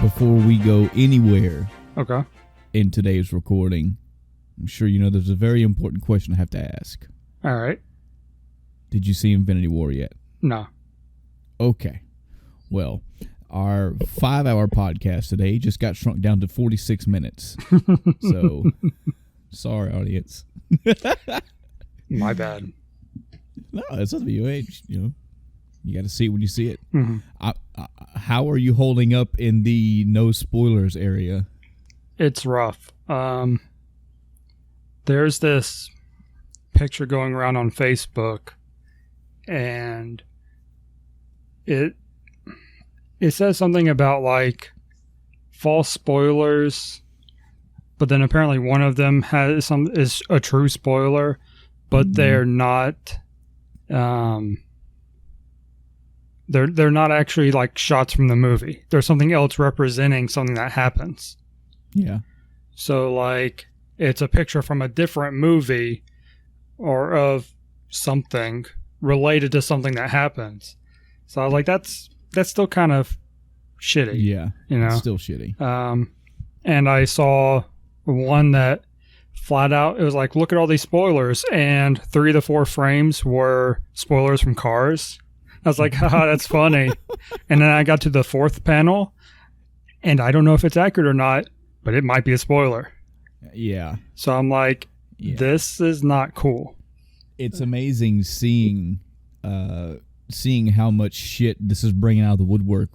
before we go anywhere Okay. in today's recording, I'm sure you know there's a very important question I have to ask. All right. Did you see Infinity War yet? No. Okay. Well, our 5-hour podcast today just got shrunk down to 46 minutes. So, sorry, audience. My bad. No, it's not WH. You know, you got to see it when you see it. Mm-hmm. How are you holding up in the no spoilers area? It's rough. There's this picture going around on Facebook, and it says something about like false spoilers, but then apparently one of them is a true spoiler, but they're not. They're not actually like shots from the movie. There's something else representing something that happens. Yeah. So like it's a picture from a different movie or of something related to something that happens. So I was like, that's still kind of shitty. Yeah. You know, It's still shitty. And I saw one that flat out, it was like, look at all these spoilers, and 3 of the 4 frames were spoilers from Cars. I was like, haha, that's funny. And then I got to the 4th panel, and I don't know if it's accurate or not, but it might be a spoiler. Yeah. So I'm like, Yeah. this is not cool. It's amazing seeing how much shit this is bringing out of the woodwork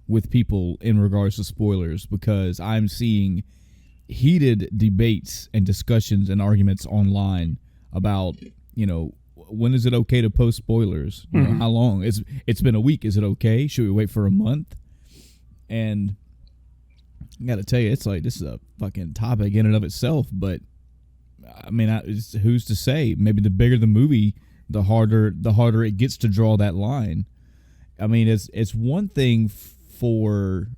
with people in regards to spoilers, because I'm seeing heated debates and discussions and arguments online about, you know, when is it okay to post spoilers? You know, how long? It's been a week. Is it okay? Should we wait for a month? And I got to tell you, it's like, this is a fucking topic in and of itself, but I mean, who's to say? Maybe the bigger the movie, the harder it gets to draw that line. I mean, it's one thing for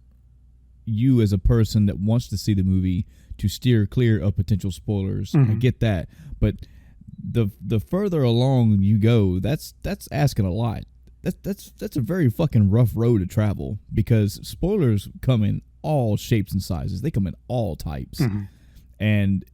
you as a person that wants to see the movie to steer clear of potential spoilers. I get that, but the further along you go, that's asking a lot. That's a very fucking rough road to travel, because spoilers come in all shapes and sizes. They come in all types, and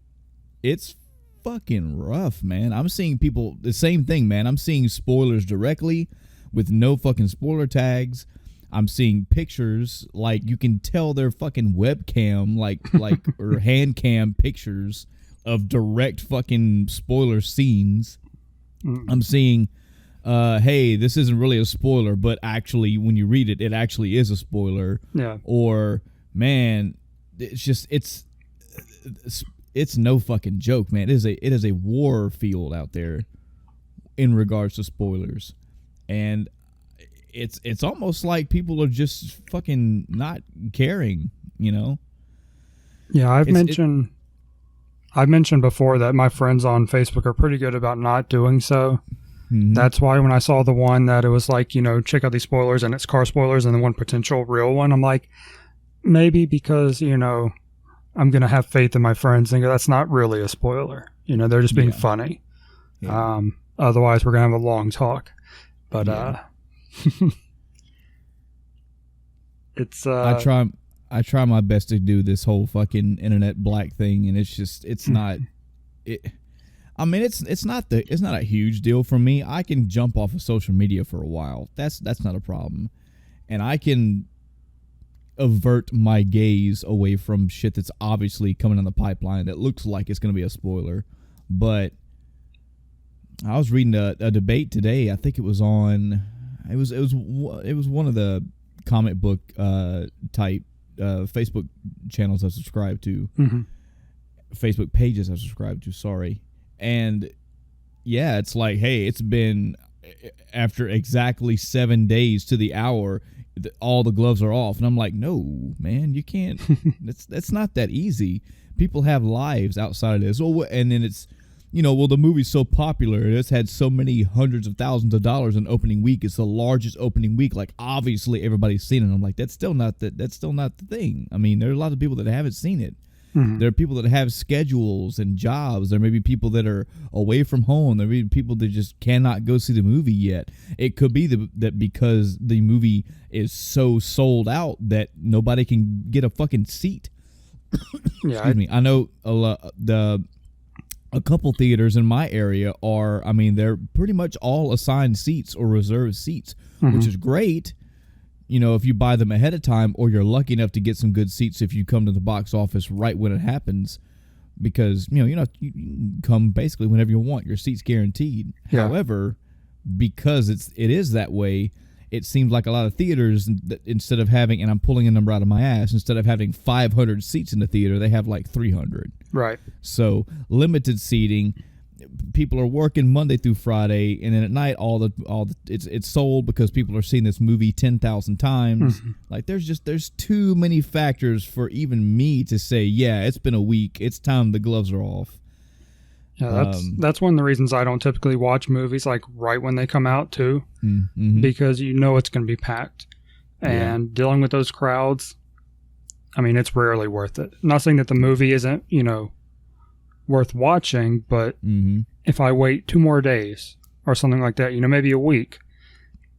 it's fucking rough, man. I'm seeing people, the same thing, man. I'm seeing spoilers directly with no fucking spoiler tags. I'm seeing pictures like you can tell they're fucking webcam, like or hand cam pictures of direct fucking spoiler scenes. I'm seeing, hey, this isn't really a spoiler, but actually when you read it, it actually is a spoiler. Yeah. Or, man, it's just, it's no fucking joke, man. It is a war field out there in regards to spoilers. And it's almost like people are just fucking not caring, you know? Yeah, I've mentioned before that my friends on Facebook are pretty good about not doing so. That's why when I saw the one that it was like, you know, check out these spoilers, and it's car spoilers and then one potential real one, I'm like, maybe because, you know, I'm going to have faith in my friends and go, that's not really a spoiler. You know, they're just being funny. Yeah. Otherwise, we're going to have a long talk. But it's... I try my best to do this whole fucking internet black thing, and it's just, it's not... I mean, it's not a huge deal for me. I can jump off of social media for a while. That's not a problem. And I can avert my gaze away from shit that's obviously coming on the pipeline that looks like it's going to be a spoiler. But I was reading a debate today. I think it was on, it was one of the comic book type Facebook channels I subscribe to, Facebook pages I subscribe to. Sorry. And yeah, it's like, hey, it's been after exactly 7 days to the hour, all the gloves are off. And I'm like, no, man, you can't. That's not that easy. People have lives outside of this. Oh, and then it's, you know, well, the movie's so popular. It's had so many hundreds of thousands of dollars in opening week. It's the largest opening week. Like, obviously everybody's seen it. I'm like, that's still not the thing. I mean, there are a lot of people that haven't seen it. Mm-hmm. There are people that have schedules and jobs. There may be people that are away from home. There may be people that just cannot go see the movie yet. It could be that because the movie is so sold out that nobody can get a fucking seat. Yeah, Excuse me. I know a couple theaters in my area are, I mean, they're pretty much all assigned seats or reserved seats, which is great. You know, if you buy them ahead of time, or you're lucky enough to get some good seats if you come to the box office right when it happens, because, you know, you can come basically whenever you want. Your seat's guaranteed. Yeah. However, because it is that way, it seems like a lot of theaters, instead of having, and I'm pulling a number out of my ass, instead of having 500 seats in the theater, they have like 300. Right. So limited seating. People are working Monday through Friday, and then at night it's sold because people are seeing this movie 10,000 times. Like there's too many factors for even me to say, yeah, it's been a week, it's time the gloves are off. Yeah, that's one of the reasons I don't typically watch movies like right when they come out too, because you know it's going to be packed, and dealing with those crowds, I mean, it's rarely worth it. Not saying that the movie isn't, you know, worth watching, but if I wait 2 more days or something like that, you know, maybe a week,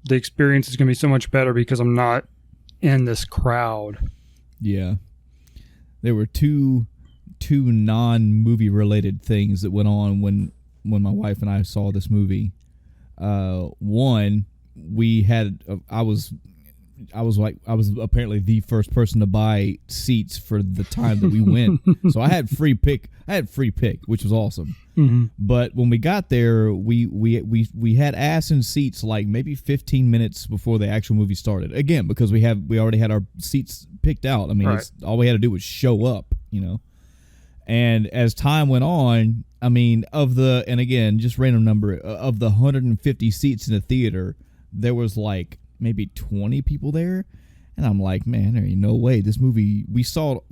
the experience is going to be so much better because I'm not in this crowd. Yeah. There were two non-movie related things that went on when my wife and I saw this movie. One, I was apparently the first person to buy seats for the time that we went. So I had free pick, which was awesome. But when we got there, we had ass in seats like maybe 15 minutes before the actual movie started. Again, because we already had our seats picked out. I mean, all we had to do was show up, you know. And as time went on, I mean, and again, just random number, of the 150 seats in the theater, there was like maybe 20 people there. And I'm like, man, there ain't no way. This movie, we saw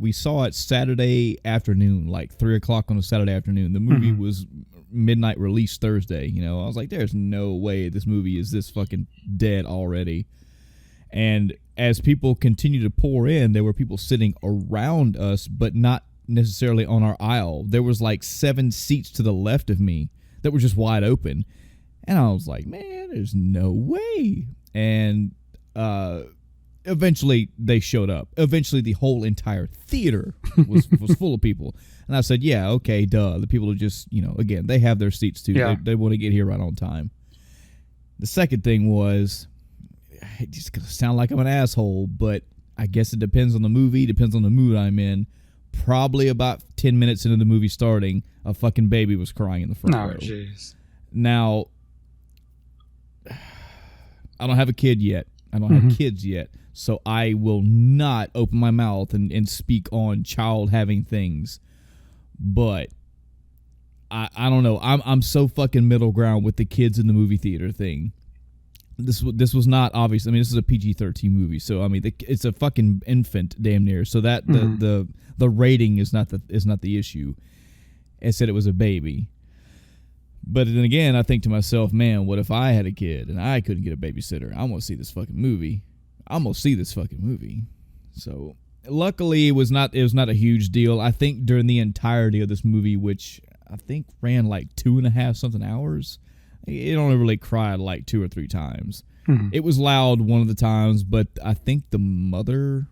it Saturday afternoon, like 3 o'clock on a Saturday afternoon. The movie was midnight release Thursday. You know, I was like, there's no way this movie is this fucking dead already. And as people continue to pour in, there were people sitting around us, but not necessarily on our aisle. There was like 7 seats to the left of me that were just wide open. And I was like, man, there's no way. And eventually they showed up. Eventually the whole entire theater was full of people. And I said, yeah, okay, duh. The people are just, you know, again, they have their seats too. Yeah. They want to get here right on time. The second thing was, it's just going to sound like I'm an asshole, but I guess it depends on the movie, depends on the mood I'm in. Probably about 10 minutes into the movie starting, a fucking baby was crying in the front row. Jeez. Now, I don't have a kid yet. I don't have kids yet. So I will not open my mouth and speak on child having things. But I don't know. I'm so fucking middle ground with the kids in the movie theater thing. This was not obvious. I mean, this is a PG-13 movie, so I mean, it's a fucking infant, damn near. So that the rating is not the issue. It said it was a baby. But then again, I think to myself, man, what if I had a kid and I couldn't get a babysitter? I'm gonna see this fucking movie. So luckily, it was not a huge deal. I think during the entirety of this movie, which I think ran like 2.5 something hours, it only really cried like 2 or 3 times. It was loud one of the times, but I think the mother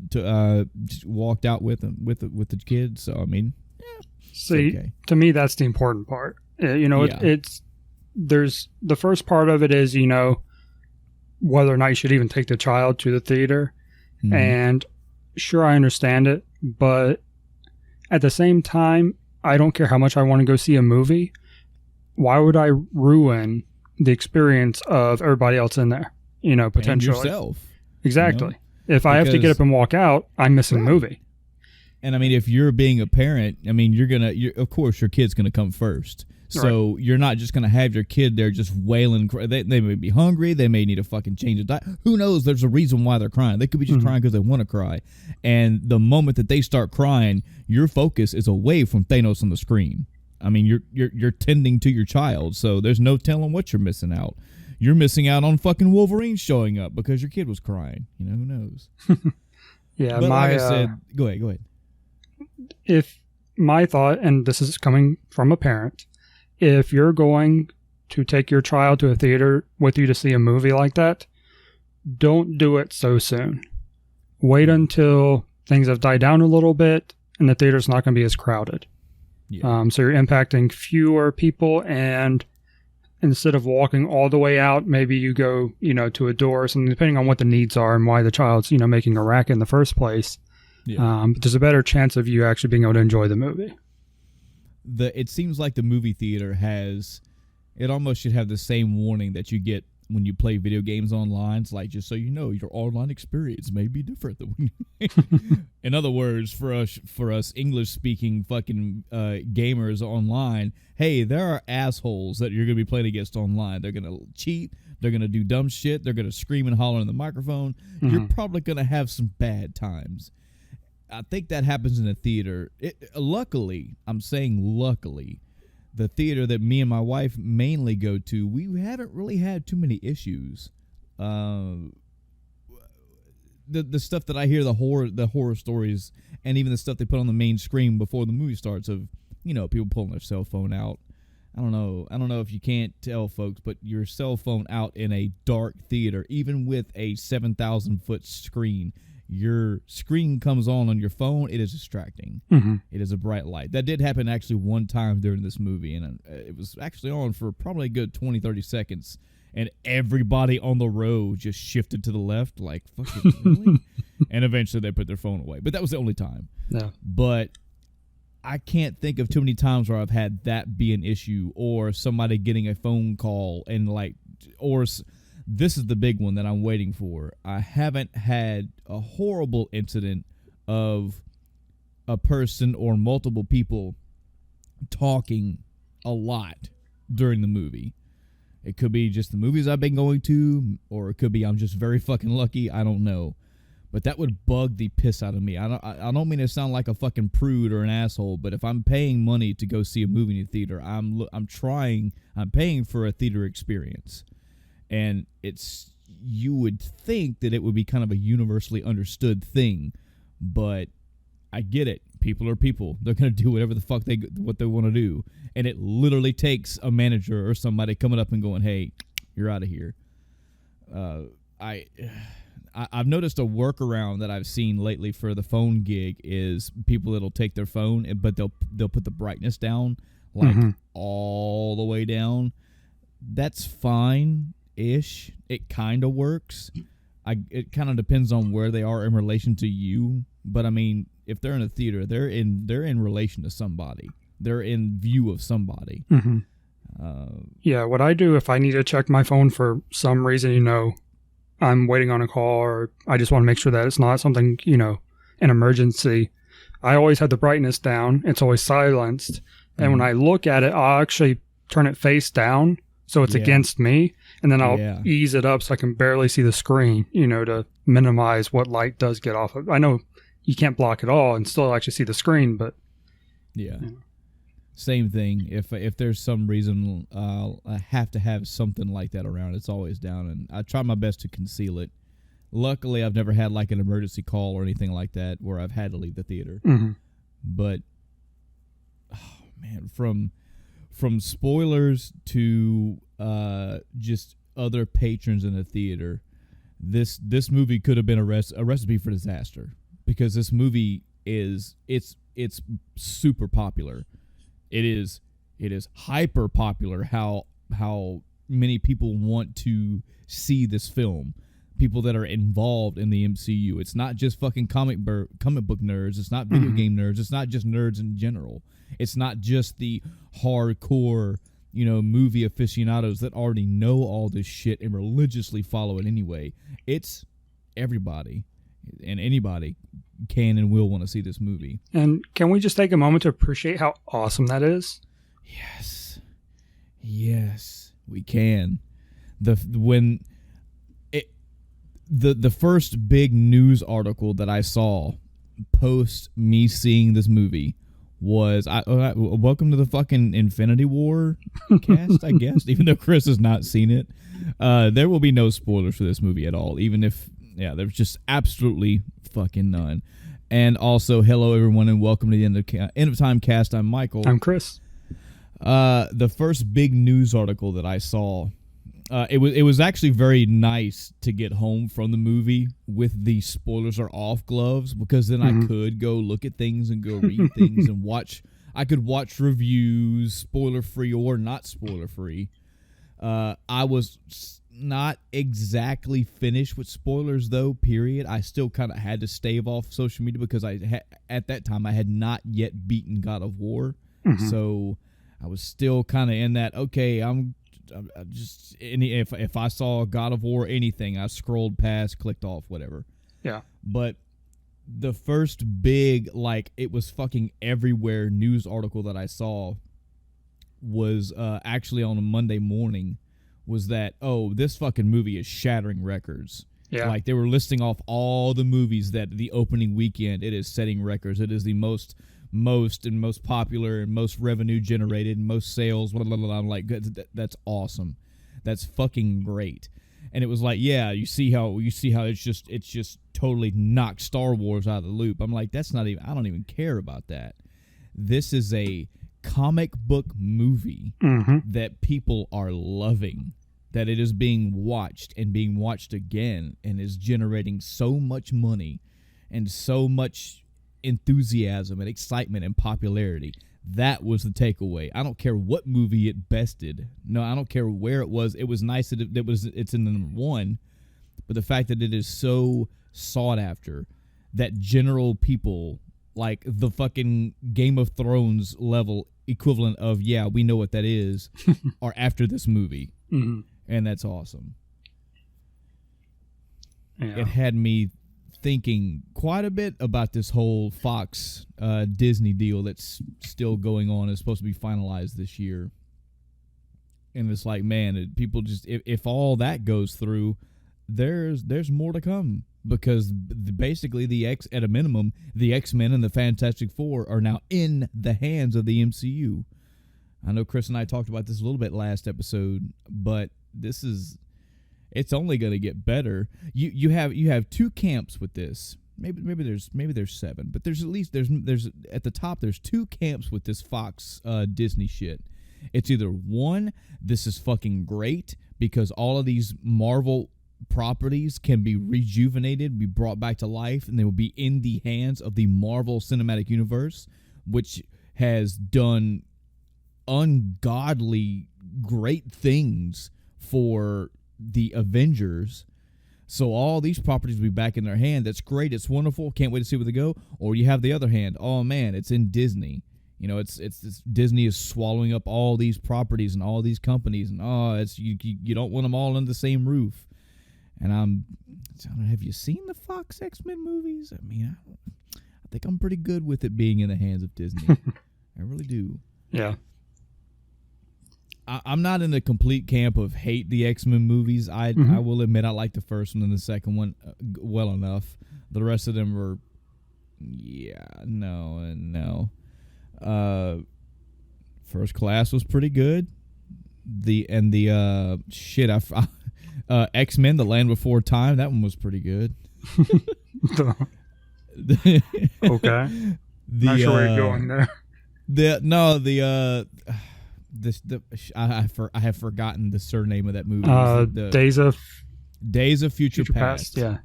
just walked out with the kid. So I mean, yeah. See, okay. To me, that's the important part. You know, it's there's the first part of it is, you know, whether or not you should even take the child to the theater. And sure, I understand it, but at the same time, I don't care how much I want to go see a movie. Why would I ruin the experience of everybody else in there? You know, potentially. And yourself. Exactly. You know? If I have to get up and walk out, I'm missing the movie. And I mean, if you're being a parent, I mean, of course, your kid's gonna come first. So you're not just going to have your kid there just wailing. They may be hungry. They may need a fucking change of diet. Who knows? There's a reason why they're crying. They could be just crying because they want to cry. And the moment that they start crying, your focus is away from Thanos on the screen. I mean, you're tending to your child. So there's no telling what you're missing out. You're missing out on fucking Wolverine showing up because your kid was crying. You know, who knows? Yeah. But like I said, go ahead. if my thought, and this is coming from a parent, if you're going to take your child to a theater with you to see a movie like that, don't do it so soon. Wait until things have died down a little bit and the theater's not going to be as crowded. Yeah. So you're impacting fewer people, and instead of walking all the way out, maybe you go, to a door or something, depending on what the needs are and why the child's, making a racket in the first place. Yeah. But there's a better chance of you actually being able to enjoy the movie. It seems like the movie theater it almost should have the same warning that you get when you play video games online. It's like, just so you know, your online experience may be different than in other words, for us English-speaking fucking gamers online, hey, there are assholes that you're going to be playing against online. They're going to cheat. They're going to do dumb shit. They're going to scream and holler in the microphone. Mm-hmm. You're probably going to have some bad times. I think that happens in a theater. Luckily, the theater that me and my wife mainly go to, we haven't really had too many issues. The stuff that I hear, the horror stories, and even the stuff they put on the main screen before the movie starts of, people pulling their cell phone out. I don't know if you can't tell, folks, but your cell phone out in a dark theater, even with a 7,000-foot screen, your screen comes on your phone, it is distracting. Mm-hmm. It is a bright light. That did happen actually one time during this movie, and it was actually on for probably a good 20, 30 seconds, and everybody on the row just shifted to the left, like, fuck it, really? And eventually they put their phone away. But that was the only time. Yeah. But I can't think of too many times where I've had that be an issue, or somebody getting a phone call and this is the big one that I'm waiting for. I haven't had a horrible incident of a person or multiple people talking a lot during the movie. It could be just the movies I've been going to, or it could be I'm just very fucking lucky. I don't know. But that would bug the piss out of me. I don't mean to sound like a fucking prude or an asshole, but if I'm paying money to go see a movie in a theater, I'm paying for a theater experience. And you would think that it would be kind of a universally understood thing, but I get it. People are people. They're going to do whatever the fuck what they want to do. And it literally takes a manager or somebody coming up and going, hey, you're out of here. I've noticed a workaround that I've seen lately for the phone gig is people that'll take their phone, but they'll put the brightness down, like all the way down. That's fine. Ish, it kind of works. It kind of depends on where they are in relation to you. But I mean, if they're in a theater, they're in relation to somebody. They're in view of somebody. Mm-hmm. Yeah, what I do if I need to check my phone for some reason, I'm waiting on a call, or I just want to make sure that it's not something, an emergency. I always have the brightness down. It's always silenced. And when I look at it, I'll actually turn it face down so it's against me, and then I'll ease it up so I can barely see the screen, to minimize what light does get off of. I know you can't block it all and still actually see the screen, but same thing. If there's some reason I have to have something like that around, it's always down, and I try my best to conceal it. Luckily, I've never had like an emergency call or anything like that where I've had to leave the theater. Mm-hmm. But man, from spoilers to just other patrons in the theater, this movie could have been a recipe for disaster, because this movie it's super popular. It is hyper popular how many people want to see this film. People that are involved in the MCU. It's not just fucking comic book nerds. It's not video game nerds. It's not just nerds in general. It's not just the hardcore, movie aficionados that already know all this shit and religiously follow it anyway. It's everybody, and anybody can and will want to see this movie. And can we just take a moment to appreciate how awesome that is? Yes, we can. The first big news article that I saw post me seeing this movie was welcome to the fucking Infinity War cast, I guess, even though Chris has not seen it. There will be no spoilers for this movie at all, even if there's just absolutely fucking none. And also, hello everyone, and welcome to the End of Time Cast. I'm Michael. I'm Chris. The first big news article that I saw, it was actually very nice to get home from the movie with the spoilers are off gloves, because then I could go look at things and go read things and watch. I could watch reviews, spoiler free or not spoiler free. I was not exactly finished with spoilers though, period. I still kind of had to stave off social media because at that time I had not yet beaten God of War. So I was still kind of in that, okay, I'm just, if I saw God of War anything, I scrolled past, clicked off, whatever. Yeah. But the first big, like, it was fucking everywhere news article that I saw was actually on a Monday morning, was that, oh, this fucking movie is shattering records. Yeah. Like, they were listing off all the movies that the opening weekend, it is setting records. It is the most and most popular and most revenue generated and most sales, blah, blah, blah. I'm like, that's awesome. That's fucking great. And it was like, yeah, you see how it's just totally knocked Star Wars out of the loop. I'm like, I don't even care about that. This is a comic book movie that people are loving, that it is being watched and being watched again, and is generating so much money and so much enthusiasm and excitement and popularity. That was the takeaway. I don't care what movie it bested. No, I don't care where it was. It was nice that it's in the number one, but the fact that it is so sought after, that general people, like the fucking Game of Thrones level equivalent of, yeah, we know what that is, are after this movie. And that's awesome. Yeah. It had me thinking quite a bit about this whole Fox Disney deal that's still going on. It's supposed to be finalized this year. And it's like, man, people just, if all that goes through, there's more to come. Because basically, at a minimum, the X-Men and the Fantastic Four are now in the hands of the MCU. I know Chris and I talked about this a little bit last episode, but it's only going to get better. You have two camps with this. Maybe there's seven, but there's at the top there's two camps with this Fox Disney shit. It's either one, this is fucking great because all of these Marvel properties can be rejuvenated, be brought back to life, and they will be in the hands of the Marvel Cinematic Universe, which has done ungodly great things for the Avengers. So all these properties will be back in their hand. That's great. It's wonderful. Can't wait to see where they go. Or you have the other hand. Oh man, it's in Disney. You know, it's Disney is swallowing up all these properties and all these companies, and it's you don't want them all under the same roof. And have you seen the Fox X-Men movies? I mean, I think I'm pretty good with it being in the hands of Disney. I really do. Yeah. I'm not in the complete camp of hate the X-Men movies. I will admit I like the first one and the second one well enough. The rest of them were, no. First Class was pretty good. X-Men: The Land Before Time, that one was pretty good. Okay. Not sure where you're going there. I have forgotten the surname of that movie. Days of Future Past. Yeah.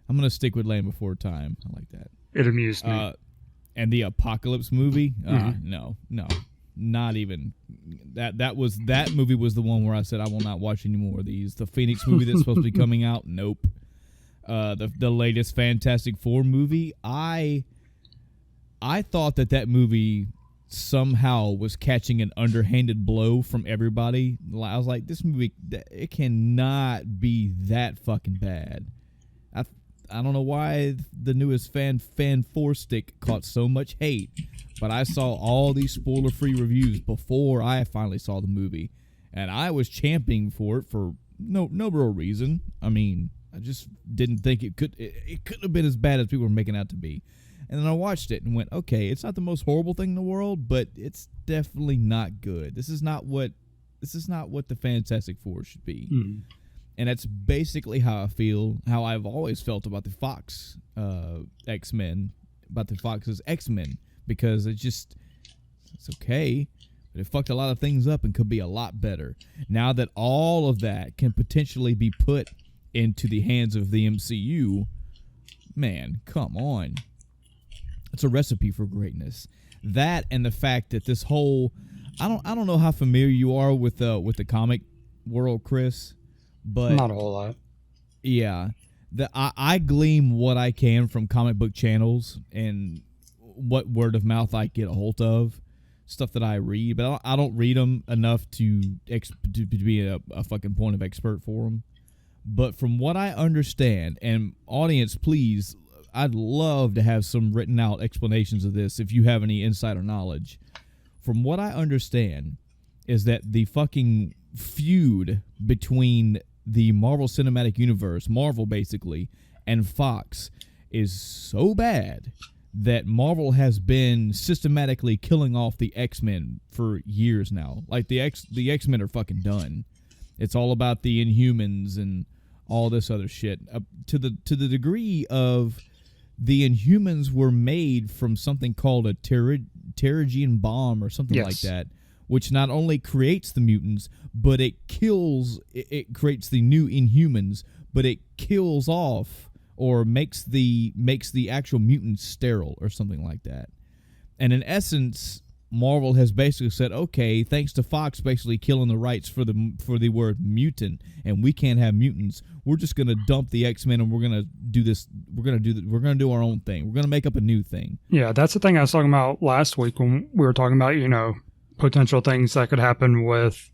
I'm gonna stick with Land Before Time. I like that. It amused me. And the Apocalypse movie? No, not even. That movie was the one where I said I will not watch any more of these. The Phoenix movie that's supposed to be coming out? Nope. The latest Fantastic Four movie? I thought that movie somehow was catching an underhanded blow from everybody. I was like, this movie, it cannot be that fucking bad. I don't know why the newest Fan 4 stick caught so much hate, but I saw all these spoiler-free reviews before I finally saw the movie, and I was championing for it for no real reason. I mean, I just didn't think it couldn't have been as bad as people were making it out to be. And then I watched it and went, okay, it's not the most horrible thing in the world, but it's definitely not good. This is not what the Fantastic Four should be. Mm. And that's basically how I've always felt about the Fox X-Men Fox's X-Men, because it's okay, but it fucked a lot of things up and could be a lot better. Now that all of that can potentially be put into the hands of the MCU, man, come on. It's a recipe for greatness. That, and the fact that this whole, I don't know how familiar you are with the comic world, Chris, but not a whole lot. Yeah, I glean what I can from comic book channels and what word of mouth I get a hold of, stuff that I read, but I don't read them enough to be a fucking point of expert for them. But from what I understand, and audience, please, I'd love to have some written out explanations of this if you have any insider knowledge. From what I understand is that the fucking feud between the Marvel Cinematic Universe, Marvel basically, and Fox is so bad that Marvel has been systematically killing off the X-Men for years now. Like, the X-Men are fucking done. It's all about the Inhumans and all this other shit. To the degree of the Inhumans were made from something called a Terrigen bomb or something like that, which not only creates the mutants, but it creates the new Inhumans, but it kills off or makes the actual mutants sterile or something like that. And in essence, Marvel has basically said, okay, thanks to Fox basically killing the rights for the word mutant, and we can't have mutants, we're just going to dump the X-Men and we're going to do this. We're going to do our own thing. We're going to make up a new thing. Yeah, that's the thing I was talking about last week when we were talking about, potential things that could happen with,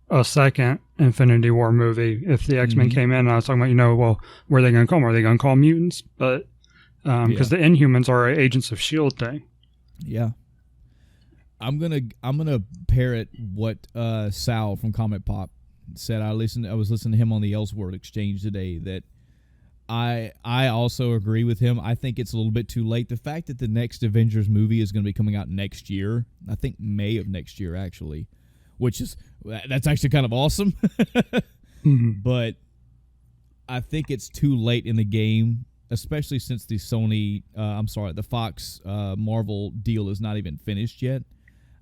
a second Infinity War movie if the X-Men came in. And I was talking about, well, where are they going to call them? Are they going to call mutants? But because the Inhumans are Agents of S.H.I.E.L.D. thing. Yeah. I'm gonna parrot what Sal from Comic Pop said. I was listening to him on the Elseworld Exchange today. That I also agree with him. I think it's a little bit too late. The fact that the next Avengers movie is going to be coming out next year, I think May of next year actually, that's actually kind of awesome. But I think it's too late in the game, especially since the Fox Marvel deal is not even finished yet.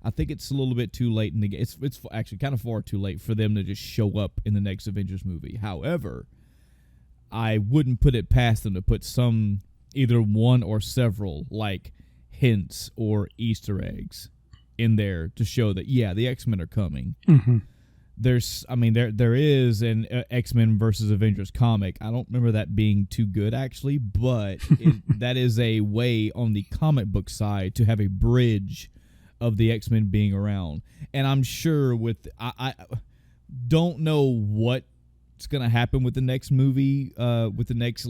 I think it's a little bit too late in the game. It's actually kind of far too late for them to just show up in the next Avengers movie. However, I wouldn't put it past them to put either one or several, like, hints or Easter eggs in there to show that, yeah, the X-Men are coming. There is an X-Men versus Avengers comic. I don't remember that being too good, actually, but that is a way on the comic book side to have a bridge of the X-Men being around. And I'm sure I don't know what's going to happen with the next movie, with the next,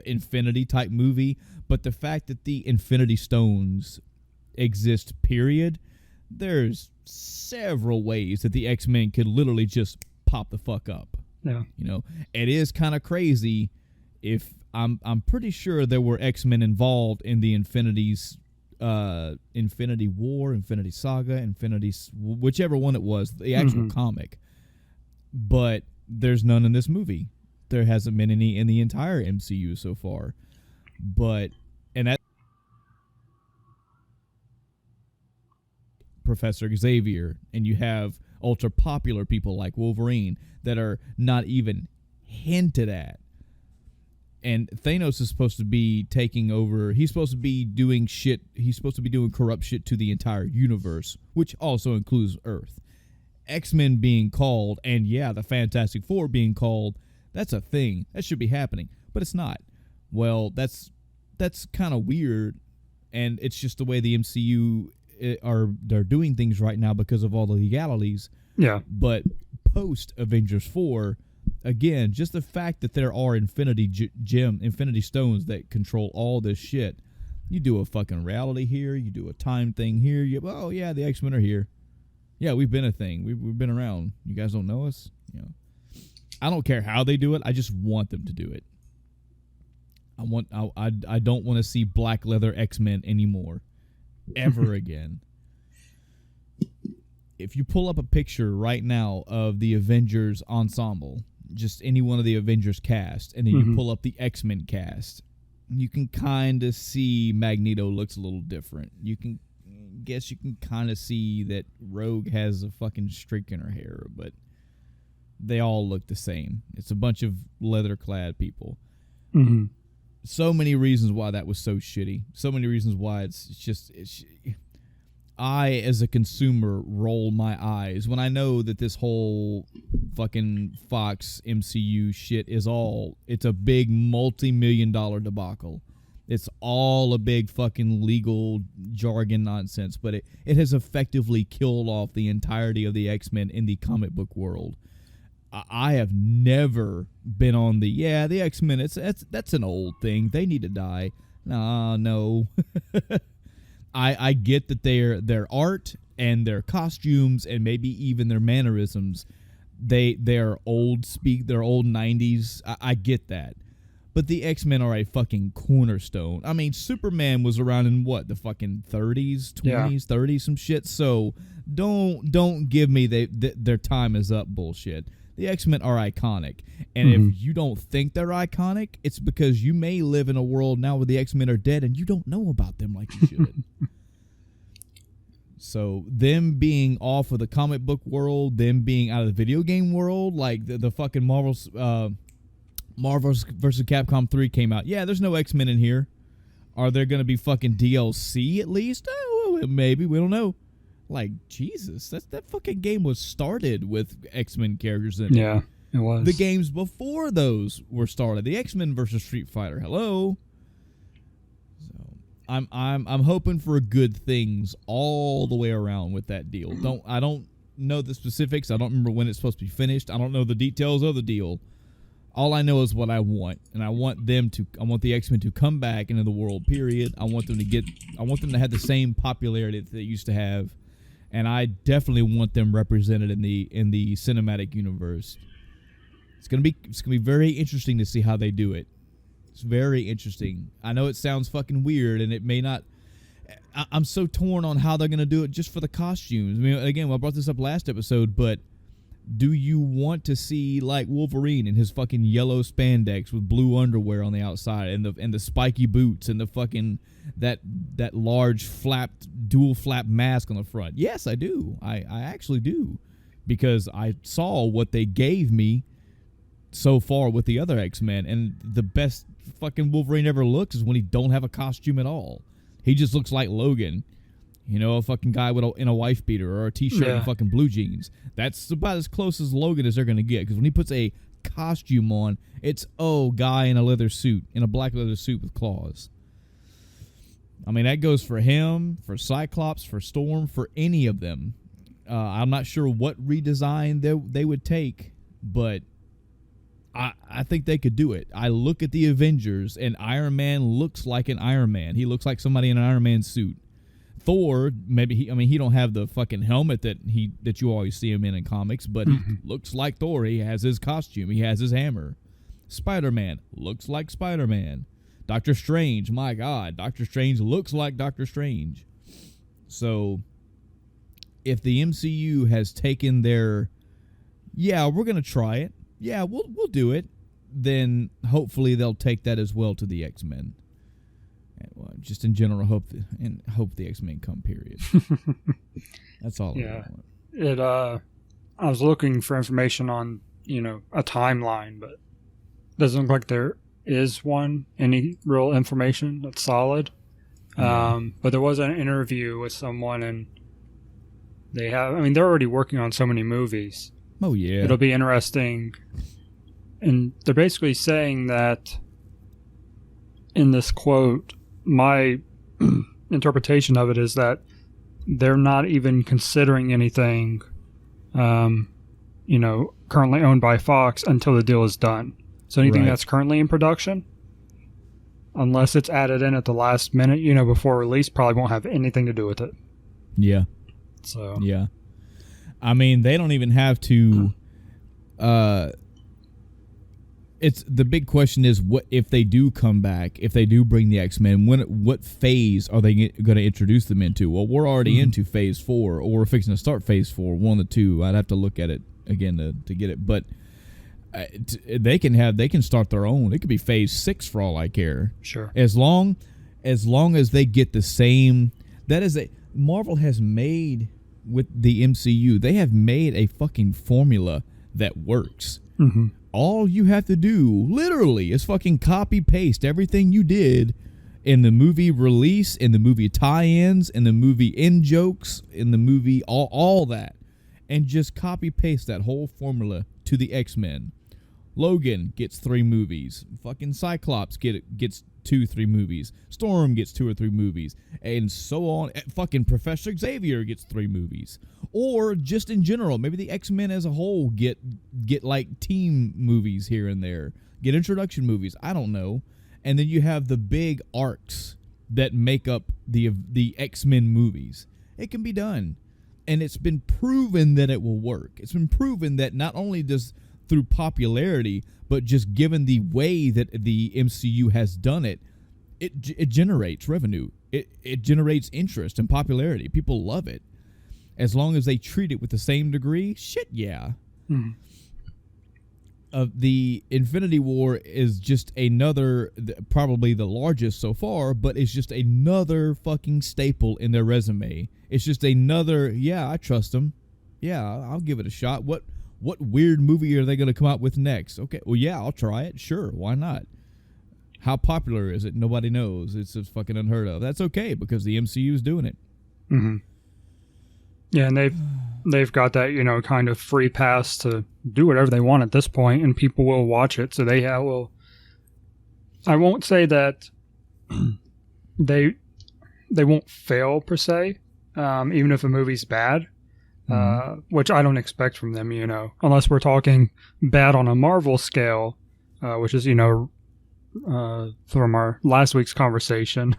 Infinity type movie, but the fact that the Infinity Stones exist, period, there's several ways that the X-Men could literally just pop the fuck up. Yeah. It is kind of crazy. If I'm pretty sure there were X-Men involved in the Infinity War, Infinity Saga, whichever one it was, the actual comic. But there's none in this movie. There hasn't been any in the entire MCU so far. And that Professor Xavier, and you have ultra popular people like Wolverine that are not even hinted at. And Thanos is supposed to be taking over. He's supposed to be doing shit. He's supposed to be doing corrupt shit to the entire universe, which also includes Earth. X-Men being called, and yeah, the Fantastic Four being called, that's a thing. That should be happening, but it's not. Well, that's kind of weird, and it's just the way the MCU they're doing things right now because of all the legalities. Yeah. But post Avengers 4, again, just the fact that there are Infinity Stones that control all this shit. You do a fucking reality here, you do a time thing here. The X-Men are here. Yeah, we've been a thing. We've been around. You guys don't know us? I don't care how they do it. I just want them to do it. I don't want to see black leather X-Men anymore. Ever again. If you pull up a picture right now of the Avengers ensemble, just any one of the Avengers cast, and then you pull up the X-Men cast, you can kind of see Magneto looks a little different. You can kind of see that Rogue has a fucking streak in her hair, but they all look the same. It's a bunch of leather-clad people. Mm-hmm. So many reasons why that was so shitty. So many reasons why it's I, as a consumer, roll my eyes when I know that this whole fucking Fox MCU shit it's a big multi-million-dollar debacle. It's all a big fucking legal jargon nonsense, but it has effectively killed off the entirety of the X-Men in the comic book world. I have never been on the X-Men, that's an old thing. They need to die. No. I get that their art and their costumes and maybe even their mannerisms, they're old 90s. I get that. But the X-Men are a fucking cornerstone. I mean, Superman was around in what, the fucking 30s, 20s, 30s, some shit. So don't give me their time is up bullshit. The X-Men are iconic. And if you don't think they're iconic, it's because you may live in a world now where the X-Men are dead and you don't know about them like you should. So them being off of the comic book world, them being out of the video game world, like the fucking Marvel's vs. Capcom 3 came out. Yeah, there's no X-Men in here. Are there going to be fucking DLC at least? Oh, well, maybe. We don't know. Like, Jesus, that fucking game was started with X-Men characters in it. Yeah, it was. The games before those were started. The X-Men versus Street Fighter. Hello. So I'm hoping for good things all the way around with that deal. I don't know the specifics. I don't remember when it's supposed to be finished. I don't know the details of the deal. All I know is what I want, and I want the X-Men to come back into the world. Period. I want them to have the same popularity that they used to have, and I definitely want them represented in the cinematic universe. It's gonna be very interesting to see how they do it. It's very interesting. I know it sounds fucking weird, and it may not. I'm so torn on how they're gonna do it just for the costumes. I mean, again, I brought this up last episode, but do you want to see like Wolverine in his fucking yellow spandex with blue underwear on the outside and the spiky boots and the fucking that large dual flap mask on the front? Yes, I do. I actually do, because I saw what they gave me so far with the other X-Men, and the best fucking Wolverine ever looks is when he don't have a costume at all. He just looks like Logan. You know, a fucking guy in a wife beater or a t-shirt and fucking blue jeans. That's about as close as Logan as they're going to get. Because when he puts a costume on, it's, guy in a leather suit, in a black leather suit with claws. I mean, that goes for him, for Cyclops, for Storm, for any of them. I'm not sure what redesign they would take, but I think they could do it. I look at the Avengers, and Iron Man looks like an Iron Man. He looks like somebody in an Iron Man suit. Thor, maybe he don't have the fucking helmet that you always see him in comics, but he looks like Thor. He has his costume. He has his hammer. Spider-Man looks like Spider-Man. Doctor Strange, my God, Doctor Strange looks like Doctor Strange. So, if the MCU has taken their, we're gonna try it. Yeah, we'll do it. Then hopefully they'll take that as well to the X-Men. Well, just in general, hope the X-Men come. Period. That's all. Yeah. I was looking for information on a timeline, but it doesn't look like there is any real information that's solid. But there was an interview with someone, and they're already working on so many movies. Oh yeah, it'll be interesting. And they're basically saying that in this quote, my interpretation of it is that they're not even considering anything, currently owned by Fox until the deal is done. So anything that's currently in production, unless it's added in at the last minute, before release, probably won't have anything to do with it. Yeah. So. Yeah. I mean, they don't even have to. It's the big question is, what if they do come back? If they do bring the X-Men, what phase are they going to introduce them into? Well, we're already into Phase 4, or we're fixing to start Phase 4. One of the two. I'd have to look at it again to get it. But they can start their own. It could be Phase 6 for all I care. Sure. As long as they get the same. Marvel has made with the MCU. They have made a fucking formula that works. Mm-hmm. All you have to do, literally, is fucking copy paste everything you did in the movie release, in the movie tie-ins, in the movie in jokes, in the movie all that, and just copy paste that whole formula to the X-Men. Logan gets 3 movies. Fucking Cyclops gets 2-3 movies. Storm gets 2 or 3 movies, and so on. Fucking Professor Xavier gets 3 movies. Or just in general, maybe the X-Men as a whole get like team movies here and there, get introduction movies. I don't know. And then you have the big arcs that make up the X-Men movies. It can be done, and it's been proven that it will work. It's been proven that not only does through popularity, but just given the way that the MCU has done it, it generates revenue. It generates interest and popularity. People love it. As long as they treat it with the same degree, shit, yeah. Mm-hmm. The Infinity War is just another, probably the largest so far, but it's just another fucking staple in their resume. It's just another, yeah, I trust them. Yeah, I'll give it a shot. What weird movie are they going to come out with next? Okay, well, yeah, I'll try it. Sure, why not? How popular is it? Nobody knows. It's just fucking unheard of. That's okay because the MCU is doing it. Mm-hmm. Yeah, and they've got that, kind of free pass to do whatever they want at this point, and people will watch it. So they will. I won't say that they won't fail per se, even if a movie's bad. Which I don't expect from them, unless we're talking bad on a Marvel scale, which is, from our last week's conversation.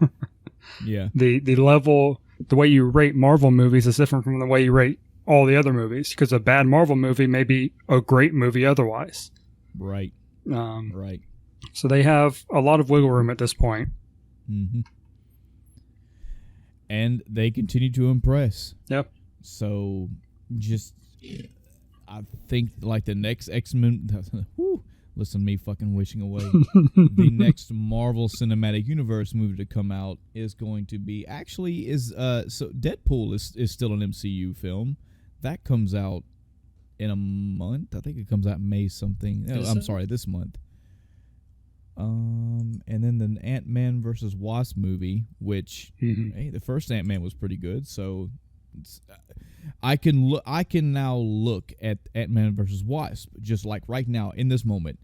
Yeah. The level, the way you rate Marvel movies is different from the way you rate all the other movies, because a bad Marvel movie may be a great movie otherwise. Right. Right. So they have a lot of wiggle room at this point. Mm-hmm. And they continue to impress. Yep. So, I think like the next X-Men, listen to me fucking wishing away. The next Marvel Cinematic Universe movie to come out is going to be, so Deadpool is still an MCU film. That comes out in a month. I think it comes out May something. This month. And then the Ant-Man versus Wasp movie, which, hey, the first Ant-Man was pretty good, so I can now look at Ant-Man versus Wasp just like right now in this moment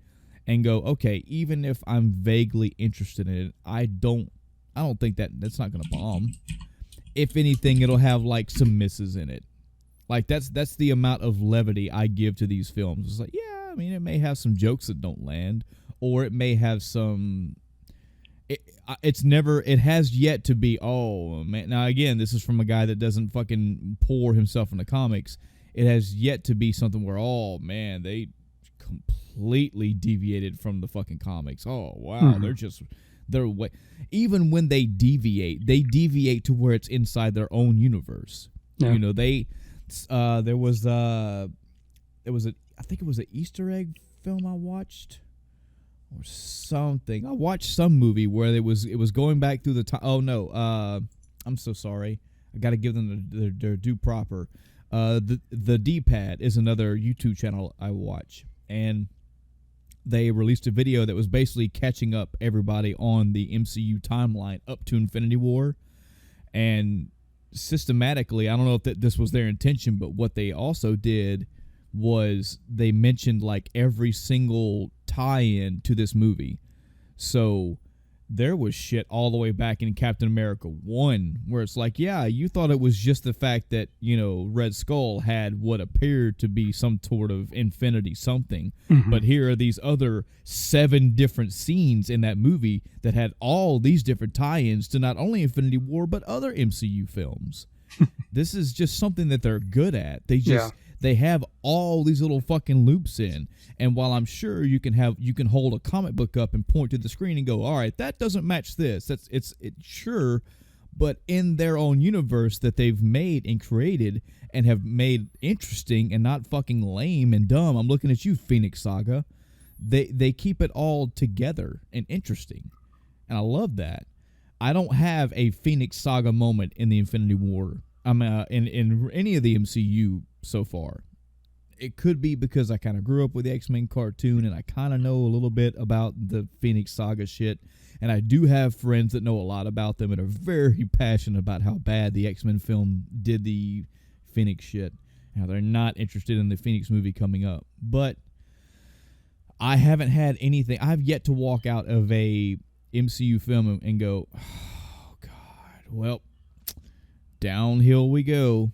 and go, okay, even if I'm vaguely interested in it, I don't think that's not going to bomb. If anything, it'll have like some misses in it. Like that's the amount of levity I give to these films. It's like, yeah, I mean, it may have some jokes that don't land, or it may have some. It has yet to be, oh man. Now again, this is from a guy that doesn't fucking pour himself into comics. It has yet to be something where, oh man, they completely deviated from the fucking comics. Oh wow, they're way. Even when they deviate to where it's inside their own universe. Yeah. There was I think it was an Easter egg film I watched. Or something. I watched some movie where it was going back through the time. Oh no, I'm so sorry. I got to give them their due proper. The D-Pad is another YouTube channel I watch, and they released a video that was basically catching up everybody on the MCU timeline up to Infinity War, and systematically, I don't know if this was their intention, but what they also did was they mentioned like every single tie-in to this movie. So there was shit all the way back in Captain America 1 where it's like, yeah, you thought it was just the fact that, Red Skull had what appeared to be some sort of infinity something. Mm-hmm. But here are these other 7 different scenes in that movie that had all these different tie-ins to not only Infinity War, but other MCU films. This is just something that they're good at. They have all these little fucking loops in, and while I'm sure you can hold a comic book up and point to the screen and go, all right, that doesn't match this. It's sure, but in their own universe that they've made and created and have made interesting and not fucking lame and dumb. I'm looking at you, Phoenix Saga. they keep it all together and interesting, and I love that. I don't have a Phoenix Saga moment in the Infinity War. In any of the MCU so far. It could be because I kind of grew up with the X-Men cartoon and I kind of know a little bit about the Phoenix Saga shit. And I do have friends that know a lot about them and are very passionate about how bad the X-Men film did the Phoenix shit. Now, they're not interested in the Phoenix movie coming up. But I haven't had anything. I've yet to walk out of a MCU film and go, oh, God, well, downhill we go.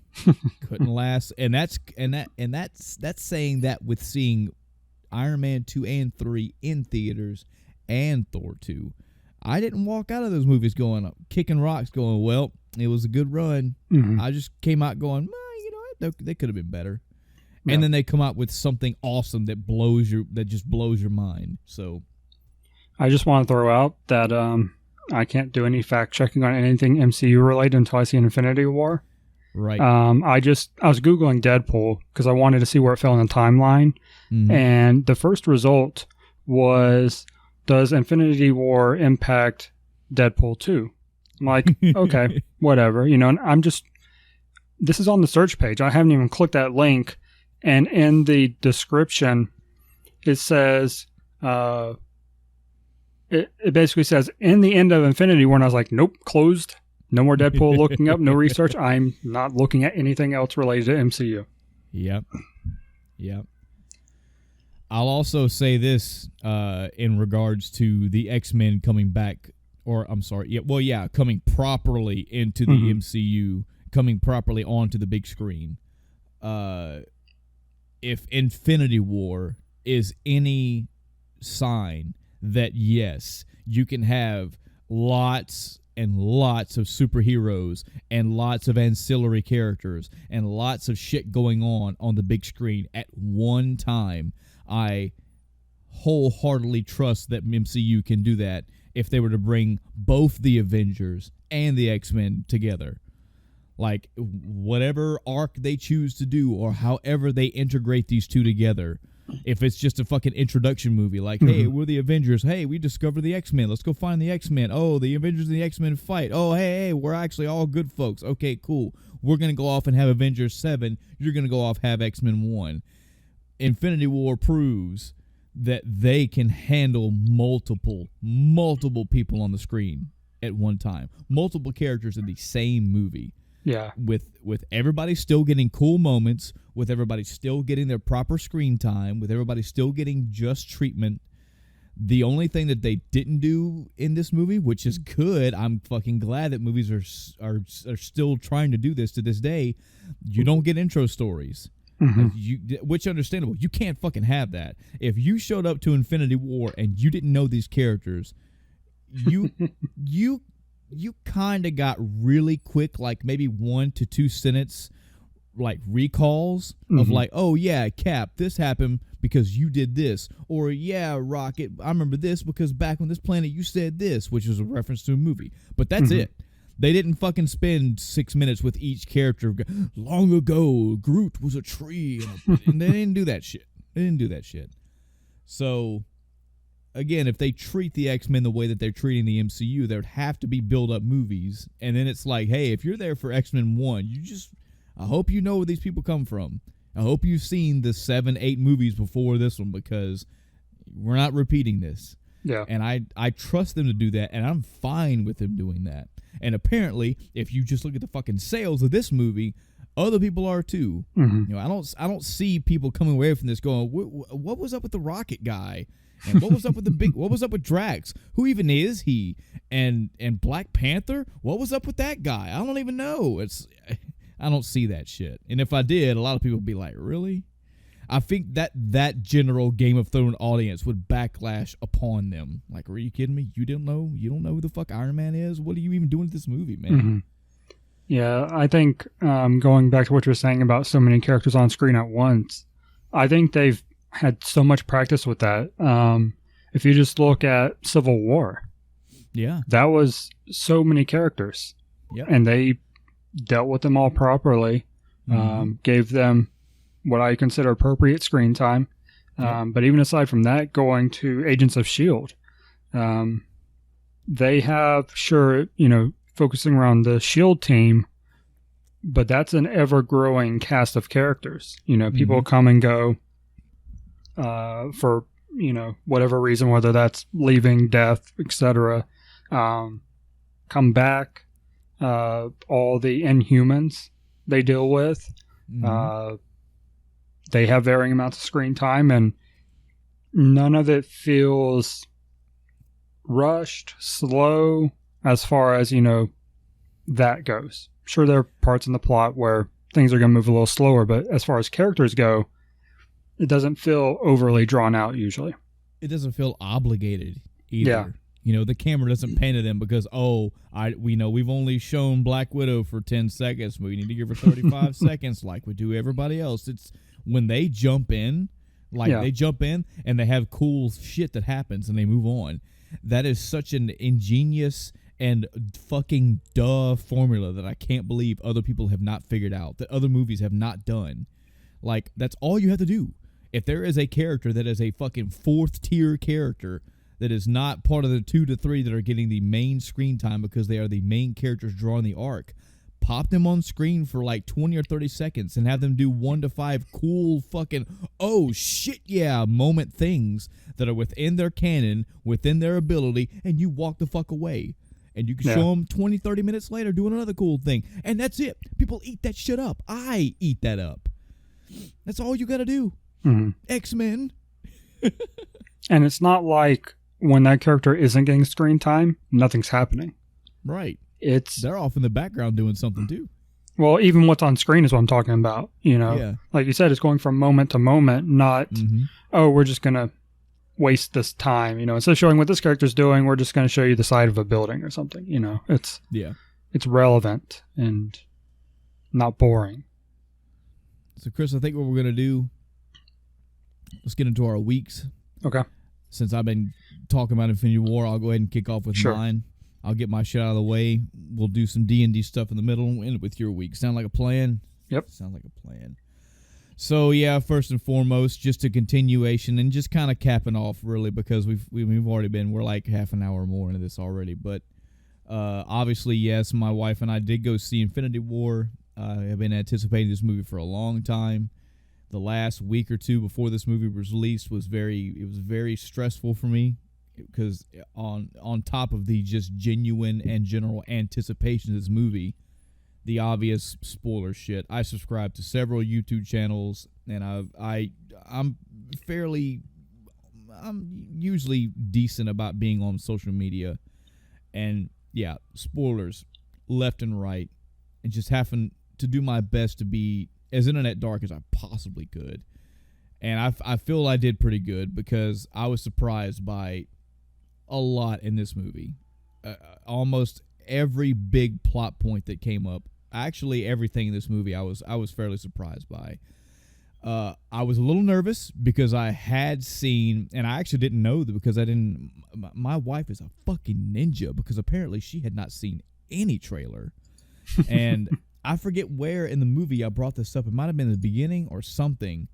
Couldn't last. And that's saying that with seeing Iron Man 2 and 3 in theaters and Thor 2. I didn't walk out of those movies going, kicking rocks, going, well, it was a good run. Mm-hmm. I just came out going, well, you know what, they could have been better. Yeah. And then they come out with something awesome that just blows your mind. So I just want to throw out that I can't do any fact checking on anything MCU related until I see Infinity War. Right. I was Googling Deadpool because I wanted to see where it fell in the timeline. Mm-hmm. And the first result was, does Infinity War impact Deadpool 2? I'm like, okay, whatever. You know, and this is on the search page. I haven't even clicked that link. And in the description, it says, it basically says, in the end of Infinity War, and I was like, nope, closed. No more Deadpool looking up, no research. I'm not looking at anything else related to MCU. Yep. I'll also say this in regards to the X-Men coming back, coming properly into the MCU, coming properly onto the big screen. If Infinity War is any sign that, yes, you can have lots and lots of superheroes and lots of ancillary characters and lots of shit going on the big screen at one time, I wholeheartedly trust that MCU can do that if they were to bring both the Avengers and the X-Men together. Like, whatever arc they choose to do or however they integrate these two together. If it's just a fucking introduction movie, like, hey, we're the Avengers. Hey, we discovered the X-Men. Let's go find the X-Men. Oh, the Avengers and the X-Men fight. Oh, hey, we're actually all good folks. Okay, cool. We're going to go off and have Avengers 7. You're going to go off have X-Men 1. Infinity War proves that they can handle multiple people on the screen at one time. Multiple characters in the same movie. Yeah. With everybody still getting cool moments, with everybody still getting their proper screen time, with everybody still getting just treatment. The only thing that they didn't do in this movie, which is good, I'm fucking glad that movies are still trying to do this to this day, you don't get intro stories. Mm-hmm. Which understandable. You can't fucking have that. If you showed up to Infinity War and you didn't know these characters, you kind of got really quick, like maybe 1 to 2 sentence, like recalls of like, oh yeah, Cap, this happened because you did this, or yeah, Rocket, I remember this because back on this planet you said this, which was a reference to a movie. But that's it. They didn't fucking spend 6 minutes with each character. Long ago, Groot was a tree, and they didn't do that shit. So, again, if they treat the X-Men the way that they're treating the MCU, there'd have to be build-up movies. And then it's like, hey, if you're there for X-Men 1, I hope you know where these people come from. I hope you've seen the 7, 8 movies before this one, because we're not repeating this. Yeah. And I trust them to do that, and I'm fine with them doing that. And apparently, if you just look at the fucking sales of this movie, other people are too. You know, I don't see people coming away from this going, what was up with the Rocket guy? And what was up with what was up with Drax? Who even is he? And Black Panther? What was up with that guy? I don't even know. I don't see that shit. And if I did, a lot of people would be like, really? I think that general Game of Thrones audience would backlash upon them. Like, are you kidding me? You don't know who the fuck Iron Man is? What are you even doing with this movie, man? Yeah, I think going back to what you're saying about so many characters on screen at once, I think they've had so much practice with that. If you just look at Civil War, that was so many characters, and they dealt with them all properly, gave them what I consider appropriate screen time, But even aside from that, going to Agents of S.H.I.E.L.D., they have, focusing around the S.H.I.E.L.D. team, but that's an ever-growing cast of characters. People come and go for, whatever reason, whether that's leaving, death, etc. Come back. All the Inhumans they deal with. They have varying amounts of screen time, and none of it feels rushed, slow, as far as, that goes. Sure, there are parts in the plot where things are going to move a little slower, but as far as characters go, it doesn't feel overly drawn out usually. It doesn't feel obligated either. Yeah. The camera doesn't pan to them because, we've only shown Black Widow for 10 seconds. But we need to give her 35 seconds like we do everybody else. It's when they jump in, they jump in and they have cool shit that happens and they move on. That is such an ingenious and fucking duh formula that I can't believe other people have not figured out, that other movies have not done. Like, that's all you have to do. If there is a character that is a fucking fourth tier character that is not part of the 2 to 3 that are getting the main screen time because they are the main characters drawing the arc, pop them on screen for like 20 or 30 seconds and have them do 1 to 5 cool fucking, oh shit yeah, moment things that are within their canon, within their ability, and you walk the fuck away. And you can show them 20, 30 minutes later doing another cool thing. And that's it. People eat that shit up. I eat that up. That's all you got to do. Mm-hmm. X-Men. And it's not like when that character isn't getting screen time, nothing's happening. Right. They're off in the background doing something too. Well, even what's on screen is what I'm talking about. Like you said, it's going from moment to moment, not, we're just going to waste this time. Instead of showing what this character's doing, we're just going to show you the side of a building or something. It's relevant and not boring. So, Chris, I think what we're going to do, let's get into our weeks. Okay. Since I've been talking about Infinity War, I'll go ahead and kick off with mine. I'll get my shit out of the way. We'll do some D&D stuff in the middle and end it with your week. Sound like a plan? Yep. Sound like a plan. So, first and foremost, just a continuation and just kind of capping off, really, because we've already been, we're like half an hour more into this already. But obviously, yes, my wife and I did go see Infinity War. I've been anticipating this movie for a long time. The last week or two before this movie was released was very stressful for me because on top of the just genuine and general anticipation of this movie, the obvious spoiler shit. I subscribe to several YouTube channels, and I'm usually decent about being on social media, and spoilers left and right, and just having to do my best to be as internet dark as I possibly could. And I feel I did pretty good because I was surprised by a lot in this movie. Almost every big plot point that came up, actually everything in this movie, I was fairly surprised by. I was a little nervous because I had seen, and I actually didn't know that because my wife is a fucking ninja because apparently she had not seen any trailer. And I forget where in the movie I brought this up. It might have been in the beginning or something.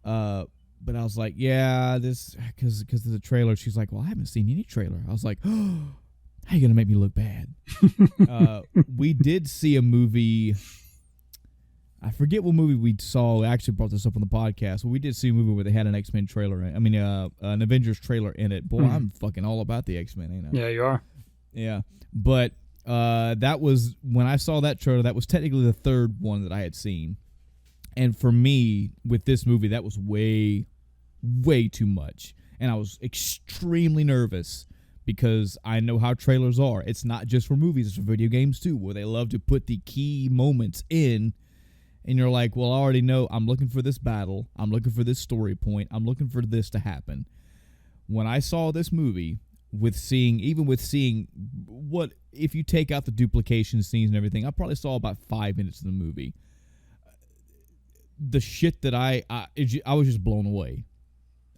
But I was like, this, because of the trailer. She's like, well, I haven't seen any trailer. I was like, oh, how you going to make me look bad? We did see a movie. I forget what movie we saw. I actually brought this up on the podcast. But we did see a movie where they had an X-Men trailer. An Avengers trailer in it. Boy, I'm fucking all about the X-Men, ain't I? Yeah, you are. Yeah. But that was, when I saw that trailer, that was technically the third one that I had seen. And for me, with this movie, that was way, way too much. And I was extremely nervous because I know how trailers are. It's not just for movies, it's for video games too, where they love to put the key moments in. And you're like, well, I already know I'm looking for this battle. I'm looking for this story point. I'm looking for this to happen. When I saw this movie, with seeing what, if you take out the duplication scenes and everything, I probably saw about 5 minutes of the movie. The shit that I was just blown away.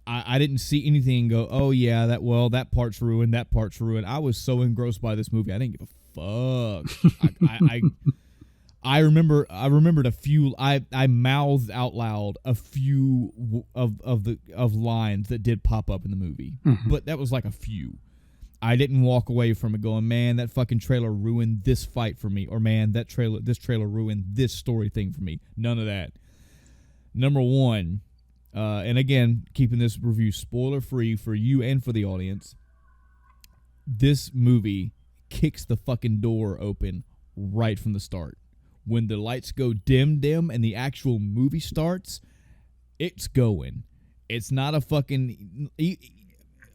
I didn't see anything and go, oh yeah, that part's ruined, that part's ruined. I was so engrossed by this movie, I didn't give a fuck. I remembered a few. I mouthed out loud a few of lines that did pop up in the movie, but that was like a few. I didn't walk away from it going, man, that fucking trailer ruined this fight for me, or man, this trailer ruined this story thing for me. None of that. Number one, and again, keeping this review spoiler free for you and for the audience. This movie kicks the fucking door open right from the start. When the lights go dim and the actual movie starts, it's going. It's not a fucking...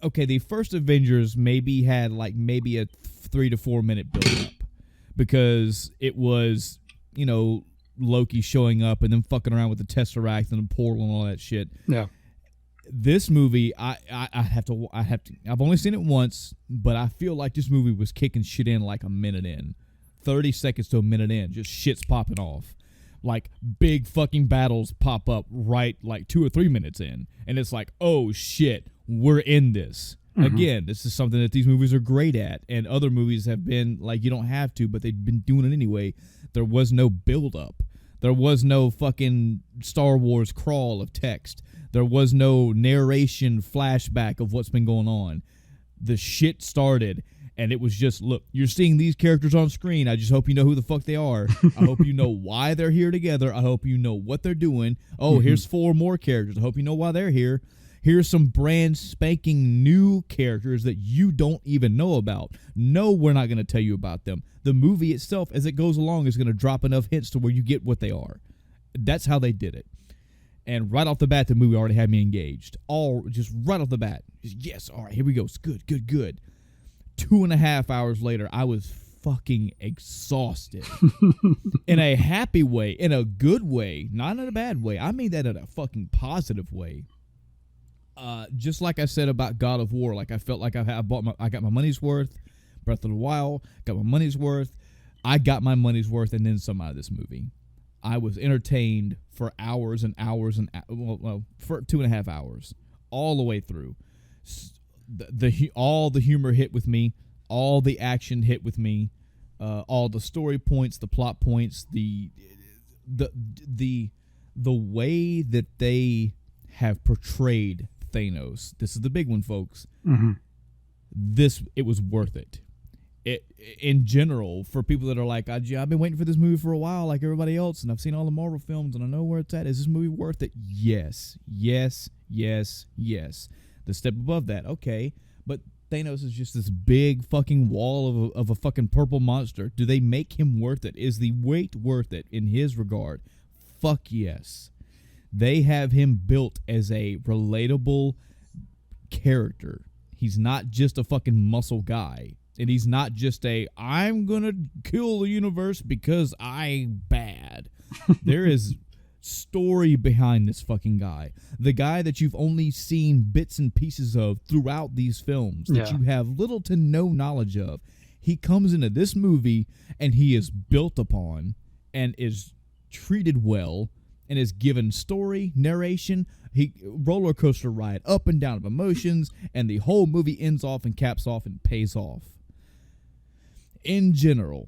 Okay, the first Avengers maybe had like maybe a 3 to 4 minute build up because it was, you know, Loki showing up and then fucking around with the Tesseract and the portal and all that shit. Yeah. This movie, I've only seen it once, but I feel like this movie was kicking shit in like a minute in. 30 seconds to a minute in, just shit's popping off. Like, big fucking battles pop up right like 2 or 3 minutes in. And it's like, oh shit, we're in this. Again, this is something that these movies are great at. And other movies have been, like, you don't have to, but they've been doing it anyway. There was no build-up. There was no fucking Star Wars crawl of text. There was no narration flashback of what's been going on. The shit started, and it was just, look, you're seeing these characters on screen. I just hope you know who the fuck they are. I hope you know why they're here together. I hope you know what they're doing. Oh, here's 4 more characters. I hope you know why they're here. Here's some brand spanking new characters that you don't even know about. No, we're not going to tell you about them. The movie itself, as it goes along, is going to drop enough hints to where you get what they are. That's how they did it. And right off the bat, the movie already had me engaged. Just right off the bat. Yes, all right, here we go. It's good. 2.5 hours later, I was fucking exhausted. In a happy way, in a good way, not in a bad way. I mean that in a fucking positive way. Just like I said about God of War, like I felt like I got my money's worth. Breath of the Wild, got my money's worth. I got my money's worth and then some out of this movie. I was entertained for hours and hours and for 2.5 hours, all the way through. All the humor hit with me, all the action hit with me, all the story points, the plot points, the way that they have portrayed Thanos. This is the big one, folks. It was worth it. In general, for people that are like, I've been waiting for this movie for a while, like everybody else, and I've seen all the Marvel films, and I know where it's at. Is this movie worth it? Yes. The step above that, okay, but Thanos is just this big fucking wall of a fucking purple monster. Do they make him worth it? Is the wait worth it in his regard? Fuck yes. They have him built as a relatable character. He's not just a fucking muscle guy. And he's not just I'm gonna kill the universe because I'm bad. There is story behind this fucking guy. The guy that you've only seen bits and pieces of throughout these films, that you have little to no knowledge of. He comes into this movie and he is built upon and is treated well and is given story, narration, roller coaster ride up and down of emotions, and the whole movie ends off and caps off and pays off. In general,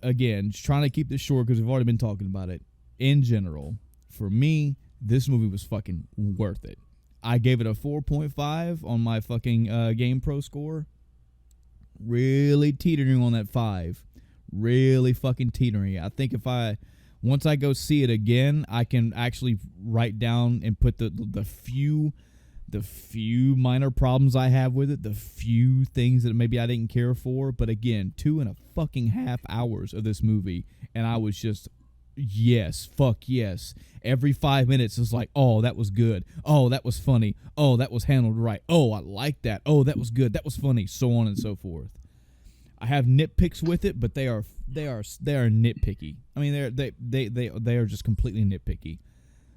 again, just trying to keep this short because we've already been talking about it. In general, for me, this movie was fucking worth it. I gave it a 4.5 on my fucking Game Pro score. Really teetering on that 5. Really fucking teetering. I think once I go see it again, I can actually write down and put the few minor problems I have with it, the few things that maybe I didn't care for. But again, 2.5 hours of this movie, and I was just, yes, fuck yes. Every 5 minutes is like, oh, that was good. Oh, that was funny. Oh, that was handled right. Oh, I like that. Oh, that was good. That was funny. So on and so forth. I have nitpicks with it, but they are nitpicky. I mean, they are just completely nitpicky.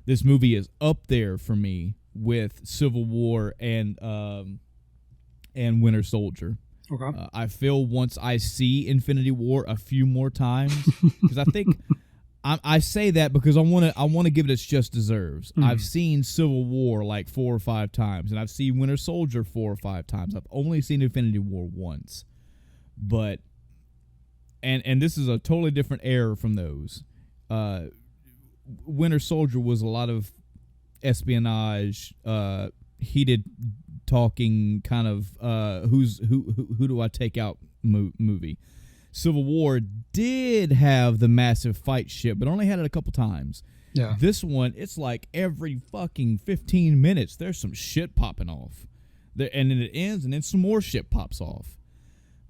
This movie is up there for me with Civil War and Winter Soldier. Okay. I feel once I see Infinity War a few more times, because I think I say that because I want to give it its just deserves. I've seen Civil War like 4 or 5 times, and I've seen Winter Soldier 4 or 5 times. I've only seen Infinity War once, but and this is a totally different era from those. Winter Soldier was a lot of espionage, heated talking, kind of who do I take out movie. Civil War did have the massive fight shit, but only had it a couple times. Yeah. This one, it's like every fucking 15 minutes, there's some shit popping off. And then it ends, and then some more shit pops off.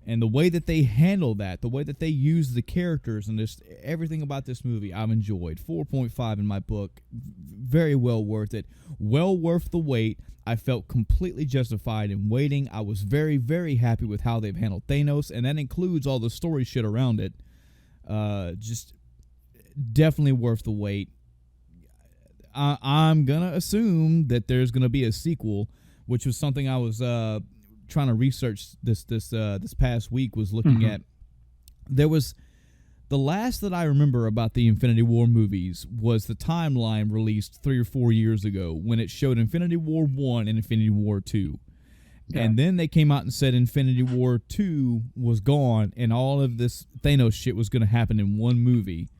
And the way that they handle that, the way that they use the characters, and just everything about this movie, I've enjoyed. 4.5 in my book. Very well worth it. Well worth the wait. I felt completely justified in waiting. I was very, very happy with how they've handled Thanos, and that includes all the story shit around it. Just definitely worth the wait. I'm going to assume that there's going to be a sequel, which was something I was trying to research this past week, was looking at. There was the last that I remember about the Infinity War movies was the timeline released 3 or 4 years ago when it showed Infinity War 1 and Infinity War 2. Yeah. And then they came out and said Infinity War 2 was gone and all of this Thanos shit was going to happen in one movie.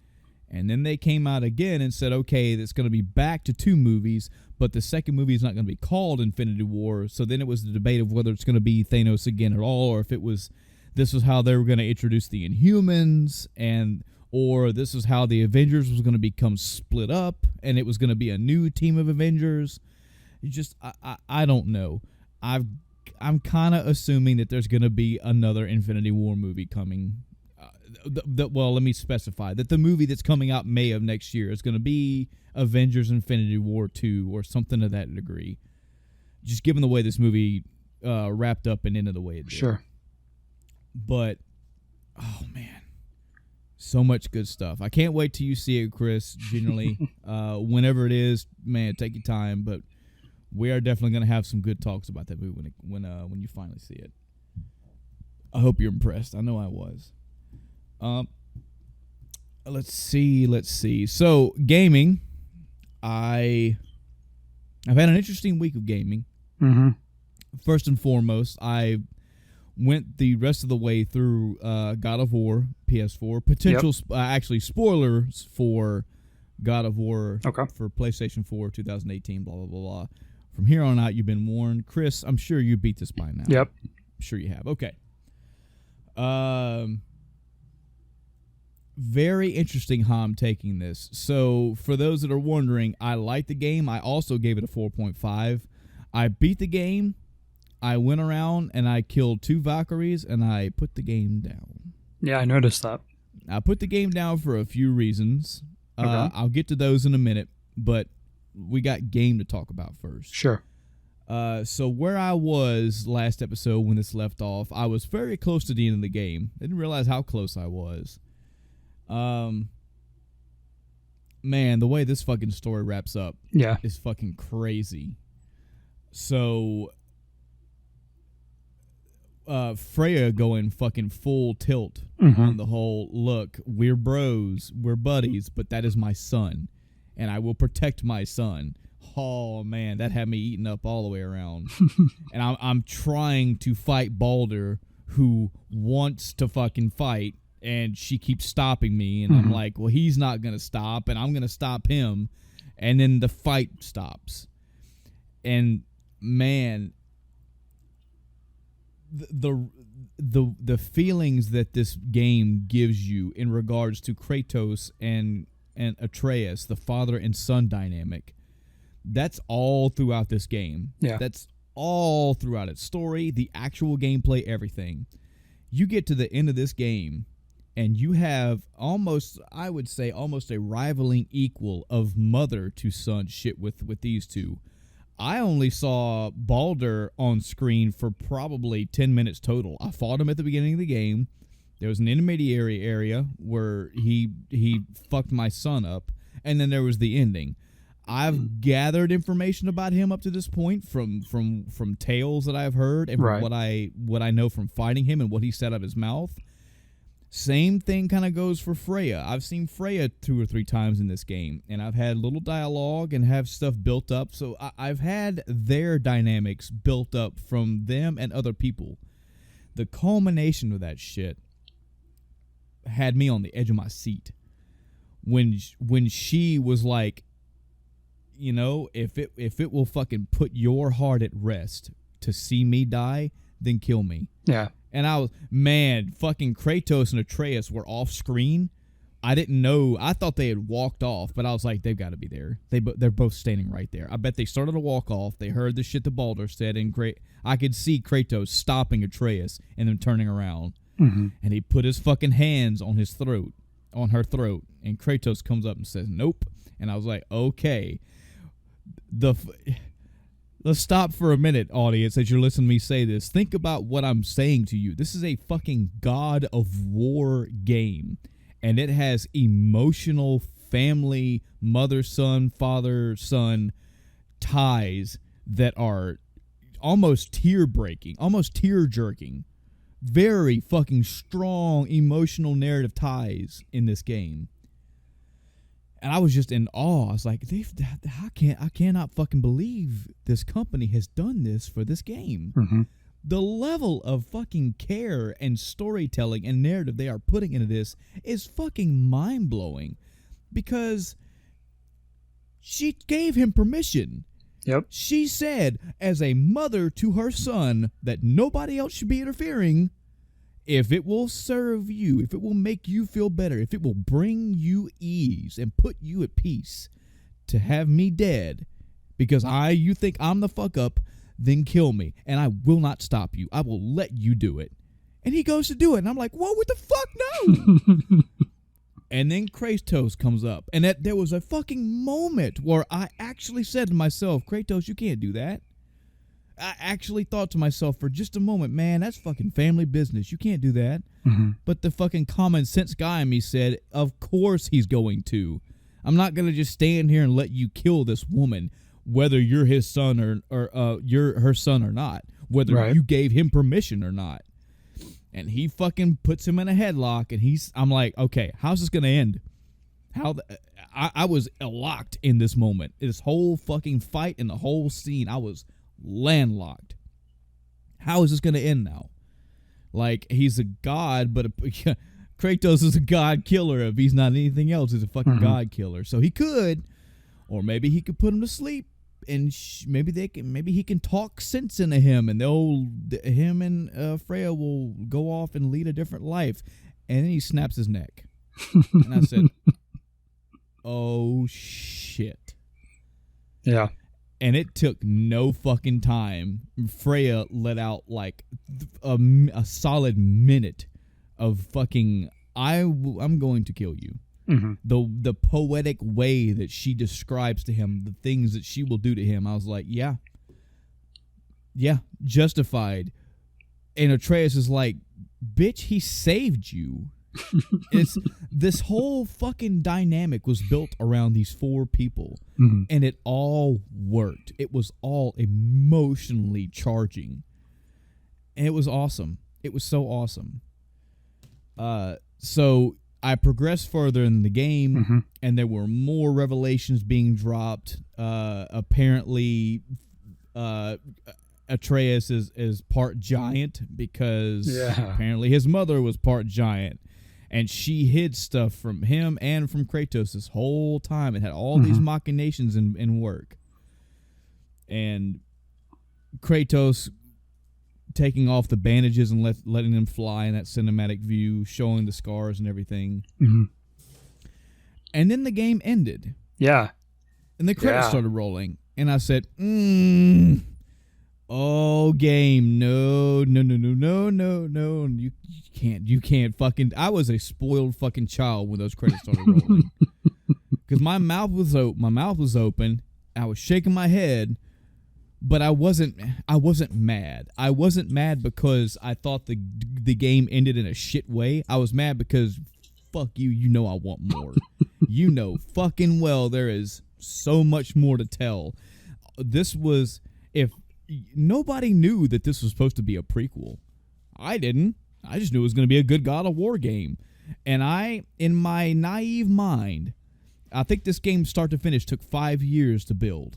And then they came out again and said, okay, it's going to be back to 2 movies, but the second movie is not going to be called Infinity War. So then it was the debate of whether it's going to be Thanos again at all, or if this was how they were going to introduce the Inhumans, or this is how the Avengers was going to become split up, and it was going to be a new team of Avengers. I don't know. I'm kind of assuming that there's going to be another Infinity War movie coming. Well, let me specify that the movie that's coming out May of next year is going to be Avengers Infinity War 2 or something to that degree. Just given the way this movie wrapped up and ended the way it did. Sure. But, oh man, so much good stuff. I can't wait till you see it, Chris, generally. Whenever it is, man, take your time. But we are definitely going to have some good talks about that movie when you finally see it. I hope you're impressed. I know I was. Let's see. So, gaming. I've had an interesting week of gaming. Mm-hmm. First and foremost, I went the rest of the way through God of War PS4. Potential, actually, spoilers for God of War for PlayStation 4 2018, blah, blah, blah, blah. From here on out, you've been warned. Chris, I'm sure you beat this by now. Yep. I'm sure you have. Okay. Very interesting how I'm taking this. So, for those that are wondering, I like the game. I also gave it a 4.5. I beat the game. I went around and I killed 2 Valkyries and I put the game down. Yeah, I noticed that. I put the game down for a few reasons. I'll get to those in a minute, but we got game to talk about first. Sure. So where I was last episode when this left off, I was very close to the end of the game. I didn't realize how close I was. Man, the way this fucking story wraps up is fucking crazy. So, Freya going fucking full tilt on the whole, look, we're bros, we're buddies, but that is my son, and I will protect my son. Oh, man, that had me eaten up all the way around. And I'm trying to fight Baldur, who wants to fucking fight, and she keeps stopping me, and I'm like, well, he's not going to stop, and I'm going to stop him, and then the fight stops. And, man, the feelings that this game gives you in regards to Kratos and Atreus, the father and son dynamic, that's all throughout this game. Yeah. That's all throughout its story, the actual gameplay, everything. You get to the end of this game, and you have almost a rivaling equal of mother to son shit with these two. I only saw Baldur on screen for probably 10 minutes total. I fought him at the beginning of the game. There was an intermediary area where he fucked my son up, and then there was the ending. I've gathered information about him up to this point from tales that I've heard and from what I know from fighting him and what he said out of his mouth. Same thing kind of goes for Freya. I've seen Freya 2 or 3 times in this game, and I've had little dialogue and have stuff built up. So I've had their dynamics built up from them and other people. The culmination of that shit had me on the edge of my seat when she was like, you know, if it will fucking put your heart at rest to see me die, then kill me. Yeah. And I was, man, fucking Kratos and Atreus were off screen. I didn't know. I thought they had walked off, but I was like, they've got to be there. They're both standing right there. I bet they started to walk off. They heard the shit that Baldur said, and I could see Kratos stopping Atreus and then turning around. Mm-hmm. And he put his fucking hands on her throat, and Kratos comes up and says, nope. And I was like, okay. Let's stop for a minute, audience, as you're listening to me say this. Think about what I'm saying to you. This is a fucking God of War game. And it has emotional family, mother-son, father-son ties that are almost tear-breaking, almost tear-jerking. Very fucking strong emotional narrative ties in this game. And I was just in awe. I was like, I cannot fucking believe this company has done this for this game. Mm-hmm. The level of fucking care and storytelling and narrative they are putting into this is fucking mind-blowing, because she gave him permission. Yep. She said, as a mother to her son, that nobody else should be interfering. If it will serve you, if it will make you feel better, if it will bring you ease and put you at peace to have me dead because you think I'm the fuck up, then kill me, and I will not stop you. I will let you do it. And he goes to do it, and I'm like, whoa, what the fuck, no! And then Kratos comes up, and there was a fucking moment where I actually said to myself, Kratos, you can't do that. I actually thought to myself for just a moment, man, that's fucking family business. You can't do that. Mm-hmm. But the fucking common sense guy in me said, of course he's going to. I'm not going to just stand here and let you kill this woman, whether you're his son or you're her son or not, whether you gave him permission or not. And he fucking puts him in a headlock, and I'm like, okay, how's this going to end? I was locked in this moment. This whole fucking fight and the whole scene, I was landlocked. How is this going to end now? Like, he's a god, but Kratos is a god killer. If he's not anything else, he's a fucking god killer. So he could, or maybe he could put him to sleep, and maybe he can talk sense into him, and him and Freya will go off and lead a different life. And then he snaps his neck. And I said, oh shit. Yeah. And it took no fucking time. Freya let out like a solid minute of fucking, I'm going to kill you. Mm-hmm. The poetic way that she describes to him the things that she will do to him, I was like, yeah, justified. And Atreus is like, bitch, he saved you. It's this whole fucking dynamic was built around these four people, and it all worked. It was all emotionally charging, and it was awesome. It was so awesome. So I progressed further in the game, and there were more revelations being dropped. Apparently, Atreus is part giant because apparently his mother was part giant. And she hid stuff from him and from Kratos this whole time. It had all these machinations in work. And Kratos taking off the bandages and letting them fly in that cinematic view, showing the scars and everything. Mm-hmm. And then the game ended. Yeah. And the credits started rolling. And I said, oh, game, no. You can't fucking. I was a spoiled fucking child when those credits started rolling. Because my mouth was open. I was shaking my head, but I wasn't mad. I wasn't mad because I thought the game ended in a shit way. I was mad because fuck you. You know I want more. You know fucking well there is so much more to tell. This was nobody knew that this was supposed to be a prequel. I didn't. I just knew it was going to be a good God of War game. And in my naive mind, I think this game start to finish took 5 years to build.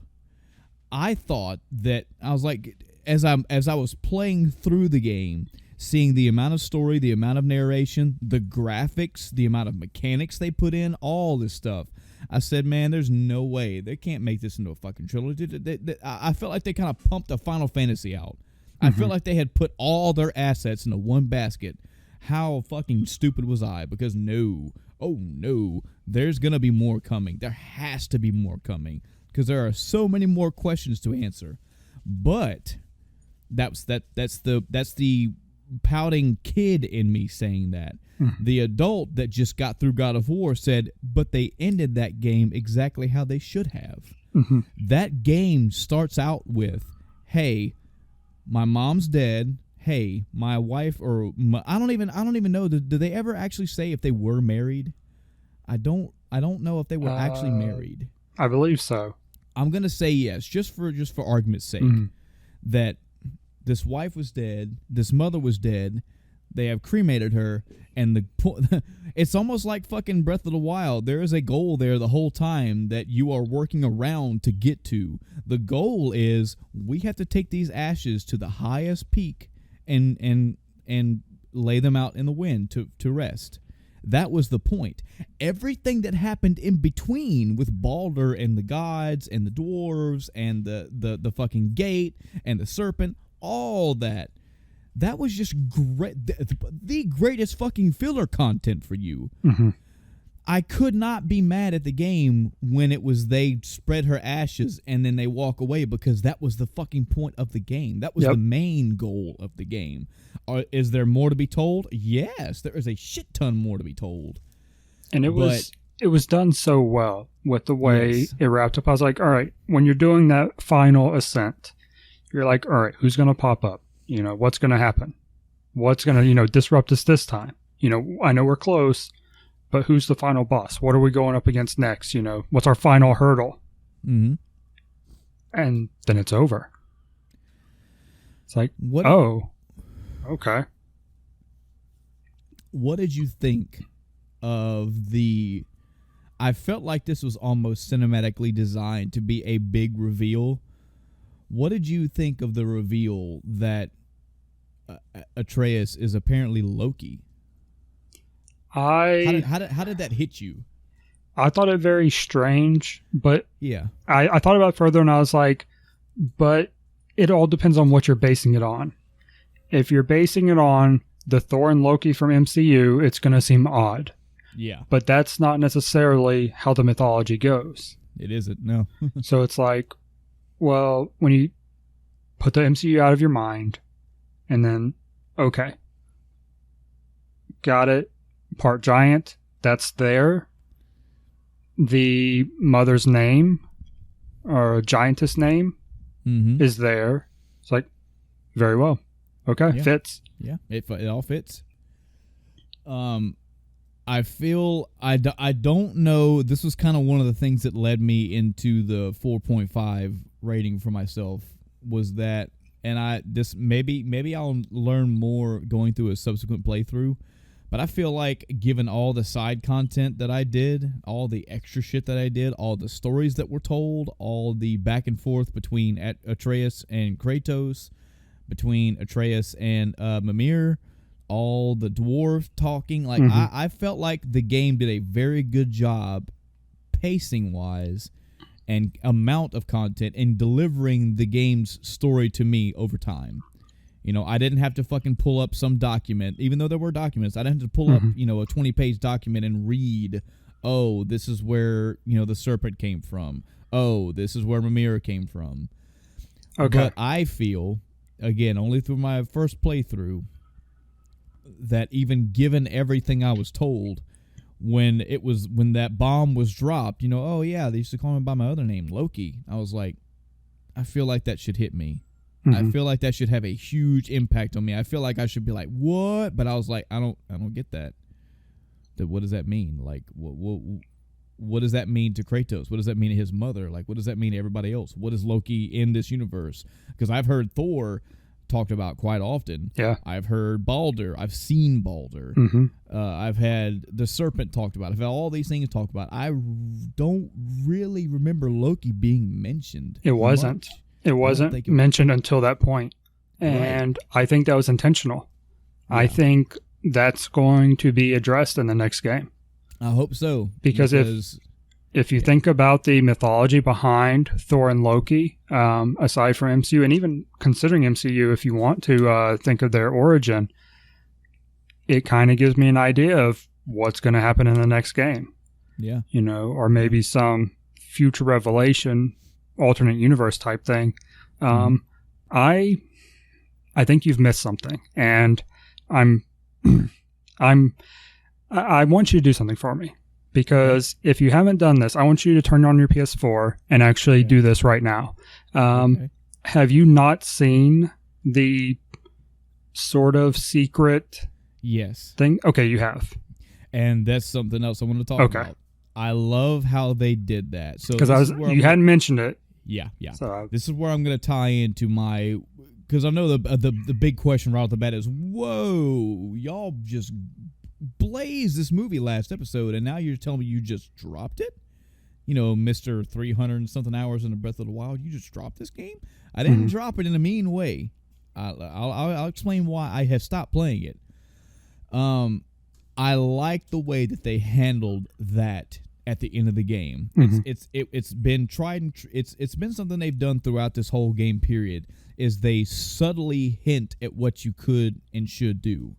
I thought that, I was like, as I was playing through the game, seeing the amount of story, the amount of narration, the graphics, the amount of mechanics they put in, all this stuff. I said, man, there's no way. They can't make this into a fucking trilogy. I felt like they kind of pumped a Final Fantasy out. I felt like they had put all their assets into one basket. How fucking stupid was I? Because no, there's going to be more coming. There has to be more coming because there are so many more questions to answer. But that's the pouting kid in me saying that. The adult that just got through God of War said, but they ended that game exactly how they should have. That game starts out with, hey, my mom's dead. Hey, my wife, or I don't even know. Do they ever actually say if they were married? I don't know if they were actually married. I believe so. I'm gonna say yes, just for argument's sake, that this wife was dead, this mother was dead. They have cremated her, and it's almost like fucking Breath of the Wild. There is a goal there the whole time that you are working around to get to. The goal is we have to take these ashes to the highest peak and lay them out in the wind to rest. That was the point. Everything that happened in between with Baldur and the gods and the dwarves and the fucking gate and the serpent, all that was just great, the greatest fucking filler content for you. I could not be mad at the game when it was they spread her ashes and then they walk away, because that was the fucking point of the game. That was the main goal of the game. Is there more to be told? Yes, there is a shit ton more to be told. And it was done so well with the way it wrapped up. I was like, all right, when you're doing that final ascent, you're like, all right, who's going to pop up? You know, what's going to happen? What's going to, disrupt us this time? I know we're close, but who's the final boss? What are we going up against next? What's our final hurdle? And then it's over. It's like, oh, okay. What did you think of I felt like this was almost cinematically designed to be a big reveal. What did you think of the reveal that Atreus is apparently Loki? How did that hit you? I thought it very strange, but yeah, I thought about it further and I was like, but it all depends on what you're basing it on. If you're basing it on the Thor and Loki from MCU, it's going to seem odd. Yeah. But that's not necessarily how the mythology goes. It isn't, no. So it's like, well, when you put the MCU out of your mind, and then, okay, got it, part giant, that's there. The mother's name, or giantess name, is there. It's like, very well. Okay, fits. Yeah, it all fits. I feel I don't know. This was kind of one of the things that led me into the 4.5 rating for myself. Was that, and maybe I'll learn more going through a subsequent playthrough. But I feel like, given all the side content that I did, all the extra shit that I did, all the stories that were told, all the back and forth between Atreus and Kratos, between Atreus and Mimir, all the dwarf talking, like I felt like the game did a very good job pacing-wise and amount of content in delivering the game's story to me over time. I didn't have to fucking pull up some document, even though there were documents. I didn't have to pull up, a 20-page document and read, oh, this is where, the serpent came from. Oh, this is where Mimir came from. Okay. But I feel, again, only through my first playthrough, that even given everything I was told, when that bomb was dropped, oh yeah, they used to call me by my other name, Loki. I was like, I feel like that should hit me. I feel like that should have a huge impact on me. I feel like I should be like, what? But I was like, I don't get that. What does that mean? Like, what does that mean to Kratos? What does that mean to his mother? Like, what does that mean to everybody else? What is Loki in this universe? Because I've heard Thor talked about quite often. Yeah. I've heard Baldur. I've seen Baldur. I've had the serpent talked about. I've had all these things talked about. I don't really remember Loki being mentioned. It wasn't. Much. It wasn't mentioned until that point. And I think that was intentional. I think that's going to be addressed in the next game. I hope so. Because if you think about the mythology behind Thor and Loki, aside from MCU, and even considering MCU, if you want to think of their origin, it kind of gives me an idea of what's going to happen in the next game. Yeah. Or maybe some future revelation, alternate universe type thing. I think you've missed something, and I want you to do something for me. Because if you haven't done this, I want you to turn on your PS4 and actually do this right now. Have you not seen the sort of secret thing? Okay, you have. And that's something else I want to talk about. I love how they did that. So because you hadn't mentioned it. Yeah. So this is where I'm going to tie into my, because I know the big question right off the bat is, whoa, y'all just blazed this movie last episode, and now you're telling me you just dropped it? Mr. 300 and something hours in the Breath of the Wild, you just dropped this game? I didn't drop it in a mean way. I'll explain why I have stopped playing it. I like the way that they handled that at the end of the game. It's been tried and it's been something they've done throughout this whole game period. Is they subtly hint at what you could and should do.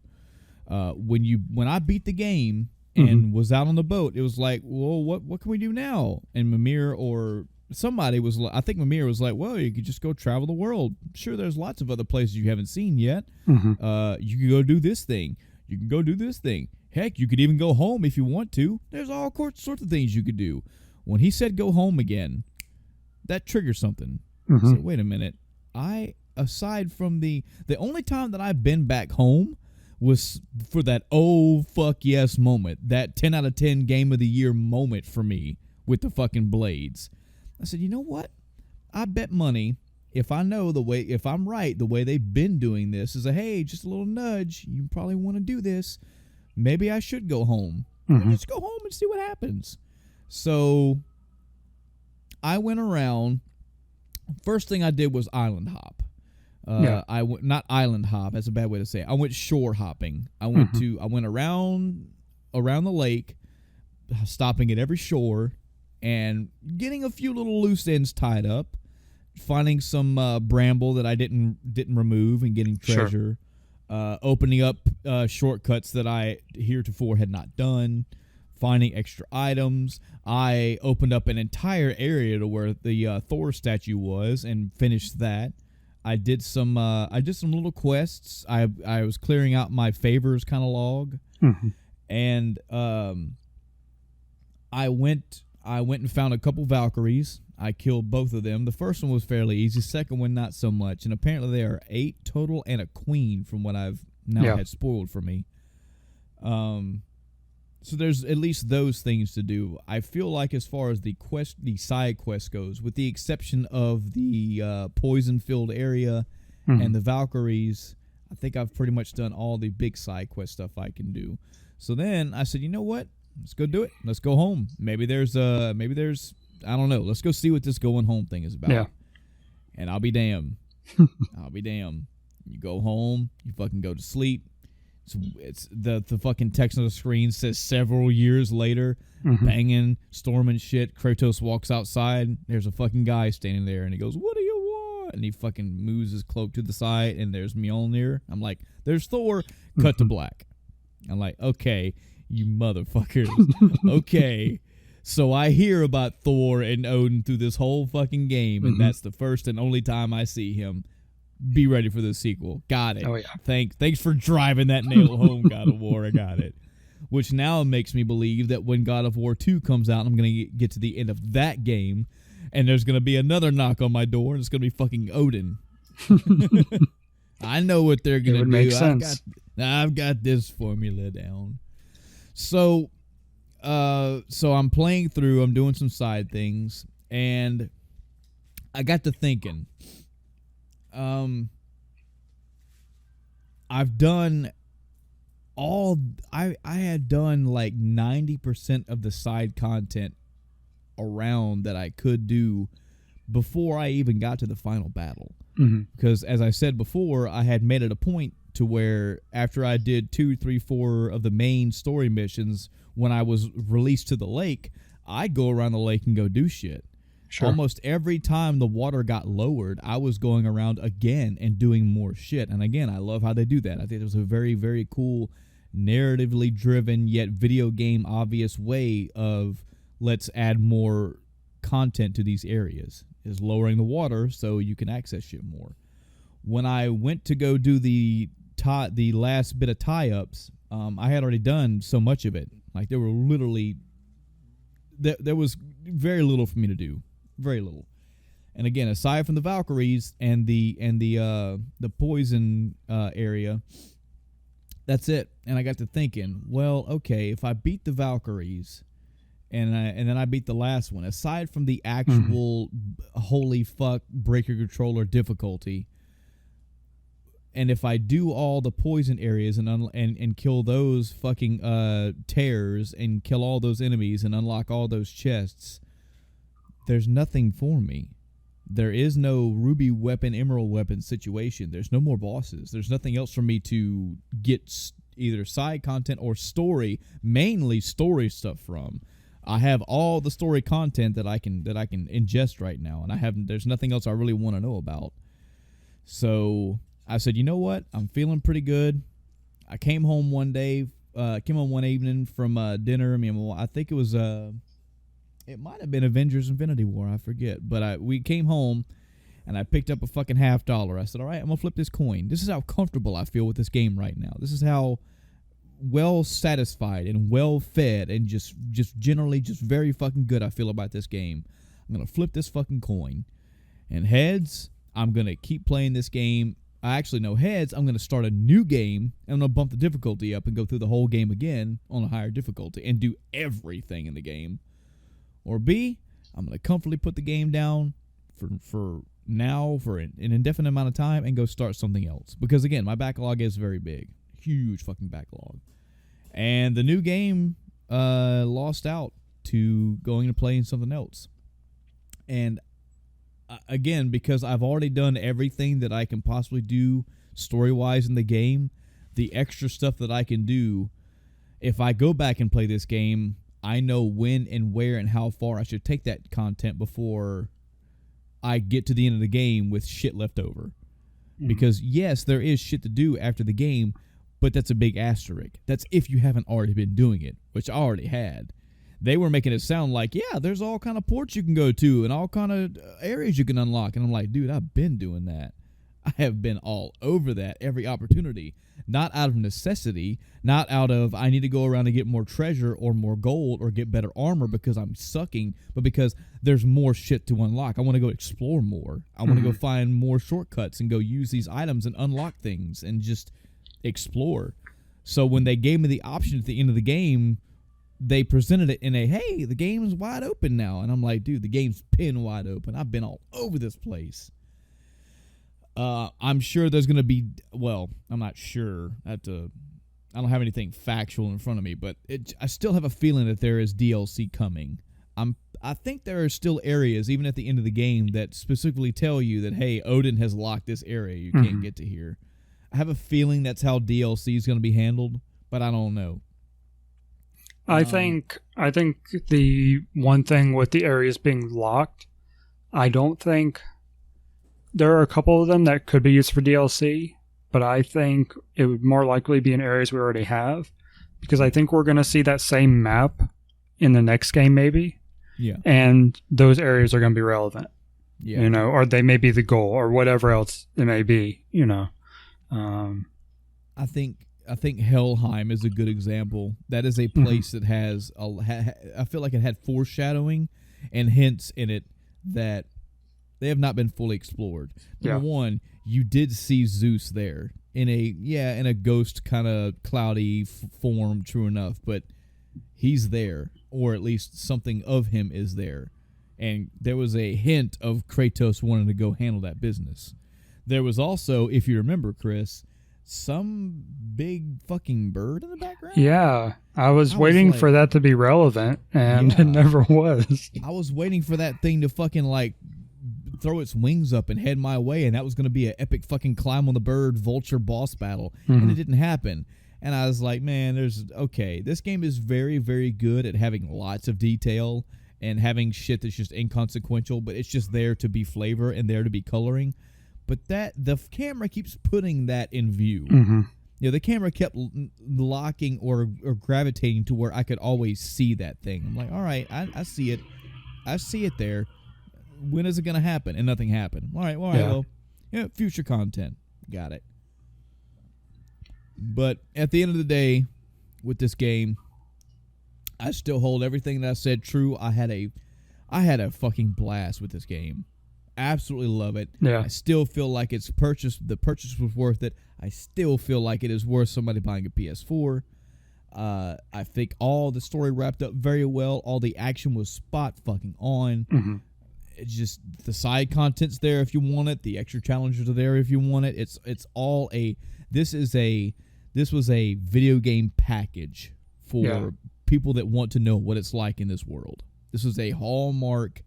When I beat the game and was out on the boat, it was like, well, what can we do now? And Mimir or somebody was, I think Mimir was like, well, you could just go travel the world. Sure, there's lots of other places you haven't seen yet. You can go do this thing. You can go do this thing. Heck, you could even go home if you want to. There's all sorts of things you could do. When he said go home again, that triggered something. I said, wait a minute. Aside from the only time that I've been back home was for that oh fuck yes moment, that 10 out of 10 game of the year moment for me with the fucking blades. I said, you know what? I bet money if I'm right, the way they've been doing this is hey, just a little nudge. You probably want to do this. Maybe I should go home. Let's go home and see what happens. So I went around. First thing I did was island hop. Not island hop. That's a bad way to say it. I went shore hopping. I went around the lake, stopping at every shore, and getting a few little loose ends tied up, finding some bramble that I didn't remove, and getting treasure. Opening up shortcuts that I heretofore had not done, finding extra items. I opened up an entire area to where the Thor statue was and finished that. I did some little quests. I was clearing out my favors kind of log, and I went and found a couple Valkyries. I killed both of them. The first one was fairly easy. Second one, not so much. And apparently there are 8 total and a queen from what I've now had spoiled for me. So there's at least those things to do. I feel like as far as the side quest goes, with the exception of the poison-filled area and the Valkyries, I think I've pretty much done all the big side quest stuff I can do. So then I said, you know what? Let's go do it. Let's go home. Maybe there's I don't know. Let's go see what this going home thing is about. Yeah. And I'll be damned. You go home. You fucking go to sleep. It's the fucking text on the screen says several years later, banging, storming shit. Kratos walks outside. There's a fucking guy standing there, and he goes, "What do you want?" And he fucking moves his cloak to the side, and there's Mjolnir. I'm like, "There's Thor." Cut to black. I'm like, "Okay, you motherfuckers." Okay. So I hear about Thor and Odin through this whole fucking game, and that's the first and only time I see him. Be ready for the sequel. Got it. Oh, yeah. Thanks for driving that nail home, God of War. I got it. Which now makes me believe that when God of War 2 comes out, I'm going to get to the end of that game, and there's going to be another knock on my door, and it's going to be fucking Odin. I know what they're going to do. Make sense. I've got this formula down. So I'm playing through. I'm doing some side things, and I got to thinking. I've done I had done like 90% of the side content around that I could do before I even got to the final battle. Because as I said before, I had made it a point to where after I did 2, 3, 4 of the main story missions, when I was released to the lake, I'd go around the lake and go do shit. Sure. Almost every time the water got lowered, I was going around again and doing more shit. And again, I love how they do that. I think it was a very, very cool, narratively driven, yet video game obvious way of let's add more content to these areas. Is lowering the water so you can access shit more. When I went to go do the last bit of tie-ups, I had already done so much of it. Like there were literally, there was very little for me to do. Very little. And again, aside from the Valkyries and the poison area, that's it. And I got to thinking, well, okay, if I beat the Valkyries and then I beat the last one, aside from the actual holy fuck breaker controller difficulty, and if I do all the poison areas and kill those fucking tears and kill all those enemies and unlock all those chests, there's nothing for me. There is no ruby weapon, emerald weapon situation. There's no more bosses. There's nothing else for me to get either side content or story, mainly story stuff from. I have all the story content that I can ingest right now, and there's nothing else I really want to know about. So I said, you know what? I'm feeling pretty good. I came home one evening from dinner. I think it was it might have been Avengers Infinity War, I forget. But we came home, and I picked up a fucking $50. I said, all right, I'm going to flip this coin. This is how comfortable I feel with this game right now. This is how well satisfied and well fed and just generally just very fucking good I feel about this game. I'm going to flip this fucking coin. And heads, I'm going to keep playing this game. Actually, no, heads, I'm going to start a new game, and I'm going to bump the difficulty up and go through the whole game again on a higher difficulty and do everything in the game. Or B, I'm going to comfortably put the game down for now for an indefinite amount of time and go start something else. Because, again, my backlog is very big. Huge fucking backlog. And the new game lost out to going to playing something else. And, again, because I've already done everything that I can possibly do story-wise in the game, the extra stuff that I can do, if I go back and play this game, I know when and where and how far I should take that content before I get to the end of the game with shit left over. Because, yes, there is shit to do after the game, but that's a big asterisk. That's if you haven't already been doing it, which I already had. They were making it sound like, yeah, there's all kind of ports you can go to and all kind of areas you can unlock. And I'm like, dude, I've been doing that. I have been all over that every opportunity. Not out of necessity, not out of I need to go around and get more treasure or more gold or get better armor because I'm sucking, but because there's more shit to unlock. I want to go explore more. I want to go find more shortcuts and go use these items and unlock things and just explore. So when they gave me the option at the end of the game, they presented it in a, hey, the game's wide open now. And I'm like, dude, the game's been wide open. I've been all over this place. I'm sure there's going to be, well, I'm not sure. I don't have anything factual in front of me, but I still have a feeling that there is DLC coming. I think there are still areas, even at the end of the game, that specifically tell you that, hey, Odin has locked this area. You can't get to here. I have a feeling that's how DLC is going to be handled, but I don't know. I think the one thing with the areas being locked, I don't think there are a couple of them that could be used for DLC, but I think it would more likely be in areas we already have, because I think we're going to see that same map in the next game maybe. Yeah. And those areas are going to be relevant. Yeah. You know, or they may be the goal or whatever else it may be, you know. I think Helheim is a good example. That is a place that has I feel like it had foreshadowing and hints in it that they have not been fully explored. Number one, you did see Zeus there in a ghost kind of cloudy form, true enough, but he's there, or at least something of him is there. And there was a hint of Kratos wanting to go handle that business. There was also, if you remember, Chris, some big fucking bird in the background. Yeah, I was waiting for that to be relevant, and it never was. I was waiting for that thing to fucking throw its wings up and head my way, and that was going to be an epic fucking climb on the bird vulture boss battle, and it didn't happen. And I was like, man, this game is very, very good at having lots of detail and having shit that's just inconsequential, but it's just there to be flavor and there to be coloring. But the camera keeps putting that in view. The camera kept locking or gravitating to where I could always see that thing. I'm like, all right, I see it. I see it there. When is it going to happen? And nothing happened. All right, well, future content. Got it. But at the end of the day, with this game, I still hold everything that I said true. I had a fucking blast with this game. Absolutely love it. Yeah. I still feel like the purchase was worth it. I still feel like it is worth somebody buying a PS4. I think all the story wrapped up very well. All the action was spot fucking on. It's just the side content's there if you want it. The extra challenges are there if you want it. It's all this was a video game package for people that want to know what it's like in this world. This was a Hallmark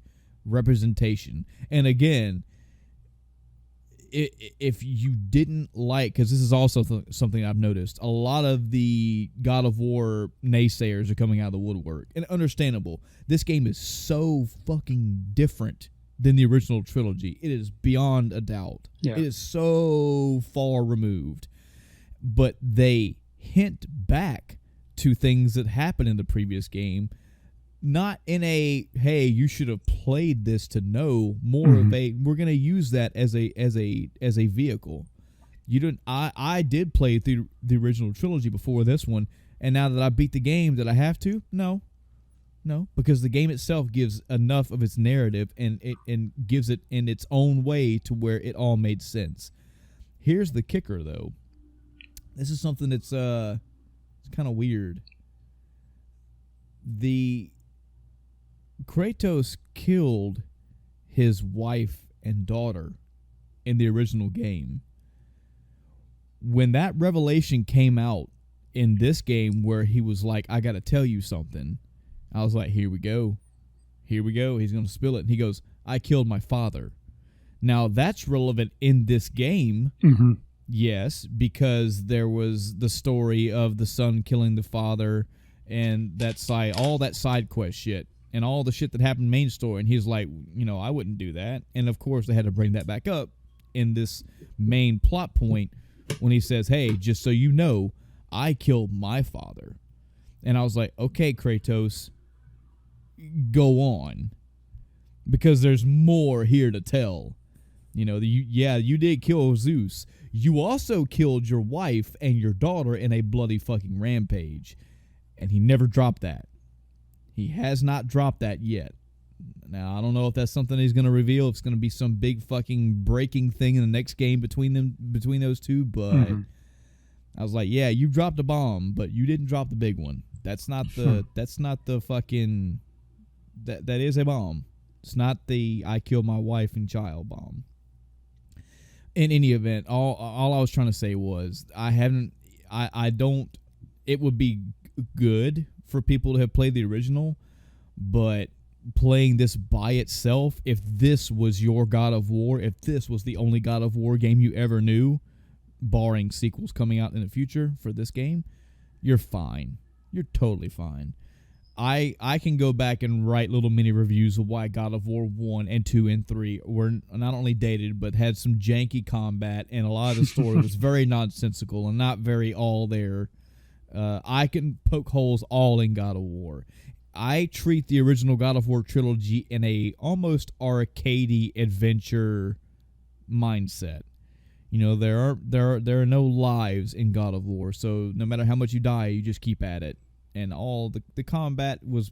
representation. And again, if you didn't like, because this is also something I've noticed, a lot of the God of War naysayers are coming out of the woodwork, and understandable. This game is so fucking different than the original trilogy. It is beyond a doubt. It is so far removed, but they hint back to things that happened in the previous game, not in a, hey, you should have played this to know, more of a, we're going to use that as a vehicle. I did play through the original trilogy before this one, and now that I beat the game, did I have to? No, because the game itself gives enough of its narrative and gives it in its own way to where it all made sense. Here's the kicker, though. This is something that's it's kind of weird. The Kratos killed his wife and daughter in the original game. When that revelation came out in this game where he was like, I got to tell you something, I was like, here we go. He's going to spill it. And he goes, I killed my father. Now, that's relevant in this game. Yes, because there was the story of the son killing the father and all that side quest shit and all the shit that happened main story. And he's like, I wouldn't do that. And of course, they had to bring that back up in this main plot point when he says, hey, just so you know, I killed my father. And I was like, okay, Kratos, go on, because there's more here to tell. You did kill Zeus. You also killed your wife and your daughter in a bloody fucking rampage. And he never dropped that. He has not dropped that yet. Now, I don't know if that's something he's going to reveal. If it's going to be some big fucking breaking thing in the next game between those two. But I was like, yeah, you dropped a bomb, but you didn't drop the big one. That's not the fucking... That is a bomb. It's not the I killed my wife and child bomb. In any event, all I was trying to say was it would be good for people to have played the original, but playing this by itself, if this was your God of War, if this was the only God of War game you ever knew, barring sequels coming out in the future for this game, you're fine. You're totally fine. I can go back and write little mini reviews of why God of War 1 and 2 and 3 were not only dated, but had some janky combat, and a lot of the story was very nonsensical and not very all there. I can poke holes all in God of War. I treat the original God of War trilogy in a almost arcadey adventure mindset. There are no lives in God of War, so no matter how much you die, you just keep at it. And all the combat was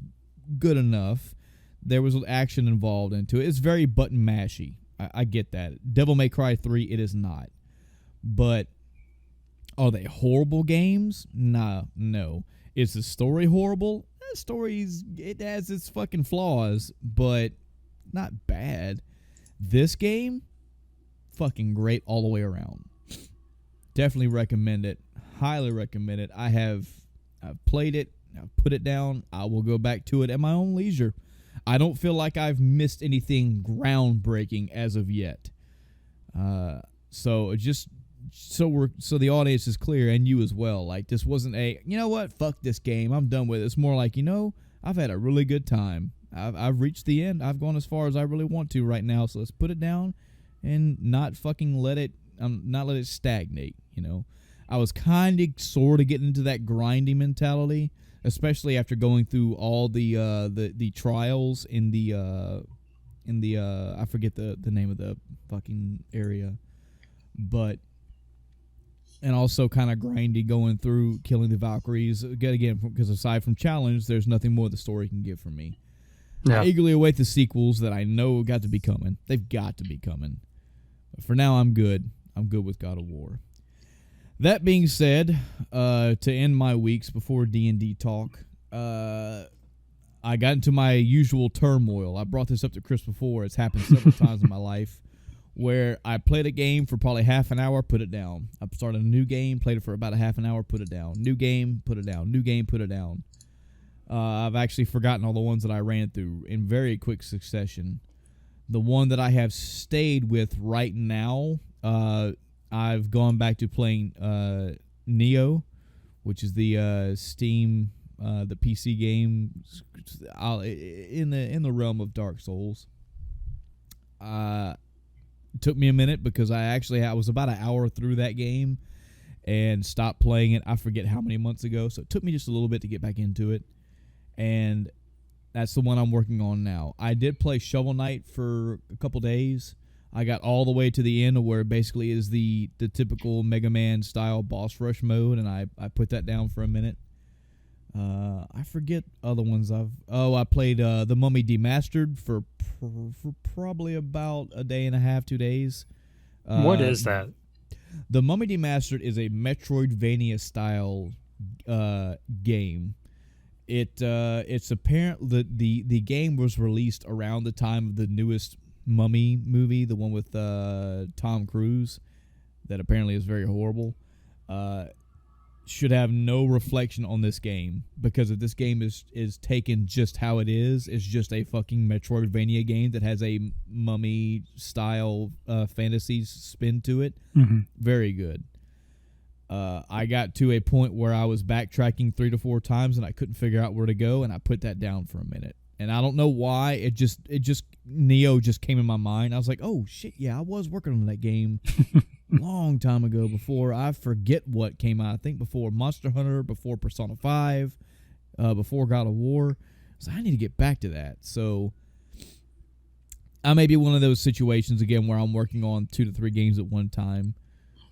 good enough. There was action involved into it. It's very button mashy. I get that. Devil May Cry 3, it is not. But are they horrible games? Nah, no. Is the story horrible? It has its fucking flaws, but not bad. This game, fucking great all the way around. Definitely recommend it. Highly recommend it. I've played it. I've put it down. I will go back to it at my own leisure. I don't feel like I've missed anything groundbreaking as of yet. So the audience is clear, and you as well. Like, this wasn't you know what, fuck this game, I'm done with it. It's more like, I've had a really good time. I've reached the end. I've gone as far as I really want to right now. So let's put it down and not fucking let it stagnate. I was kind of sort of getting into that grinding mentality, especially after going through all the trials in the I forget the name of the fucking area, and also kind of grindy going through killing the Valkyries again, because aside from challenge, there's nothing more the story can give for me. Yeah. I eagerly await the sequels that I know got to be coming. They've got to be coming. But for now, I'm good. I'm good with God of War. That being said, to end my weeks before D&D talk, I got into my usual turmoil. I brought this up to Chris before. It's happened several times in my life, where I played a game for probably half an hour, put it down. I started a new game, played it for about a half an hour, put it down. New game, put it down. New game, put it down. I've actually forgotten all the ones that I ran through in very quick succession. The one that I have stayed with right now, I've gone back to playing Nioh, which is the Steam, the PC game in the realm of Dark Souls. Took me a minute because I was about an hour through that game and stopped playing it. I forget how many months ago, so it took me just a little bit to get back into it. And that's the one I'm working on now. I did play Shovel Knight for a couple days. I got all the way to the end where it basically is the typical Mega Man style boss rush mode, and I put that down for a minute. I forget other ones I played The Mummy Demastered for probably about a day and a half, 2 days. What is that? The Mummy Demastered is a Metroidvania style game. It's apparent that the game was released around the time of the newest Mummy movie, the one with Tom Cruise, that apparently is very horrible. Should have no reflection on this game, because if this game is taken just how it is, it's just a fucking Metroidvania game that has a mummy style fantasy spin to it. Mm-hmm. Very good. I got to a point where I was backtracking 3 to 4 times and I couldn't figure out where to go, and I put that down for a minute. And I don't know why, it just Nioh just came in my mind. I was like, oh shit, yeah, I was working on that game long time ago, before I forget what came out. I think before Monster Hunter, before Persona 5, before God of War. So I need to get back to that. So I may be one of those situations again where I'm working on 2 to 3 games at one time.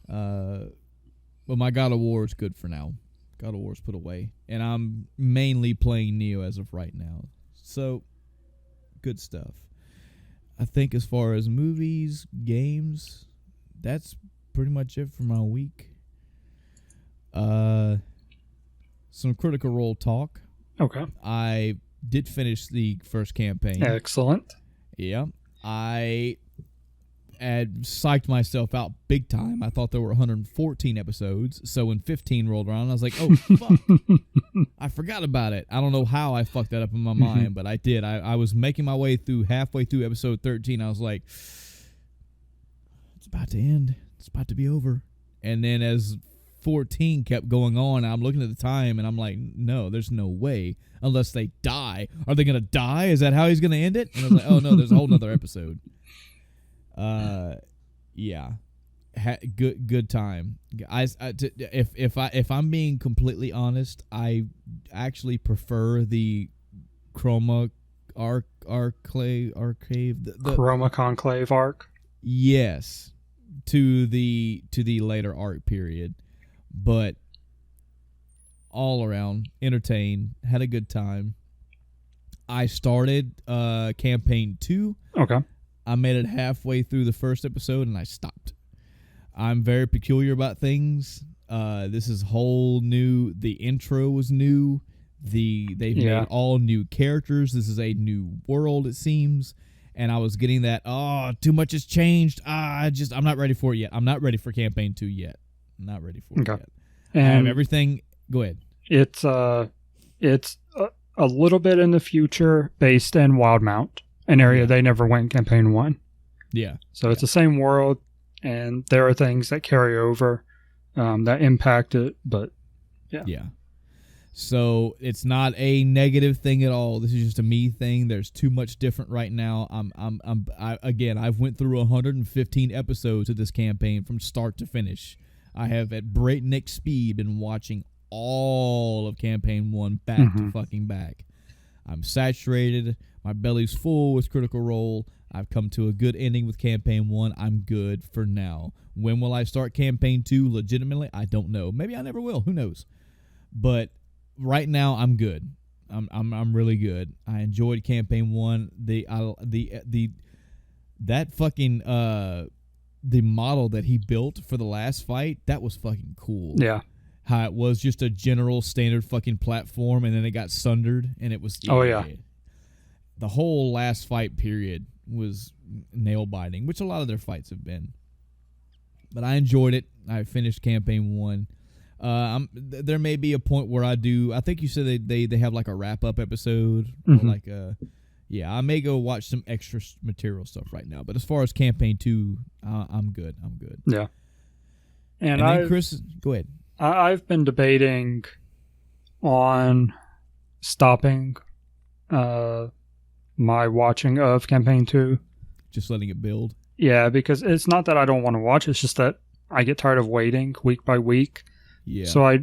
But my God of War is good for now. God of War is put away. And I'm mainly playing Nioh as of right now. So, good stuff. I think as far as movies, games, that's pretty much it for my week. Some Critical Role talk. Okay. I did finish the first campaign. Excellent. Yeah. I had psyched myself out big time. I thought there were 114 episodes. So when 15 rolled around, I was like, oh, fuck. I forgot about it. I don't know how I fucked that up in my mind, but I did. I was making my way through, halfway through episode 13. I was like, it's about to end. It's about to be over. And then as 14 kept going on, I'm looking at the time, and I'm like, no, there's no way. Unless they die. Are they going to die? Is that how he's going to end it? And I was like, oh, no, there's a whole nother episode. Yeah, good time. If I'm being completely honest, I actually prefer the Chroma Arcade, the Chroma Conclave arc. Yes, to the later arc period, but all around entertained, had a good time. I started campaign 2. Okay. I made it halfway through the first episode and I stopped. I'm very peculiar about things. This is whole new. The intro was new. They've made all new characters. This is a new world, it seems. And I was getting that, too much has changed. I'm not ready for it yet. I'm not ready for campaign 2 yet. I'm not ready for it yet. And I have everything. Go ahead. It's a little bit in the future based in Wildemount, an area they never went in Campaign 1. Yeah. So it's the same world, and there are things that carry over that impact it, but yeah. Yeah. So it's not a negative thing at all. This is just a me thing. There's too much different right now. I've went through 115 episodes of this campaign from start to finish. I have at breakneck speed been watching all of Campaign 1 back to fucking back. I'm saturated. My belly's full with Critical Role. I've come to a good ending with Campaign 1. I'm good for now. When will I start Campaign 2 legitimately? I don't know. Maybe I never will. Who knows? But right now I'm good. I'm really good. I enjoyed Campaign 1. That fucking the model that he built for the last fight, that was fucking cool. Yeah. How it was just a general standard fucking platform, and then it got sundered, and it was... Yeah. The whole last fight period was nail-biting, which a lot of their fights have been. But I enjoyed it. I finished Campaign 1. There may be a point where I think you said they have like a wrap-up episode. Or I may go watch some extra material stuff right now. But as far as Campaign 2, I'm good. Yeah. And then Chris, go ahead. I've been debating on stopping my watching of Campaign 2. Just letting it build? Yeah, because it's not that I don't want to watch. It's just that I get tired of waiting week by week. Yeah. So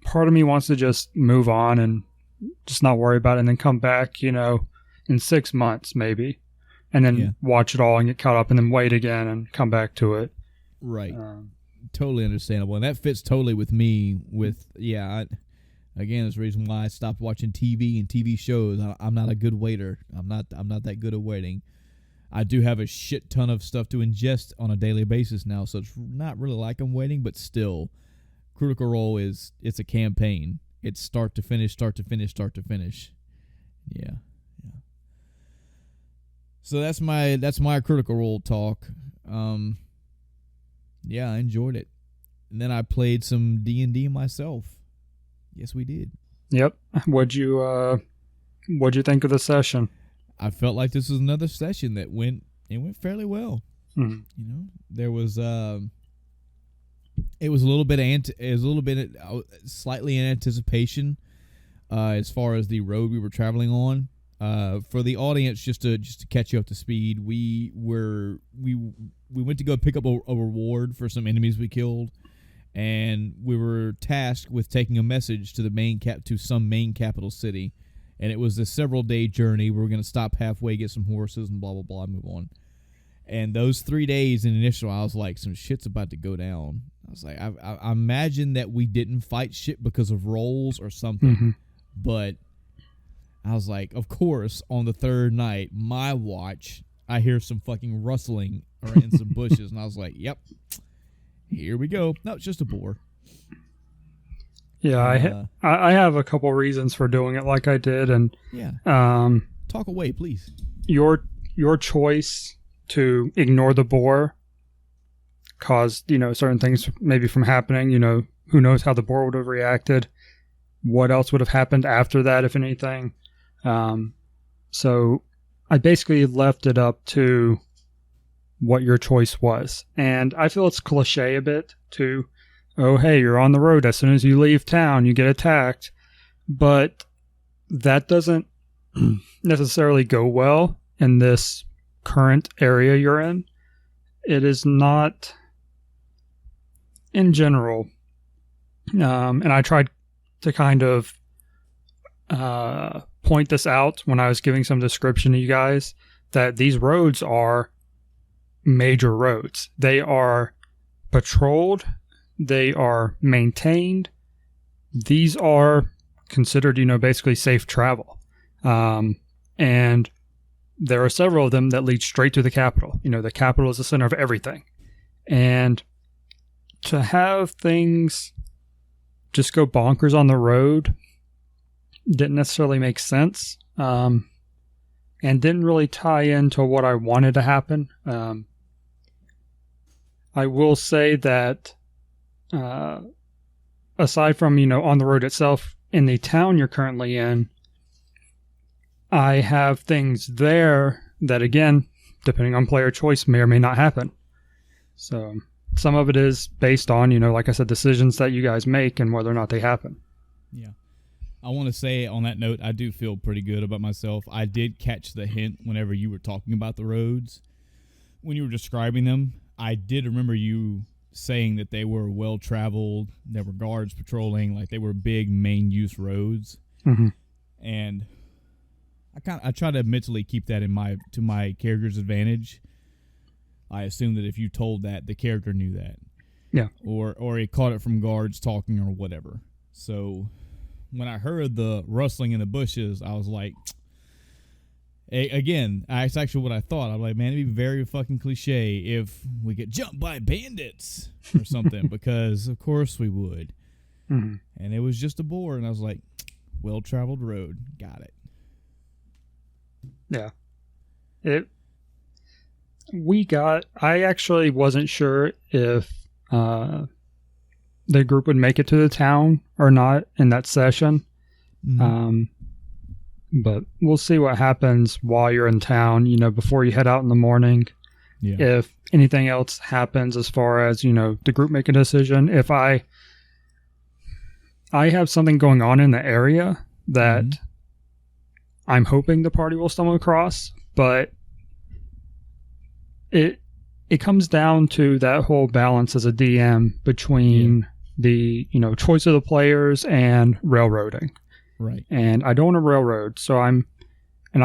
part of me wants to just move on and just not worry about it and then come back, in 6 months maybe. And then watch it all and get caught up and then wait again and come back to it. Right. Totally understandable. And that fits totally with me again, it's the reason why I stopped watching TV and TV shows. I'm not a good waiter. I'm not that good at waiting. I do have a shit ton of stuff to ingest on a daily basis now, so it's not really like I'm waiting, but still, Critical Role it's a campaign. It's start to finish. Yeah. So that's my Critical Role talk. I enjoyed it. And then I played some D&D myself. Yes, we did. Yep. What'd you think of the session? I felt like this was another session that went fairly well. Mm-hmm. There was it was a little bit slightly in anticipation as far as the road we were traveling on. For the audience, just to catch you up to speed, we went to go pick up a reward for some enemies we killed. And we were tasked with taking a message to some main capital city, and it was a several-day journey. We were going to stop halfway, get some horses, and blah blah blah, move on. And those 3 days in initial, I was like, some shit's about to go down. I was like, I imagine that we didn't fight shit because of rolls or something, but I was like, of course, on the third night, my watch, I hear some fucking rustling or in some bushes, and I was like, yep. Here we go. No, it's just a boar. Yeah, I have a couple reasons for doing it like I did, and talk away, please. Your choice to ignore the boar caused certain things maybe from happening. Who knows how the boar would have reacted? What else would have happened after that, if anything? So I basically left it up to what your choice was. And I feel it's cliche a bit to, oh, hey, you're on the road. As soon as you leave town, you get attacked. But that doesn't necessarily go well in this current area you're in. It is not in general. And I tried to kind of point this out when I was giving some description to you guys, that these roads are major roads. They are patrolled. They are maintained. These are considered, basically safe travel. And there are several of them that lead straight to the capital. The capital is the center of everything. And to have things just go bonkers on the road didn't necessarily make sense. And didn't really tie into what I wanted to happen. I will say that aside from, on the road itself, in the town you're currently in, I have things there that, again, depending on player choice, may or may not happen. So some of it is based on, like I said, decisions that you guys make and whether or not they happen. Yeah. I want to say on that note, I do feel pretty good about myself. I did catch the hint whenever you were talking about the roads. When you were describing them, I did remember you saying that they were well-traveled, there were guards patrolling, like they were big main-use roads. Mm-hmm. And I try to mentally keep that to my character's advantage. I assume that if you told that, the character knew that. Yeah. Or he caught it from guards talking or whatever. So when I heard the rustling in the bushes, I was like, again, that's actually what I thought. I'm like, man, it'd be very fucking cliche if we get jumped by bandits or something, because of course we would. Mm-hmm. And it was just a boar, and I was like, well-traveled road. Got it. Yeah. I actually wasn't sure if the group would make it to the town or not in that session. Mm-hmm. But we'll see what happens while you're in town, before you head out in the morning. Yeah. If anything else happens as far as, the group make a do if I have something going on in the area that I'm hoping the party will stumble across, but it comes down to that whole balance as a DM between the, choice of the players and railroading. Right. And I don't want to railroad, so I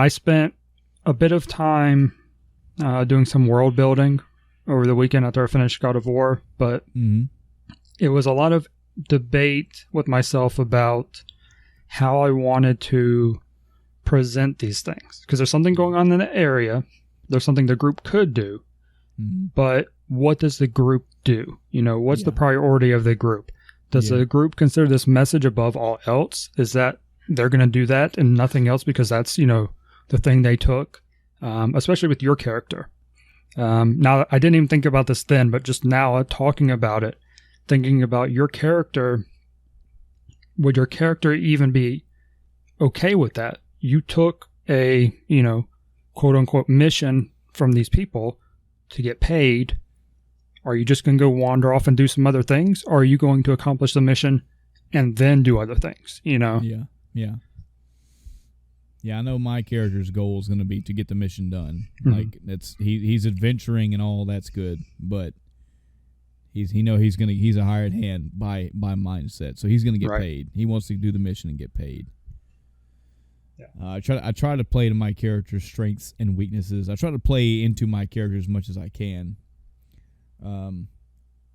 spent a bit of time doing some world building over the weekend after I finished God of War, but it was a lot of debate with myself about how I wanted to present these things. Because there's something going on in the area, there's something the group could do, but what does the group do? What's the priority of the group? Does the group consider this message above all else? Is that they're going to do that and nothing else because that's, the thing they took, especially with your character. Now, I didn't even think about this then, but just now talking about it, thinking about your character, would your character even be okay with that? You took a, quote unquote mission from these people to get paid. Are you just going to go wander off and do some other things? Or are you going to accomplish the mission and then do other things, Yeah. I know my character's goal is going to be to get the mission done. Like he's adventuring and all that's good, but he's a hired hand by mindset, so he's going to get paid. He wants to do the mission and get paid. Yeah. I try to play to my character's strengths and weaknesses. I try to play into my character as much as I can.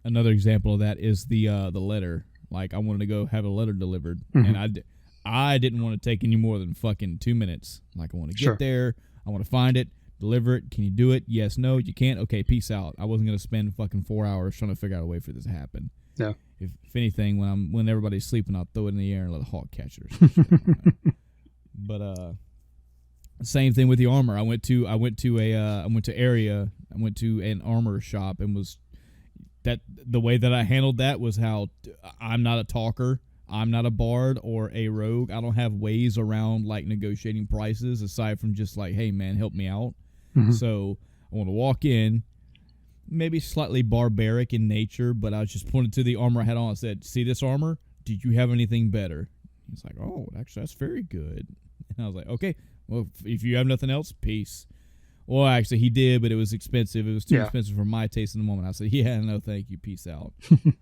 Another example of that is the letter. Like I wanted to go have a letter delivered, and I didn't want to take any more than fucking 2 minutes. Like I want to get there, I want to find it, deliver it. Can you do it? Yes, no, you can't. Okay, peace out. I wasn't gonna spend fucking 4 hours trying to figure out a way for this to happen. Yeah. If anything, when everybody's sleeping, I'll throw it in the air and let a hawk catch it or something. But same thing with the armor. I went to an armor shop and was that the way that I handled that was how I'm not a talker. I'm not a bard or a rogue. I don't have ways around like negotiating prices aside from just like, hey man, help me out. So I want to walk in, maybe slightly barbaric in nature, but I just pointed to the armor I had on and said, see this armor? Do you have anything better? He's like, oh, actually that's very good. And I was like, okay, well, if you have nothing else, peace. Well, actually, he did, but it was expensive. It was too expensive for my taste in the moment. I said, yeah, no, thank you. Peace out.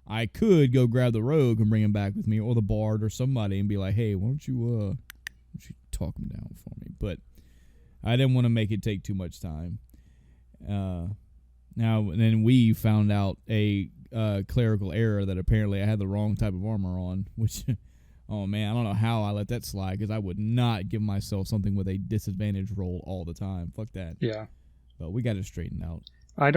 I could go grab the rogue and bring him back with me, or the bard or somebody, and be like, hey, why don't you talk him down for me? But I didn't want to make it take too much time. Now, then we found out a clerical error that apparently I had the wrong type of armor on, which... Oh, man, I don't know how I let that slide because I would not give myself something with a disadvantage roll all the time. Fuck that. Yeah. But we got it straightened out. I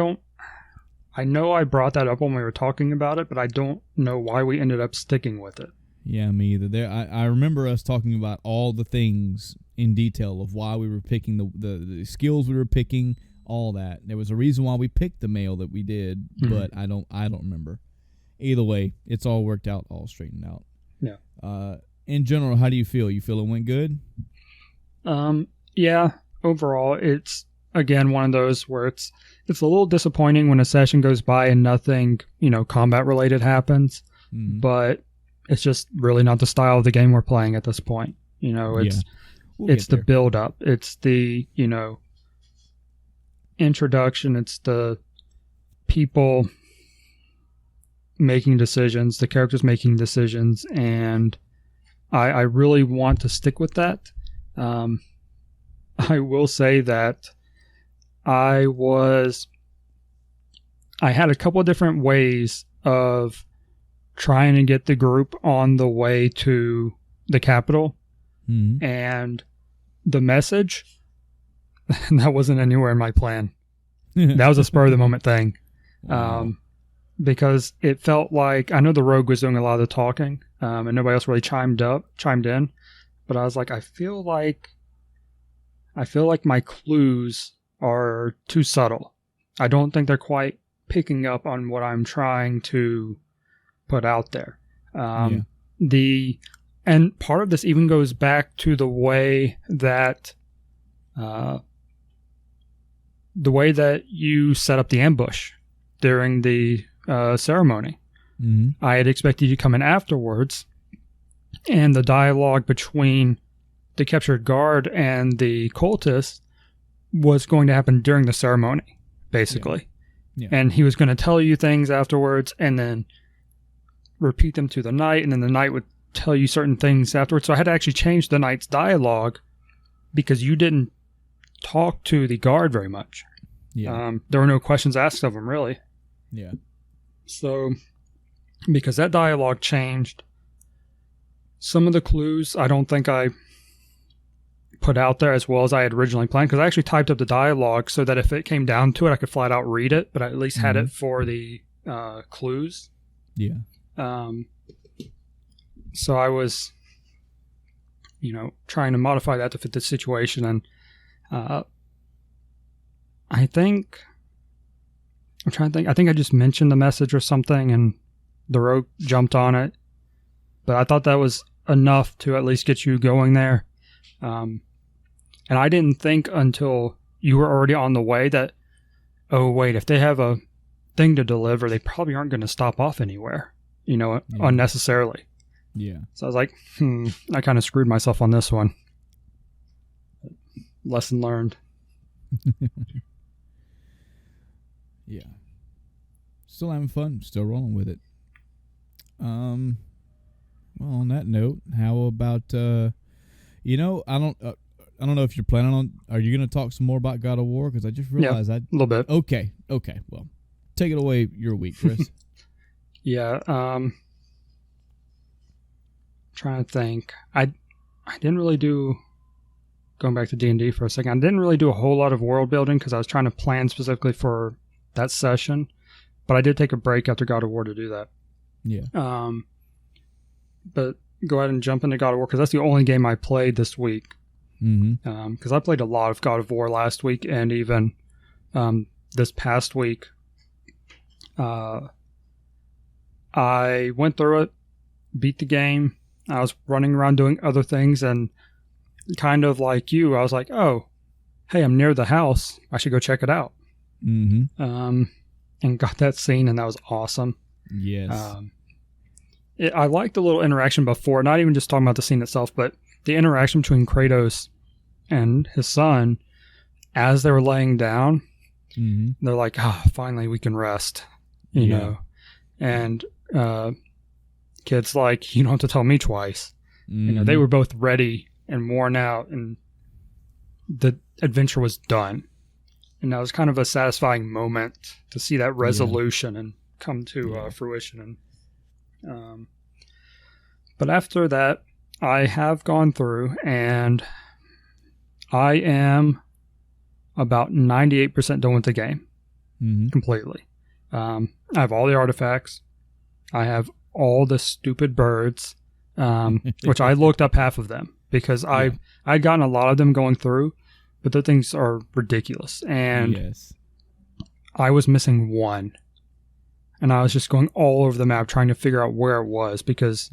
know I brought that up when we were talking about it, but I don't know why we ended up sticking with it. Yeah, me either. I remember us talking about all the things in detail of why we were picking the skills we were picking, all that. There was a reason why we picked the male that we did, but I don't remember. Either way, it's all worked out, all straightened out. Yeah. In general, how do you feel? You feel it went good? Yeah, overall, it's, again, one of those where it's a little disappointing when a session goes by and nothing, combat related happens, but it's just really not the style of the game we're playing at this point. It's the build up. It's the, introduction. It's the people making decisions, the characters making decisions, and I really want to stick with that. I will say that I had a couple of different ways of trying to get the group on the way to the capital, and the message, that wasn't anywhere in my plan. That was a spur of the moment thing. Because it felt like, I know the rogue was doing a lot of the talking, and nobody else really chimed in, but I was like, I feel like my clues are too subtle. I don't think they're quite picking up on what I'm trying to put out there. And part of this even goes back to the way that you set up the ambush during the ceremony. I had expected you to come in afterwards, and the dialogue between the captured guard and the cultist was going to happen during the ceremony, basically. Yeah. And he was going to tell you things afterwards and then repeat them to the knight, and then the knight would tell you certain things afterwards. So I had to actually change the knight's dialogue because you didn't talk to the guard very much. There were no questions asked of him, really. Yeah. So, because that dialogue changed, some of the clues I don't think I put out there as well as I had originally planned, because I actually typed up the dialogue so that if it came down to it, I could flat out read it, but I at least had it for the clues. Yeah. So I was, trying to modify that to fit the situation, and I think I just mentioned the message or something, and the rogue jumped on it, but I thought that was enough to at least get you going there. And I didn't think until you were already on the way that, oh wait, if they have a thing to deliver, they probably aren't going to stop off anywhere, unnecessarily. Yeah. So I was like, I kind of screwed myself on this one. Lesson learned. Yeah. Still having fun. Still rolling with it. Well, on that note, how about I don't know if you're planning on. Are you going to talk some more about God of War? Because I just realized a little bit. Okay. Well, take it away. Your week, Chris. Yeah. Trying to think. I didn't really do. Going back to D&D for a second, I didn't really do a whole lot of world building because I was trying to plan specifically for that session, but I did take a break after God of War to do that. Yeah. But go ahead and jump into God of War because that's the only game I played this week. Because I played a lot of God of War last week and even this past week. I went through it, beat the game. I was running around doing other things, and kind of like you, I was like, oh, hey, I'm near the house. I should go check it out. And got that scene, and that was awesome. Yes. I liked the little interaction before, not even just talking about the scene itself, but the interaction between Kratos and his son as they were laying down. They're like, finally we can rest, you know. And kid's like, you don't have to tell me twice. They were both ready and worn out, and the adventure was done. And that was kind of a satisfying moment to see that resolution and come to fruition. And but after that, I have gone through, and I am about 98% done with the game completely. I have all the artifacts. I have all the stupid birds, which I looked up half of them because I'd gotten a lot of them going through, but the things are ridiculous. And I was missing one. And I was just going all over the map trying to figure out where it was because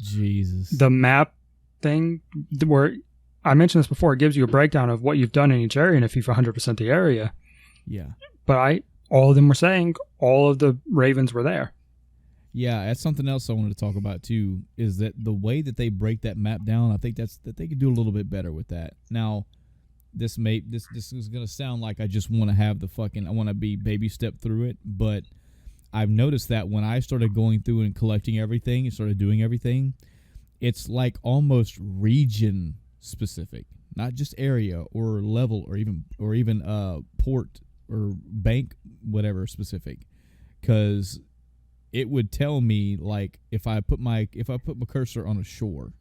the map thing where I mentioned this before, it gives you a breakdown of what you've done in each area and if you've 100% the area. Yeah. But all of them were saying all of the ravens were there. Yeah, that's something else I wanted to talk about too, is that the way that they break that map down, I think that they could do a little bit better with that. Now, this is going to sound like I just want to have I want to be baby step through it, but I've noticed that when I started going through and collecting everything and started doing everything, it's like almost region specific, not just area or level or even port or bank, whatever specific, because it would tell me, like, if I put my cursor on a shore,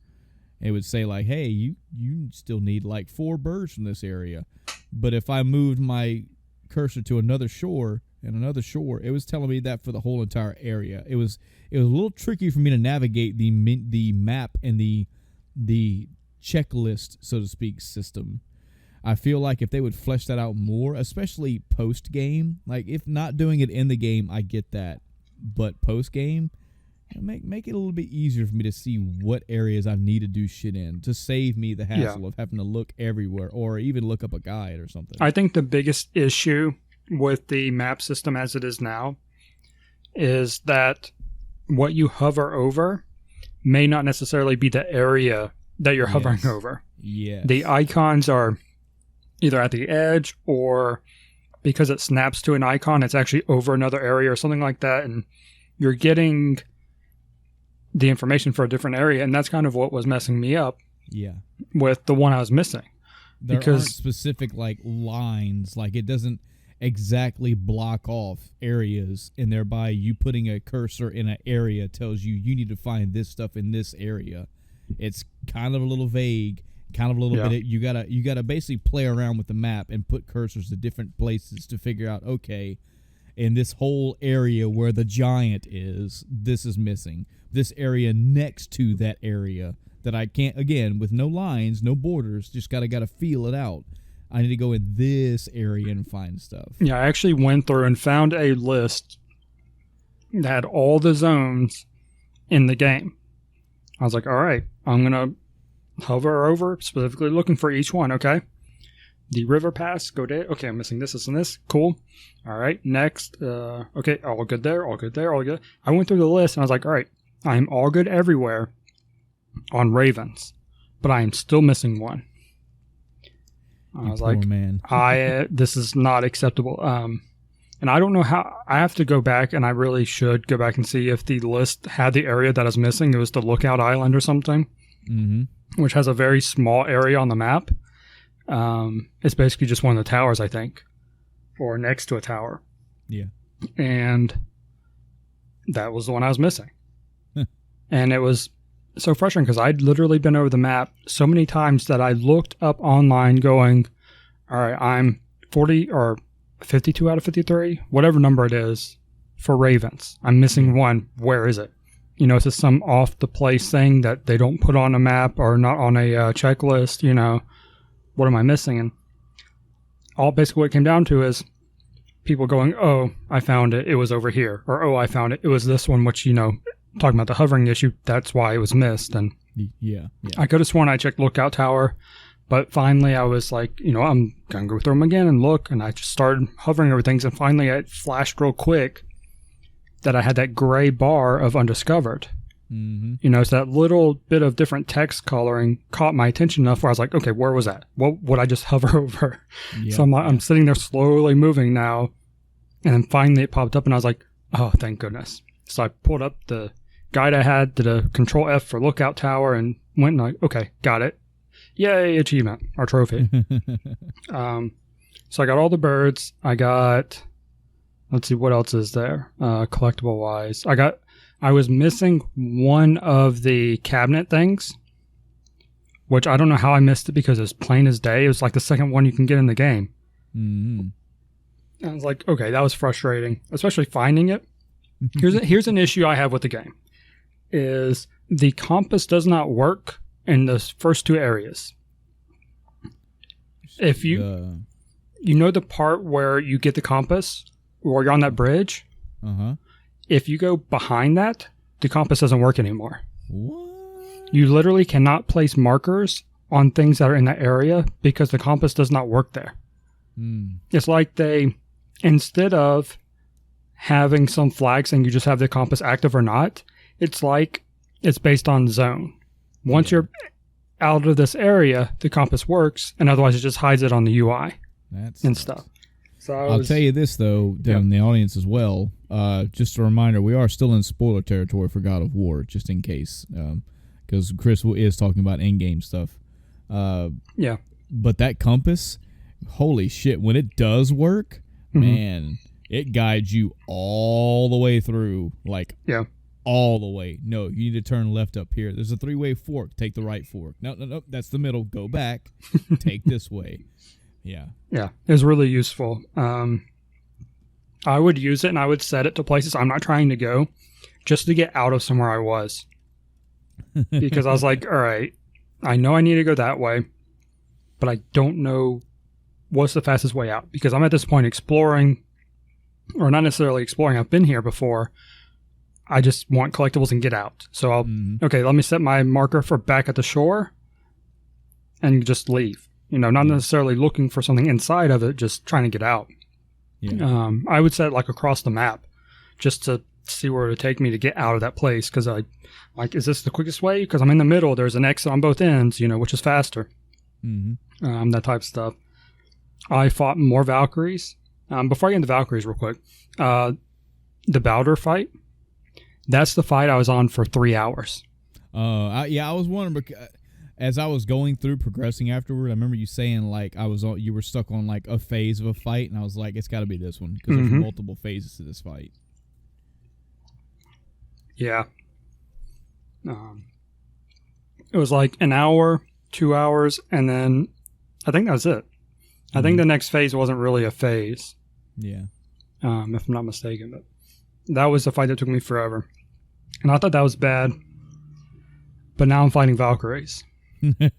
it would say, like, hey, you still need like 4 birds from this area. But if I moved my cursor to another shore and another shore, it was telling me that for the whole entire area. It was a little tricky for me to navigate the map and the checklist, so to speak, system. I feel like if they would flesh that out more, especially post game, like if not doing it in the game, I get that. But post game, make it a little bit easier for me to see what areas I need to do shit in to save me the hassle of having to look everywhere or even look up a guide or something. I think the biggest issue with the map system as it is now is that what you hover over may not necessarily be the area that you're hovering over. Yeah. The icons are either at the edge, or because it snaps to an icon, it's actually over another area or something like that, and you're getting the information for a different area, and that's kind of what was messing me up. Yeah. With the one I was missing. There aren't specific like lines, like it doesn't exactly block off areas, and thereby you putting a cursor in an area tells you need to find this stuff in this area. It's kind of a little vague, kind of a little bit. You gotta basically play around with the map and put cursors to different places to figure out, okay, in this whole area where the giant is, this is missing. This area next to that area that I can't, again, with no lines, no borders, just gotta feel it out. I need to go in this area and find stuff. Yeah, I actually went through and found a list that had all the zones in the game. I was like, all right, I'm going to hover over, specifically looking for each one, okay? The river pass, go there. Okay, I'm missing this, and this. Cool. All right, next. Okay, all good there, all good there, all good. I went through the list, and I was like, all right, I'm all good everywhere on ravens, but I am still missing one. I was like, man. This is not acceptable. And I don't know how. I have to go back, and I really should go back and see if the list had the area that is missing. It was the Lookout Island or something, which has a very small area on the map. It's basically just one of the towers, I think, or next to a tower. Yeah. And that was the one I was missing. And it was so frustrating because I'd literally been over the map so many times that I looked up online going, all right, I'm 40 or 52 out of 53, whatever number it is, for ravens. I'm missing one. Where is it? You know, is this some off the place thing that they don't put on a map or not on a checklist? You know, what am I missing? And all basically what it came down to is people going, oh, I found it. It was over here. Or, oh, I found it. It was this one, which, you know, talking about the hovering issue, that's why it was missed. And yeah. I could have sworn I checked Lookout Tower. But finally, I was like, you know, I'm going to go through them again and look. And I just started hovering over things. And finally, it flashed real quick that I had that gray bar of undiscovered. Mm-hmm. You know, so that little bit of different text coloring caught my attention enough where I was like, okay, where was that? What would I just hover over? Yeah, so I'm sitting there slowly moving now. And then finally, it popped up. And I was like, oh, thank goodness. So I pulled up the guide I had, did a Control F for Lookout Tower, and went and like, okay, got it. Yay, achievement, or trophy. So I got all the birds. I got, let's see, what else is there? Collectible wise. I was missing one of the cabinet things, which I don't know how I missed it because it's plain as day. It was like the second one you can get in the game. Mm-hmm. And I was like, okay, that was frustrating, especially finding it. Here's an issue I have with the game, is the compass does not work in the first two areas. If you know the part where you get the compass, or you're on that bridge, if you go behind that, the compass doesn't work anymore. What? You literally cannot place markers on things that are in that area because the compass does not work there. It's like instead of having some flag saying you just have the compass active or not, it's like it's based on zone. Once you're out of this area, the compass works, and otherwise it just hides it on the UI and stuff. So I'll tell you this, though, down in the audience as well. Just a reminder, we are still in spoiler territory for God of War, just in case, because Chris is talking about in-game stuff. But that compass, holy shit, when it does work, man, it guides you all the way through, all the way. No, you need to turn left up here. There's a 3-way fork. Take the right fork. No, that's the middle. Go back. Take this way. Yeah, it was really useful. I would use it and I would set it to places I'm not trying to go, just to get out of somewhere I was, because I was like, all right, I know I need to go that way, but I don't know what's the fastest way out, because I'm at this point exploring, or not necessarily exploring. I've been here before. I just want collectibles and get out. So okay, let me set my marker for back at the shore and just leave. Not necessarily looking for something inside of it, just trying to get out. Yeah. I would set it across the map just to see where it would take me to get out of that place. Because is this the quickest way? Because I'm in the middle. There's an exit on both ends, which is faster. That type of stuff. I fought more Valkyries. Before I get into Valkyries real quick, the Baldur fight, that's the fight I was on for 3 hours. I was wondering, because as I was going through progressing afterward, I remember you saying you were stuck on a phase of a fight, and I was like, it's got to be this one, because there's multiple phases to this fight. Yeah. It was an hour, 2 hours, and then I think that was it. I think the next phase wasn't really a phase. Yeah. If I'm not mistaken, but that was the fight that took me forever. And I thought that was bad. But now I'm fighting Valkyries.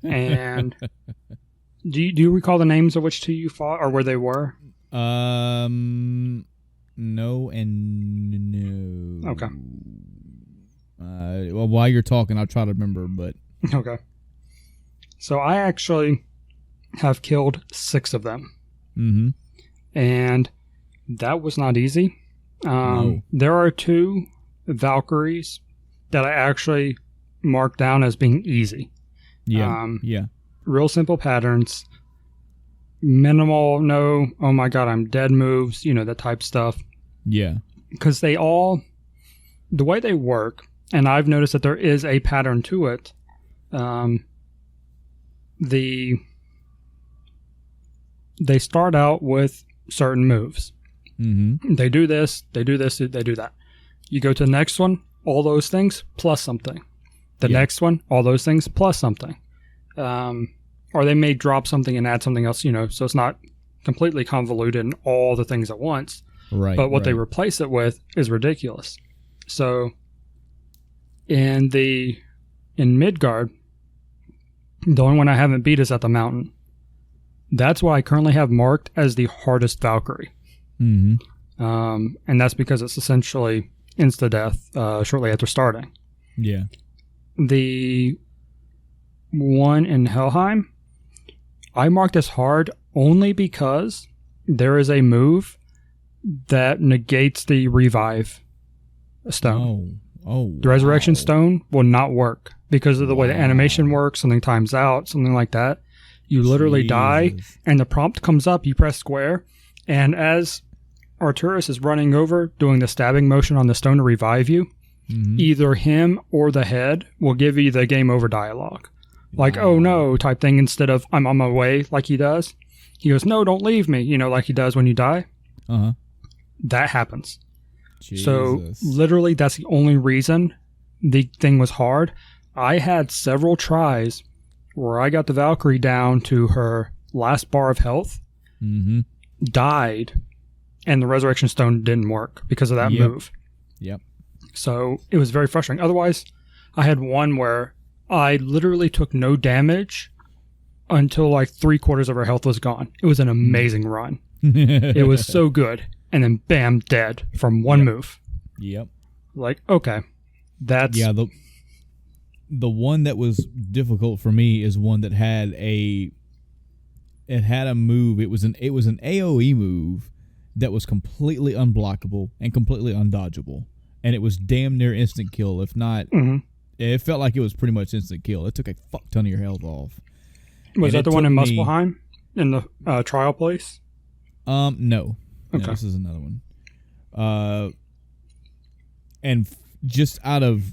And do you recall the names of which two you fought, or where they were? No and no. Okay. Well, while you're talking, I'll try to remember, but... Okay. So I actually have killed 6 of them. And that was not easy. No. There are 2 Valkyries that I actually marked down as being easy. Yeah. Real simple patterns. Minimal, no, oh my god, I'm dead moves, that type stuff. Yeah. Because the way they work, and I've noticed that there is a pattern to it, they start out with certain moves. They do this, they do this, they do that. You go to the next one, all those things plus something. The next one, all those things plus something. Or they may drop something and add something else, so it's not completely convoluted and all the things at once. Right. But what they replace it with is ridiculous. So in Midgard, the only one I haven't beat is at the mountain. That's why I currently have marked as the hardest Valkyrie. And that's because it's essentially insta-death shortly after starting. Yeah. The one in Helheim, I marked as hard only because there is a move that negates the revive stone. The resurrection stone will not work because of the way the animation works. Something times out, something like that. You literally die, and the prompt comes up. You press square, and as Arturus is running over, doing the stabbing motion on the stone to revive you, either him or the head will give you the game over dialogue. Oh no type thing, instead of I'm on my way like he does. He goes, no, don't leave me, like he does when you die. That happens. Jesus. So literally that's the only reason the thing was hard. I had several tries where I got the Valkyrie down to her last bar of health, died, and the resurrection stone didn't work because of that move. Yep. So it was very frustrating. Otherwise, I had one where I literally took no damage until 3/4 of her health was gone. It was an amazing run. It was so good. And then bam, dead from one move. Yep. Okay. That's the one that was difficult for me is one that had a move. It was an AoE move that was completely unblockable and completely undodgeable, and it was damn near instant kill. If not, it felt like it was pretty much instant kill. It took a fuck ton of your health off. Was that the one in Muspelheim in the trial place? No. Okay. No, this is another one. And just out of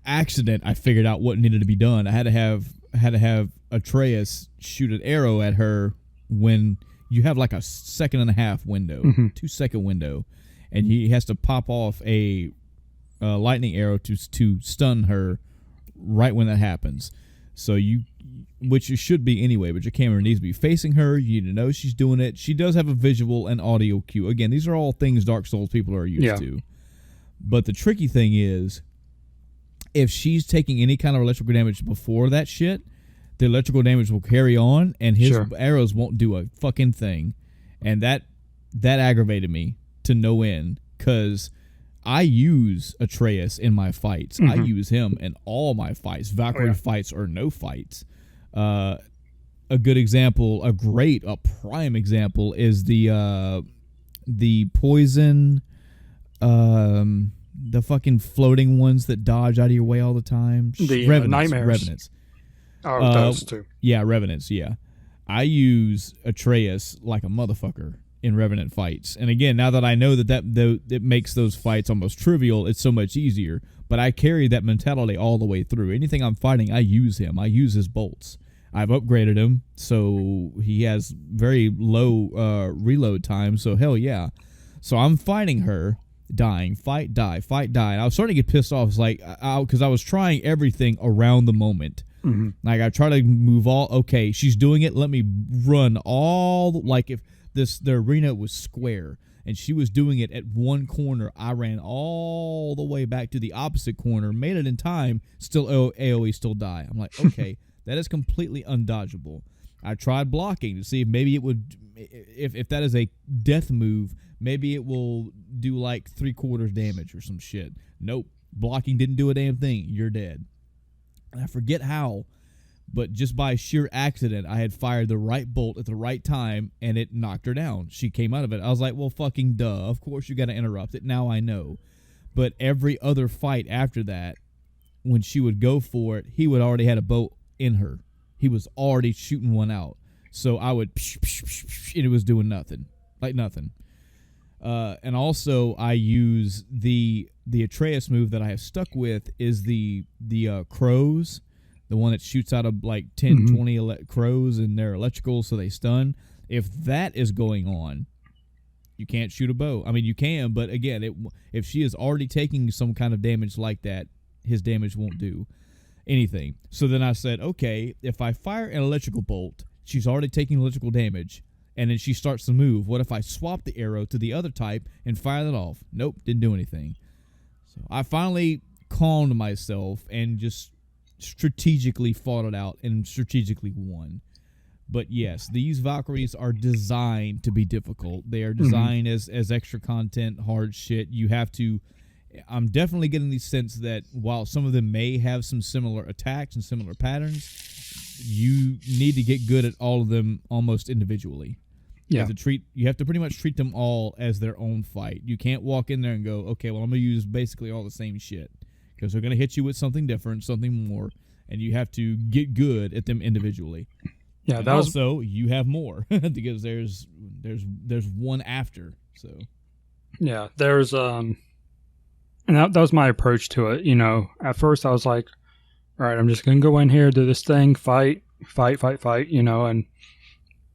accident, I figured out what needed to be done. I had to have Atreus shoot an arrow at her when you have like a 1.5 second window, 2 second window, and he has to pop off a lightning arrow to stun her right when that happens. So which you should be anyway, but your camera needs to be facing her. You need to know she's doing it. She does have a visual and audio cue. Again, these are all things Dark Souls people are used to. But the tricky thing is, if she's taking any kind of electrical damage before that shit, the electrical damage will carry on, and his arrows won't do a fucking thing. And that aggravated me to no end, because I use Atreus in my fights. I use him in all my fights, Valkyrie fights or no fights. A good example, a prime example is the poison, the fucking floating ones that dodge out of your way all the time. The nightmares. Revenants. Oh, those two. Yeah, Revenants, yeah. I use Atreus like a motherfucker in Revenant fights. And again, now that I know that it makes those fights almost trivial, it's so much easier. But I carry that mentality all the way through. Anything I'm fighting, I use him. I use his bolts. I've upgraded him, so he has very low reload time, so hell yeah. So I'm fighting her, dying, fight, die. And I was starting to get pissed off, because I was trying everything around the moment. Like, I try to move okay, she's doing it, let me run like if the arena was square, and she was doing it at one corner, I ran all the way back to the opposite corner, made it in time, still AoE, still die. I'm like, okay, that is completely undodgeable. I tried blocking to see if maybe it would, if that is a death move, maybe it will do like 3/4 damage or some shit. Nope. Blocking didn't do a damn thing. You're dead. And I forget how, but just by sheer accident, I had fired the right bolt at the right time, and it knocked her down. She came out of it. I was like, well, fucking duh. Of course you got to interrupt it. Now I know. But every other fight after that, when she would go for it, he would already had a bolt in her. He was already shooting one out. So I would, and it was doing nothing. Like nothing. And also, I use the Atreus move that I have stuck with is the crows, the one that shoots out of like 10, 20 crows, and they're electrical, so they stun. If that is going on, you can't shoot a bow. I mean, you can, but again, if she is already taking some kind of damage like that, his damage won't do anything. So then I said, okay, if I fire an electrical bolt, she's already taking electrical damage, and then she starts to move. What if I swap the arrow to the other type and fire that off? Nope, didn't do anything. So I finally calmed myself and just strategically fought it out and strategically won. But yes, these Valkyries are designed to be difficult. They are designed as extra content, hard shit. You have to... I'm definitely getting the sense that while some of them may have some similar attacks and similar patterns, you need to get good at all of them almost individually. Yeah. You have to pretty much treat them all as their own fight. You can't walk in there and go, okay, well, I'm going to use basically all the same shit, because they're going to hit you with something different, something more, and you have to get good at them individually. Yeah, and also you have more because there's one after. So yeah, there's and that was my approach to it. You know, at first I was like, all right, I'm just gonna go in here, do this thing, fight. You know, and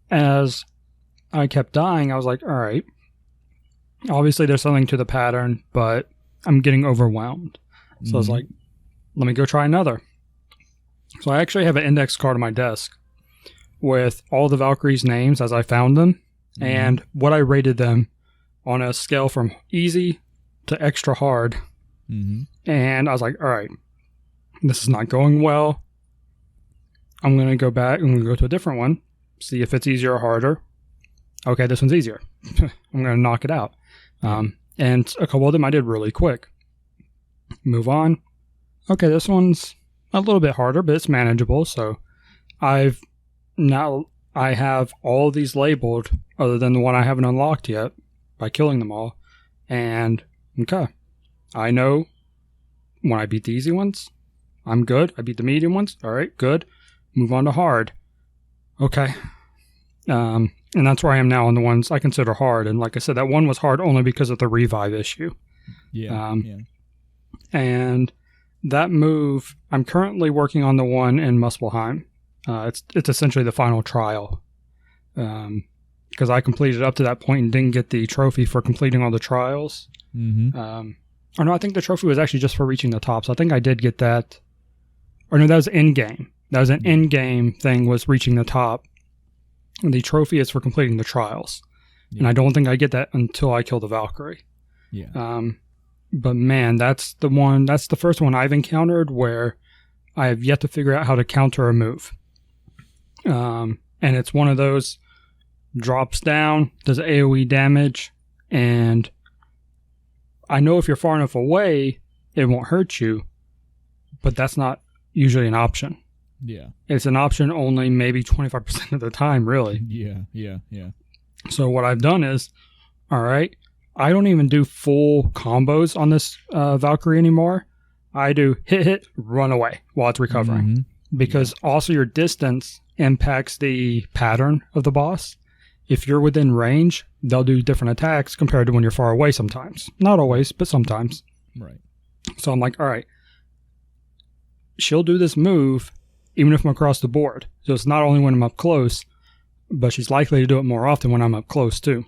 as I kept dying, I was like, all right, obviously there's something to the pattern, but I'm getting overwhelmed. So I was like, let me go try another. So I actually have an index card on my desk with all the Valkyries' names as I found them and what I rated them on a scale from easy to extra hard. And I was like, all right, this is not going well. I'm going to go back. I'm going to go to a different one, see if it's easier or harder. Okay, this one's easier. I'm going to knock it out. And a couple of them I did really quick. Move on. Okay, this one's a little bit harder, but it's manageable. So I have all of these labeled other than the one I haven't unlocked yet by killing them all. And, okay, I know when I beat the easy ones, I'm good. I beat the medium ones. All right, good. Move on to hard. Okay. And that's where I am now on the ones I consider hard. And like I said, that one was hard only because of the revive issue. Yeah. And that move, I'm currently working on the one in Muspelheim. It's essentially the final trial. Because I completed up to that point and didn't get the trophy for completing all the trials. Mm-hmm. Or no, I think the trophy was actually just for reaching the top. So I think I did get that. Or no, that was in-game. That was an in-game thing, was reaching the top. And the trophy is for completing the trials. Yeah. And I don't think I get that until I kill the Valkyrie. Yeah. But man, that's the first one I've encountered where I have yet to figure out how to counter a move. And it's one of those drops down, does AoE damage, and I know if you're far enough away, it won't hurt you, but that's not usually an option. Yeah. It's an option only maybe 25% of the time, really. Yeah. So what I've done is, all right, I don't even do full combos on this Valkyrie anymore. I do hit, run away while it's recovering. Mm-hmm. Because also your distance impacts the pattern of the boss. If you're within range, they'll do different attacks compared to when you're far away sometimes. Not always, but sometimes. Right. So I'm like, all right, she'll do this move even if I'm across the board. So it's not only when I'm up close, but she's likely to do it more often when I'm up close too.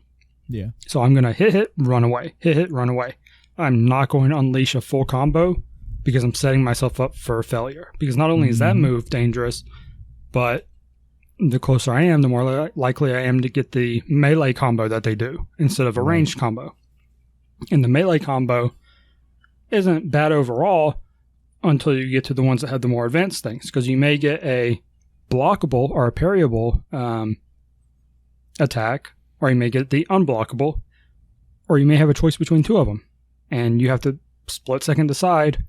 Yeah. So I'm going to hit, run away. Hit, run away. I'm not going to unleash a full combo because I'm setting myself up for failure. Because not only is that move dangerous, but the closer I am, the more likely I am to get the melee combo that they do instead of a ranged combo. And the melee combo isn't bad overall until you get to the ones that have the more advanced things. Because you may get a blockable or a parryable attack, or you may get the unblockable, or you may have a choice between two of them. And you have to split second decide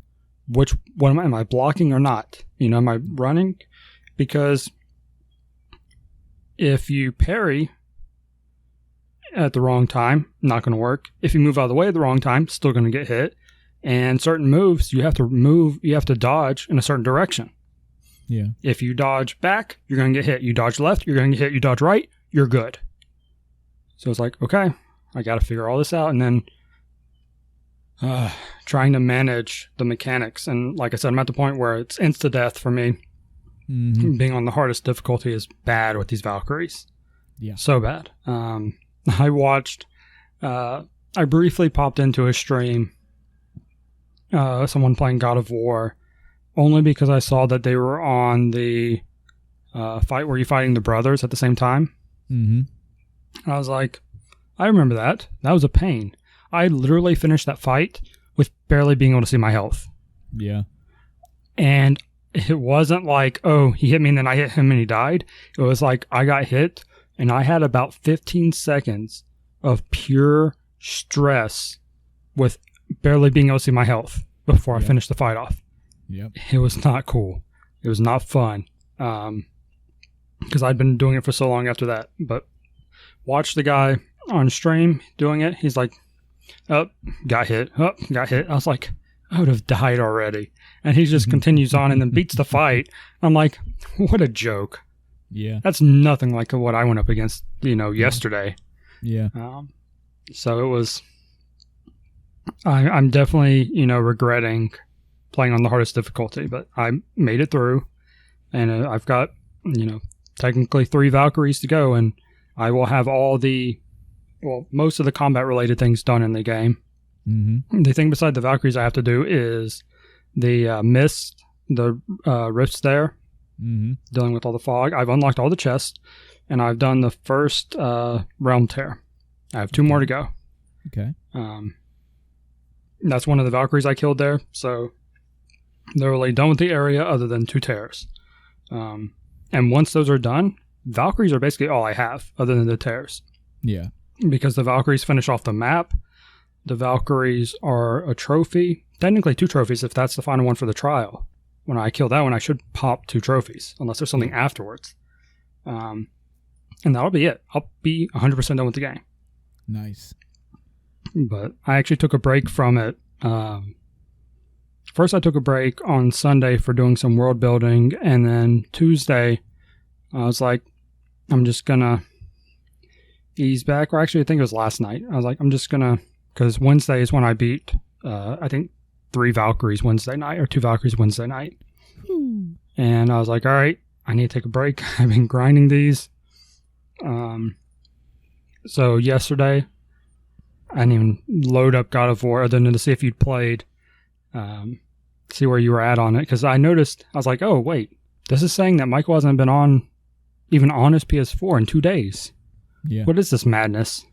which one am I blocking or not. You know, am I running? Because if you parry at the wrong time, not going to work. If you move out of the way at the wrong time, still going to get hit. And certain moves, you have to dodge in a certain direction. Yeah. If you dodge back, you're going to get hit. You dodge left, you're going to get hit. You dodge right, you're good. So it's like, okay, I got to figure all this out. And then trying to manage the mechanics. And like I said, I'm at the point where it's insta-death for me. Mm-hmm. Being on the hardest difficulty is bad with these Valkyries. Yeah. So bad. I watched, I briefly popped into a stream, someone playing God of War, only because I saw that they were on the fight where you're fighting the brothers at the same time. Mm-hmm. And I was like, I remember that. That was a pain. I literally finished that fight with barely being able to see my health. Yeah. And it wasn't like, oh, he hit me and then I hit him and he died. It was like I got hit and I had about 15 seconds of pure stress with barely being able to see my health before I finished the fight off. Yep. It was not cool. It was not fun. Because I'd been doing it for so long after that. But watch the guy on stream doing it. He's like, oh, got hit. Oh, got hit. I was like, I would have died already. And he just continues on and then beats the fight. I'm like, what a joke. Yeah. That's nothing like what I went up against, yesterday. Yeah. So it was, I'm definitely, regretting playing on the hardest difficulty, but I made it through and I've got, technically 3 Valkyries to go and I will have most of the combat related things done in the game. Mm-hmm. The thing beside the Valkyries I have to do is the mist, the rifts there, dealing with all the fog. I've unlocked all the chests, and I've done the first realm tear. I have 2 more to go. Okay. That's one of the Valkyries I killed there, so they're really done with the area other than 2 tears. And once those are done, Valkyries are basically all I have other than the tears. Yeah. Because the Valkyries finish off the map. The Valkyries are a trophy. Technically 2 trophies if that's the final one for the trial. when I kill that one, I should pop 2 trophies, unless there's something afterwards. And that'll be it. I'll be 100% done with the game. Nice. But I actually took a break from it. First, I took a break on Sunday for doing some world building, and then Tuesday, I was like, I'm just going to ease back. Or actually, I think it was last night. I was like, I'm just going to, because Wednesday is when I beat, I think, 3 Valkyries Wednesday night, or 2 Valkyries Wednesday night. And I was like, all right, I need to take a break. I've been grinding these. So yesterday, I didn't even load up God of War other than to see if you'd played, see where you were at on it. Because I noticed, I was like, oh, wait, this is saying that Michael hasn't been even on his PS4 in 2 days. Yeah. What is this madness?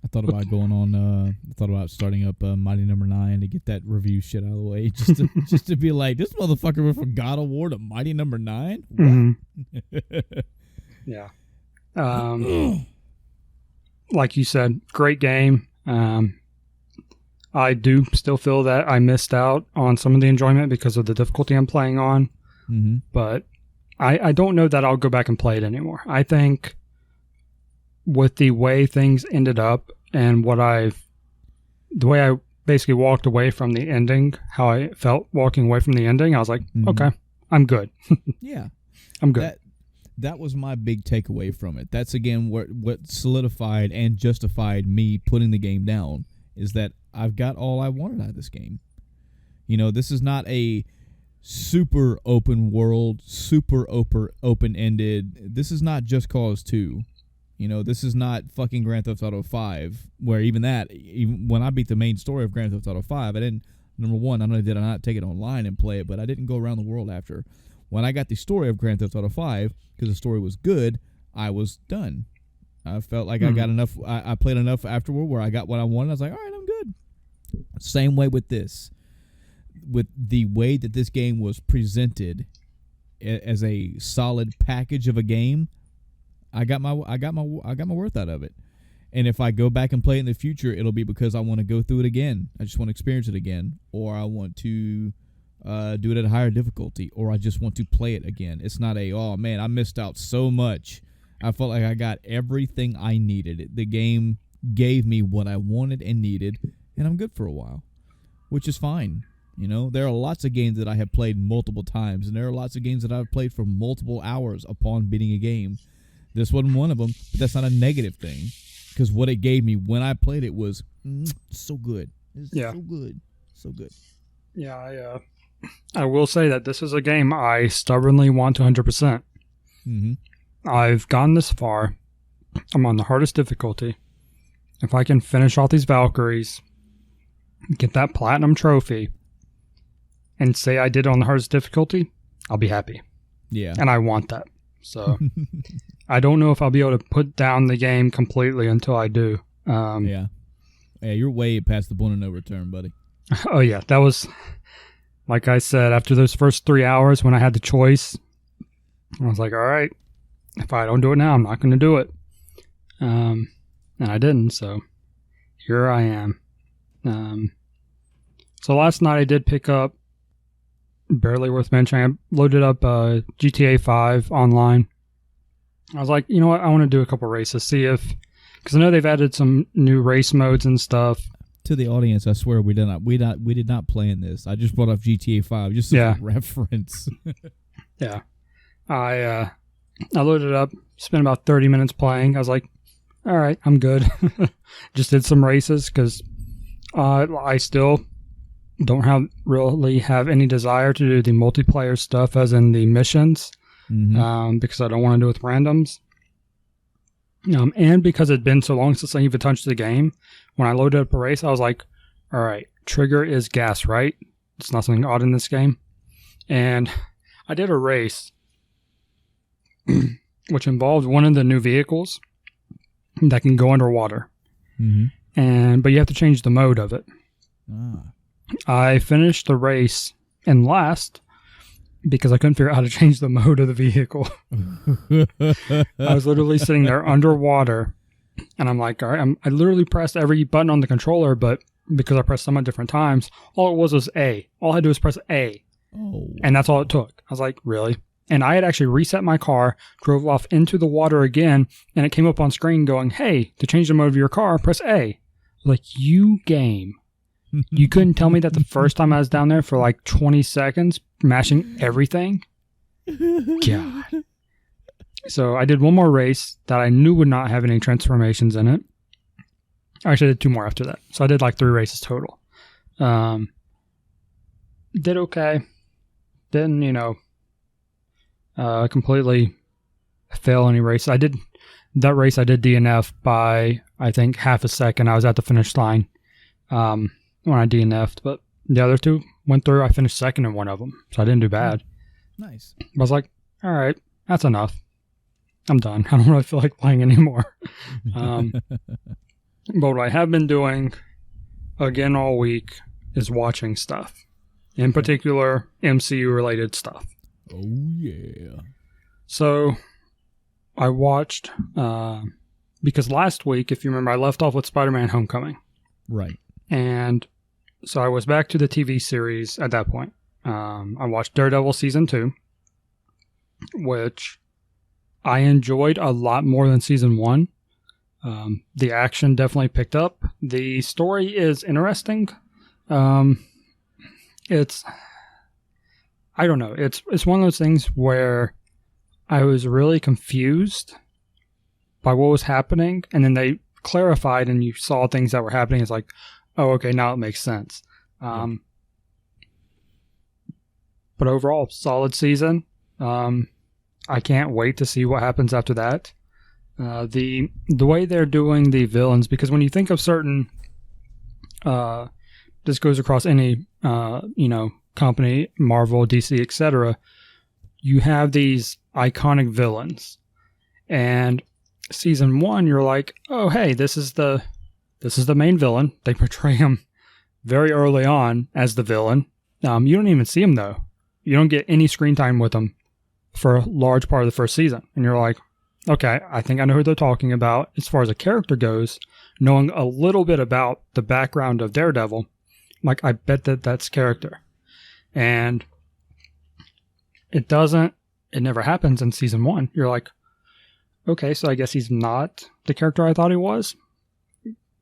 I thought about starting up Mighty Number 9 to get that review shit out of the way. Just to be like, this motherfucker went from God of War to Mighty Number 9? Mm-hmm. Yeah. Like you said, great game. I do still feel that I missed out on some of the enjoyment because of the difficulty I'm playing on. Mm-hmm. But I don't know that I'll go back and play it anymore. I think with the way things ended up and the way I basically walked away from the ending, how I felt walking away from the ending, I was like, okay, I'm good. Yeah. I'm good. That was my big takeaway from it. That's, again, what solidified and justified me putting the game down, is that I've got all I wanted out of this game. You know, this is not a super open world, super open-ended. This is not Just Cause 2. You know, this is not fucking Grand Theft Auto 5, where even when I beat the main story of Grand Theft Auto 5, number one, not only did I not take it online and play it, but I didn't go around the world after. When I got the story of Grand Theft Auto 5, because the story was good, I was done. I felt like I got enough. I played enough afterward where I got what I wanted. I was like, all right, I'm good. Same way with this. With the way that this game was presented as a solid package of a game, I got my worth out of it. And if I go back and play it in the future, it'll be because I want to go through it again. I just want to experience it again, or I want to do it at a higher difficulty, or I just want to play it again. It's not oh man, I missed out so much. I felt like I got everything I needed. The game gave me what I wanted and needed, and I'm good for a while, which is fine. You know, there are lots of games that I have played multiple times, and there are lots of games that I've played for multiple hours upon beating a game. This wasn't one of them, but that's not a negative thing, because what it gave me when I played it was so good. So good. So good. Yeah, I will say that this is a game I stubbornly want to 100%. Mm-hmm. I've gone this far. I'm on the hardest difficulty. If I can finish off these Valkyries, get that platinum trophy, and say I did it on the hardest difficulty, I'll be happy. Yeah. And I want that. So I don't know if I'll be able to put down the game completely until I do. Yeah, you're way past the point of no return, buddy. Oh, yeah. That was, like I said, after those first 3 hours when I had the choice, I was like, all right, if I don't do it now, I'm not going to do it. And I didn't, so here I am. So last night I did pick up, barely worth mentioning, I loaded up GTA 5 online. I was like, you know what, I want to do a couple races, see if, because I know they've added some new race modes and stuff. To the audience, I swear we did not play in this. I just brought up GTA 5 just for reference. Yeah. I loaded it up, spent about 30 minutes playing. I was like, all right, I'm good. Just did some races because I still don't really have any desire to do the multiplayer stuff as in the missions, because I don't want to do it with randoms. And because it'd been so long since I even touched the game, when I loaded up a race, I was like, all right, trigger is gas, right? It's not something odd in this game. And I did a race which involved one of the new vehicles that can go underwater. But you have to change the mode of it. I finished the race in last because I couldn't figure out how to change the mode of the vehicle. I was literally sitting there underwater, and I'm like, all right, I literally pressed every button on the controller, but because I pressed some at different times, all it was A. All I had to do was press A. Oh. And that's all it took. I was like, really? And I had actually reset my car, drove off into the water again, and it came up on screen going, hey, to change the mode of your car, press A. I was like, you game. You couldn't tell me that the first time I was down there for like 20 seconds, mashing everything? God. So I did one more race that I knew would not have any transformations in it. Actually, I did 2 more after that. So I did like 3 races total. Did okay. Didn't, completely fail any race. That race I did DNF by, I think, half a second. I was at the finish line when I DNF'd, but the other 2 went through. I finished second in one of them, so I didn't do bad. Nice. I was like, all right, that's enough. I'm done. I don't really feel like playing anymore. But what I have been doing, again all week, is watching stuff. In particular, MCU-related stuff. Oh, yeah. So, I watched, because last week, if you remember, I left off with Spider-Man Homecoming. Right. And so I was back to the TV series at that point. I watched Daredevil Season 2, which I enjoyed a lot more than Season 1. The action definitely picked up. The story is interesting. It's, I don't know. It's one of those things where I was really confused by what was happening, and then they clarified, and you saw things that were happening. It's like, oh, okay, now it makes sense. But overall, solid season. I can't wait to see what happens after that. The way they're doing the villains, because when you think of certain, this goes across any company, Marvel, DC, etc. You have these iconic villains, and season 1, you're like, oh hey, this is the main villain. They portray him very early on as the villain. You don't even see him though. You don't get any screen time with him for a large part of the first season, and you're like, okay, I think I know who they're talking about. As far as a character goes, knowing a little bit about the background of Daredevil, like, I bet that's character. And it never happens in season 1. You're like, okay, so I guess he's not the character I thought he was.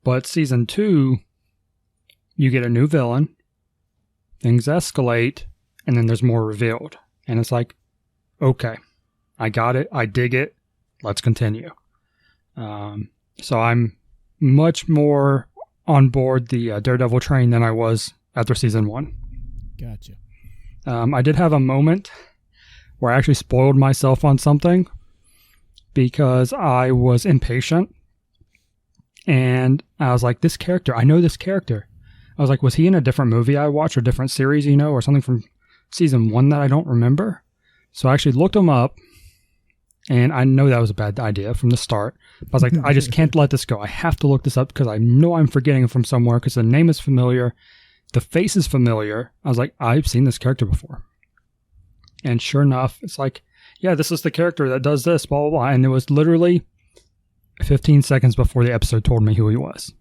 But season 2, you get a new villain, things escalate, and then there's more revealed. And it's like, okay, I got it, I dig it, let's continue. So I'm much more on board the Daredevil train than I was after season 1. Gotcha. I did have a moment where I actually spoiled myself on something because I was impatient, and I was like, this character, I know this character. I was like, was he in a different movie I watched or different series, or something from season 1 that I don't remember? So I actually looked him up, and I know that was a bad idea from the start. But I was like, I just can't let this go. I have to look this up because I know I'm forgetting it from somewhere because the name is familiar. The face is familiar. I was like, I've seen this character before. And sure enough, it's like, yeah, this is the character that does this, blah, blah, blah. And it was literally 15 seconds before the episode told me who he was.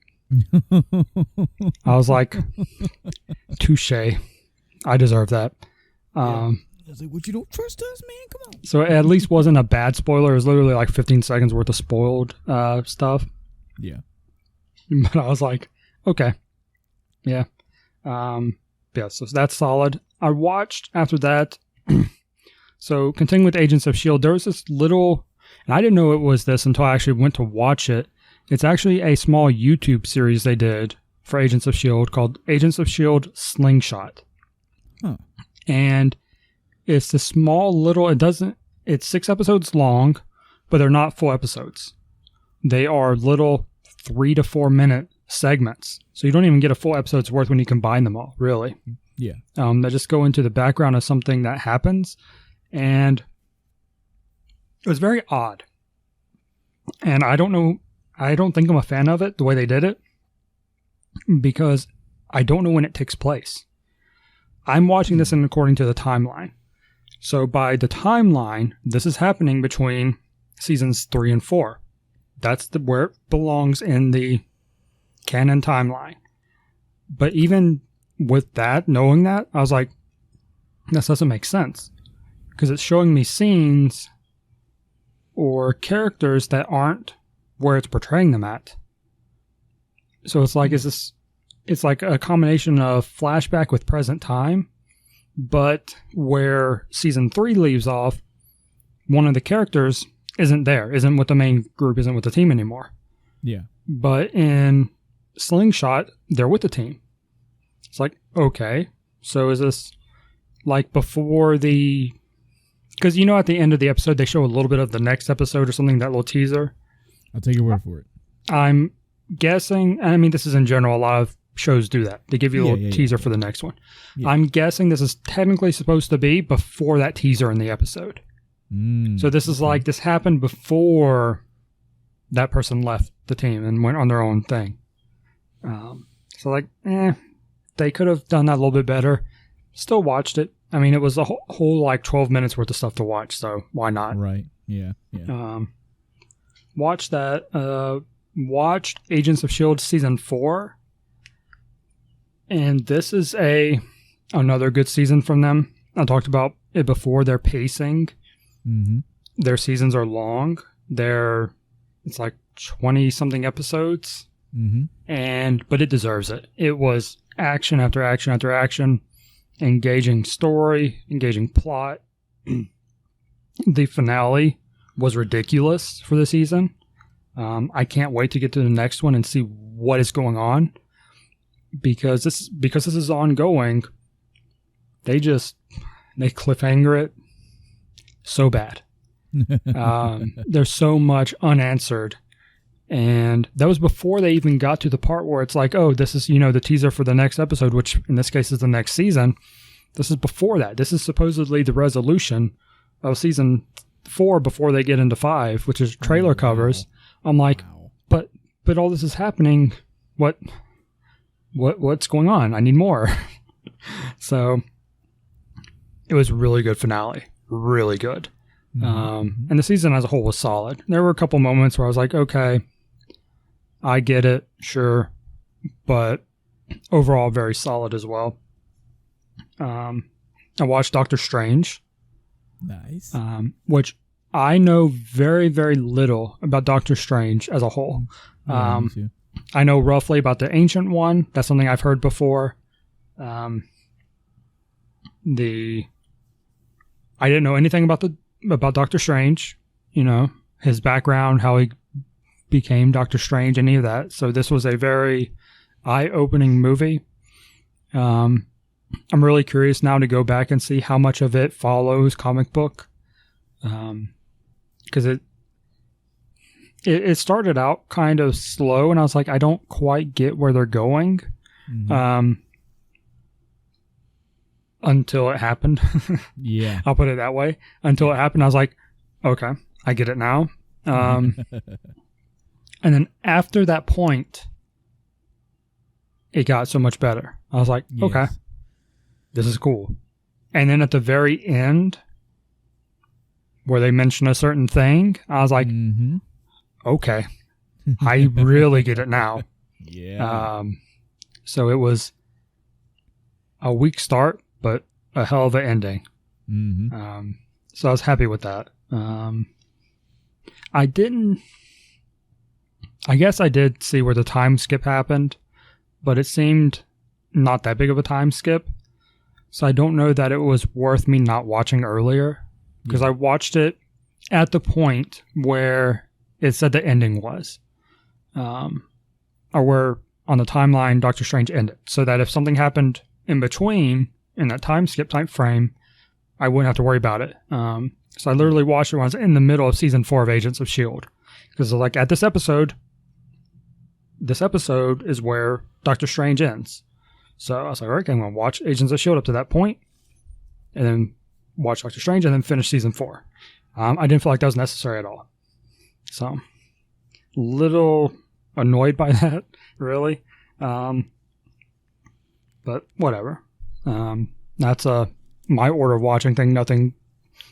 I was like, touche. I deserve that. I was like, what, you don't trust us, man? Come on. So it at least wasn't a bad spoiler. It was literally like 15 seconds worth of spoiled stuff. Yeah. But I was like, okay. Yeah. Yeah, so that's solid. I watched after that. So continuing with Agents of S.H.I.E.L.D., there was this little, and I didn't know it was this until I actually went to watch it. It's actually a small YouTube series they did for Agents of S.H.I.E.L.D. called Agents of S.H.I.E.L.D. Slingshot. Huh. And it's the small little, it's 6 episodes long, but they're not full episodes. They are little 3 to 4 minute segments. So you don't even get a full episode's worth when you combine them all, really. Yeah. That just go into the background of something that happens. And it was very odd. And I don't think I'm a fan of it, the way they did it, because I don't know when it takes place. I'm watching this according to the timeline. So by the timeline, this is happening between seasons 3 and 4. That's where it belongs in the canon timeline. But even with that, knowing that, I was like, This doesn't make sense because it's showing me scenes or characters that aren't where it's portraying them at. So it's like, it's like a combination of flashback with present time, but where season 3 leaves off, one of the characters isn't with the main group, isn't with the team anymore. Yeah. But in Slingshot, they're with the team. It's like, okay, so is this like before the... Because, at the end of the episode, they show a little bit of the next episode or something, that little teaser. I'll take your word for it. I'm guessing, I mean, this is in general, a lot of shows do that. They give you a little teaser for the next one. Yeah. I'm guessing this is technically supposed to be before that teaser in the episode. So this is like, this happened before that person left the team and went on their own thing. So like, they could have done that a little bit better. Still watched it. I mean, it was a whole like 12 minutes worth of stuff to watch, so why not? Right. Yeah. Watched that. Watched Agents of S.H.I.E.L.D. Season 4. And this is another good season from them. I talked about it before. Their pacing. Mm-hmm. Their seasons are long. It's like 20-something episodes. Mm-hmm. But it deserves it. It was action after action after action. Engaging story, engaging plot. The finale was ridiculous for the season. I can't wait to get to the next one and see what is going on, because this is ongoing. They cliffhanger it so bad. There's so much unanswered, and that was before they even got to the part where it's like, oh, this is the teaser for the next episode, which in this case is the next season. This is before that. This is supposedly the resolution of season 4 before they get into 5, which is trailer covers. I'm like, but all this is happening. What's going on? I need more. So it was a really good finale. Really good. And the season as a whole was solid. There were a couple moments where I was like, okay, I get it, sure, but overall very solid as well. I watched Doctor Strange. Nice. Which I know very, very little about Doctor Strange as a whole. I know roughly about the Ancient One. That's something I've heard before. I didn't know anything about Doctor Strange. His background, how he became Doctor Strange, any of that. So this was a very eye-opening movie. I'm really curious now to go back and see how much of it follows comic book. Because it started out kind of slow, and I was like, I don't quite get where they're going. Until it happened. Yeah. I'll put it that way. Until it happened, I was like, okay, I get it now. And then after that point, it got so much better. I was like, okay, this is cool. And then at the very end, where they mention a certain thing, I was like, okay, I really get it now. Yeah. So it was a weak start, but a hell of an ending. So I was happy with that. I guess I did see where the time skip happened, but it seemed not that big of a time skip. So I don't know that it was worth me not watching earlier, because I watched it at the point where it said the ending was, or where on the timeline Doctor Strange ended, so that if something happened in between in that time skip type frame, I wouldn't have to worry about it. So I literally watched it when I was in the middle of season 4 of Agents of S.H.I.E.L.D. Because like at this episode is where Doctor Strange ends. So I was like, all right, I'm going to watch Agents of S.H.I.E.L.D. up to that point, and then watch Doctor Strange, and then finish season 4. I didn't feel like that was necessary at all. So, little annoyed by that, really. But whatever. That's my order of watching thing. Nothing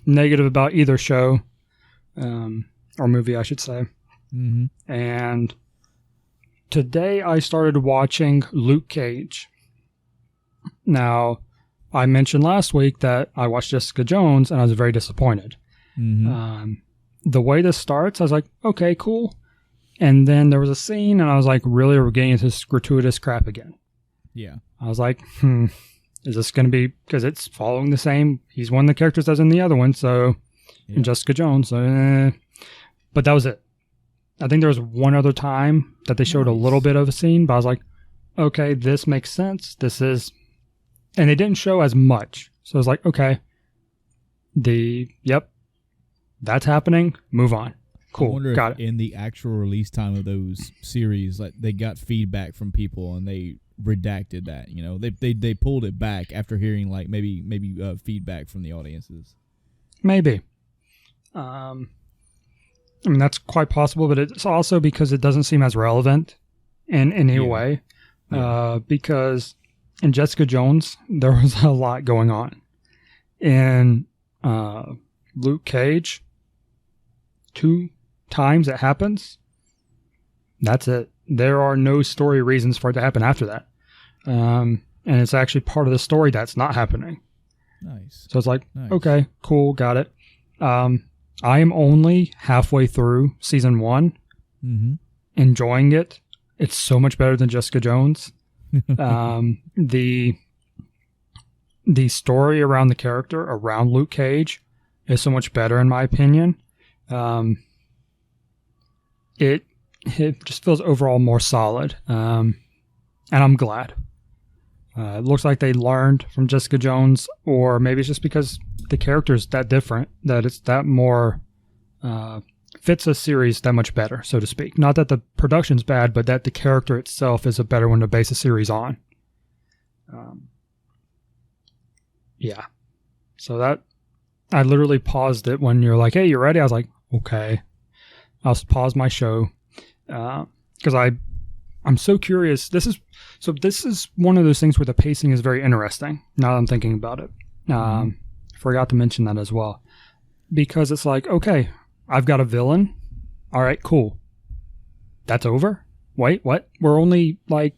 negative about either show, or movie, I should say. And today I started watching Luke Cage. Now, I mentioned last week that I watched Jessica Jones and I was very disappointed. Mm-hmm. The way this starts, I was like, okay, cool. And then there was a scene and I was like, really, we're getting into this gratuitous crap again. Yeah. I was like, is this going to be, because it's following the same, he's one of the characters as in the other one, so, in Jessica Jones, but that was it. I think there was one other time that they showed a little bit of a scene, but I was like, okay, this makes sense. This is, and they didn't show as much. So I was like, okay, that's happening. Move on. Cool. I wonder got if it. In the actual release time of those series, like they got feedback from people and they redacted that. You know, they pulled it back after hearing like maybe feedback from the audiences. Maybe. I mean, that's quite possible, but it's also because it doesn't seem as relevant in any way. Yeah. Because in Jessica Jones, there was a lot going on. In Luke Cage, 2 times it happens. That's it. There are no story reasons for it to happen after that. And it's actually part of the story that's not happening. Nice. So it's like, okay, cool, got it. I am only halfway through season 1, enjoying it. It's so much better than Jessica Jones. The story around the character, around Luke Cage, is so much better in my opinion. It just feels overall more solid, and I'm glad. It looks like they learned from Jessica Jones, or maybe it's just because the character's that different, that it's that more fits a series that much better, so to speak. Not that the production's bad, but that the character itself is a better one to base a series on. Yeah. So that, I literally paused it when you're like, hey, you ready? I was like, okay. I'll pause my show. Because I'm so curious. This is one of those things where the pacing is very interesting. Now that I'm thinking about it. Forgot to mention that as well. Because it's like, okay, I've got a villain. All right, cool. That's over? Wait, what? We're only like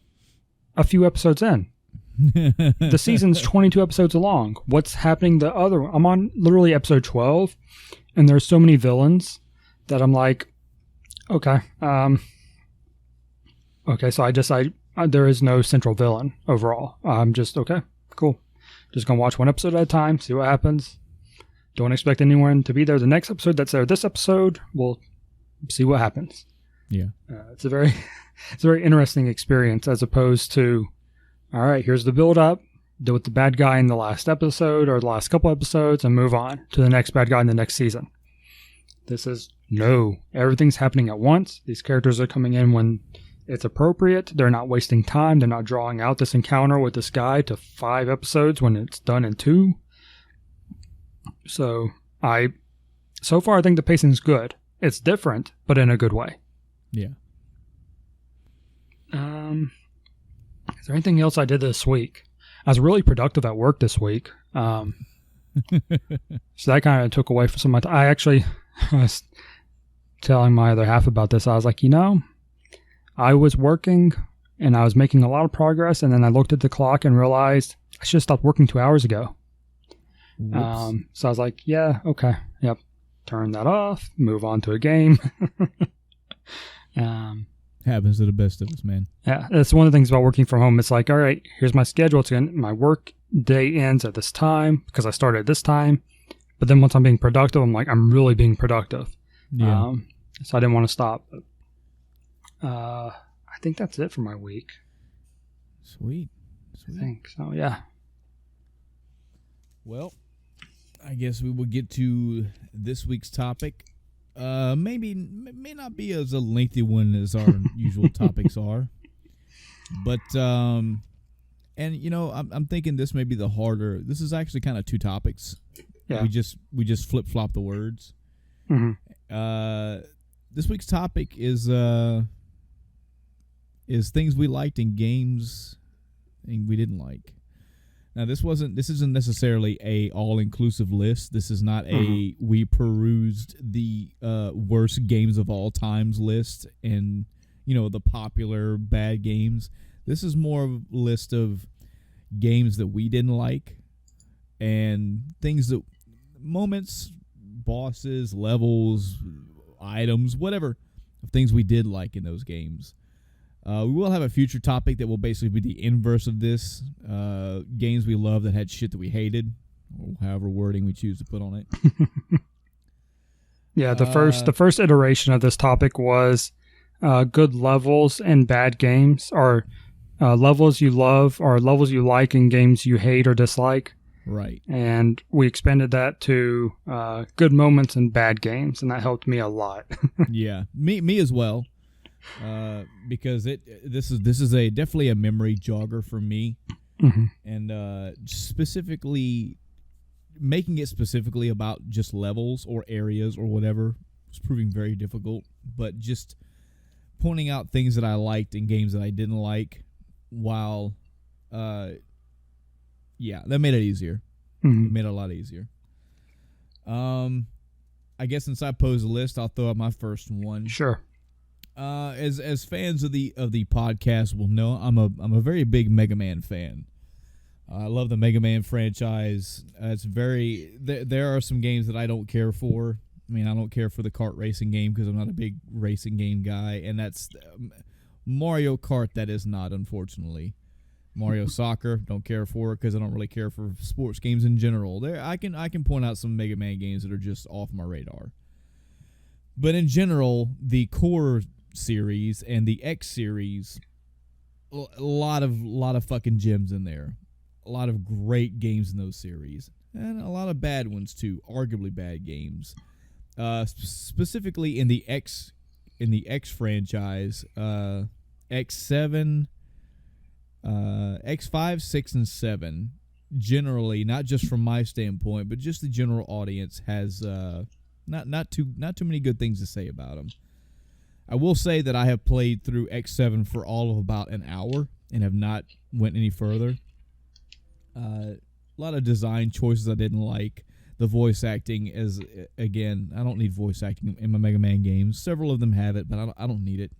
a few episodes in. The season's 22 episodes long. What's happening the other one? I'm on literally episode 12, and there's so many villains that I'm like, okay. Okay, so there is no central villain overall. I'm just, okay, cool. Just going to watch one episode at a time, see what happens. Don't expect anyone to be there the next episode that's there this episode. We'll see what happens. Yeah. It's a very interesting experience as opposed to, all right, here's the build up, deal with the bad guy in the last episode or the last couple episodes and move on to the next bad guy in the next season. This is, no, everything's happening at once. These characters are coming in when it's appropriate. They're not wasting time. They're not drawing out this encounter with this guy to 5 episodes when it's done in 2. So far I think the pacing's good. It's different, but in a good way. Yeah. Is there anything else I did this week? I was really productive at work this week. So that kind of took away from some of my time. I actually was telling my other half about this. I was like, I was working and I was making a lot of progress, and then I looked at the clock and realized I should have stopped working 2 hours ago. So I was like, yeah, okay, yep. Turn that off, move on to a game. Happens to the best of us, man. Yeah, that's one of the things about working from home. It's like, all right, here's my schedule. My work day ends at this time because I started at this time. But then once I'm being productive, I'm like, I'm really being productive. Yeah. So I didn't want to stop. But, I think that's it for my week. Sweet. I think so, yeah. Well, I guess we will get to this week's topic. May not be as a lengthy one as our usual topics are, but and I'm thinking this may be the harder. This is actually kind of 2 topics. Yeah. We just flip flop the words. Mm-hmm. This week's topic is things we liked in games and we didn't like. Now, this isn't necessarily a all-inclusive list. This is not a we perused the worst games of all times list and, the popular bad games. This is more of a list of games that we didn't like and things that moments, bosses, levels, items, whatever things we did like in those games. We will have a future topic that will basically be the inverse of this. Games we love that had shit that we hated, or however wording we choose to put on it. Yeah, the first iteration of this topic was good levels and bad games, or levels you love or levels you like in games you hate or dislike. Right. And we expanded that to good moments and bad games, and that helped me a lot. Yeah, me as well. Because this is definitely a memory jogger for me, and specifically making it specifically about just levels or areas or whatever was proving very difficult. But just pointing out things that I liked in games that I didn't like, while that made it easier. It made it a lot easier. I guess since I posed a list, I'll throw out my first one. Sure. As fans of the podcast will know, I'm a very big Mega Man fan. I love the Mega Man franchise. There are some games that I don't care for. I mean, I don't care for the kart racing game because I'm not a big racing game guy, and that's Mario Kart. That is not, unfortunately. Mario Soccer, don't care for it because I don't really care for sports games in general. I can point out some Mega Man games that are just off my radar. But in general, the core series and the X series, a lot of fucking gems in there. A lot of great games in those series, and a lot of bad ones too, arguably bad games. Specifically in the X franchise, X7, X5, 6, and 7. Generally, not just from my standpoint, but just the general audience has not too many good things to say about them. I will say that I have played through X7 for all of about an hour and have not went any further. A lot of design choices I didn't like. The voice acting is, again, I don't need voice acting in my Mega Man games. Several of them have it, but I don't need it.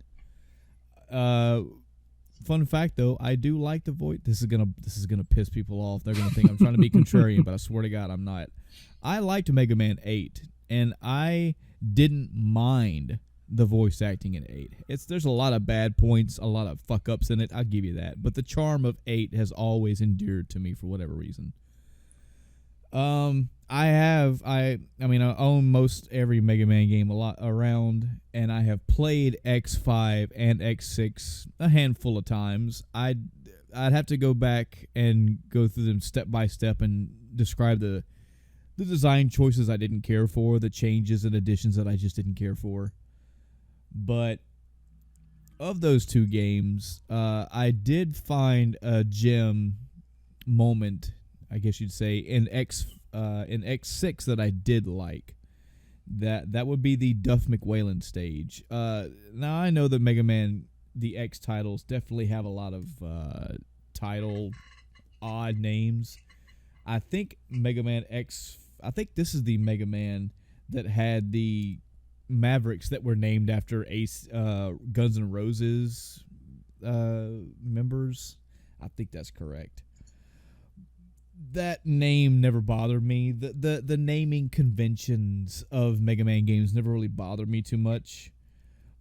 Fun fact though, I do like the voice. This is gonna piss people off. They're gonna think I'm trying to be contrarian, but I swear to God I'm not. I liked Mega Man 8, and I didn't mind the voice acting in 8. There's a lot of bad points, a lot of fuck ups in it. I'll give you that. But the charm of 8 has always endured to me for whatever reason. I own most every Mega Man game around, and I have played X5 and X6 a handful of times. I'd have to go back and go through them step by step and describe the design choices I didn't care for, the changes and additions that I just didn't care for. But of those two games, I did find a gem moment, I guess you'd say, in X6 that I did like. That would be the Duff McWhalen stage. Now I know that Mega Man, the X titles definitely have a lot of title odd names. I think Mega Man X. I think this is the Mega Man that had the Mavericks that were named after Guns N' Roses members. I think that's correct. That name never bothered me. The naming conventions of Mega Man games never really bothered me too much.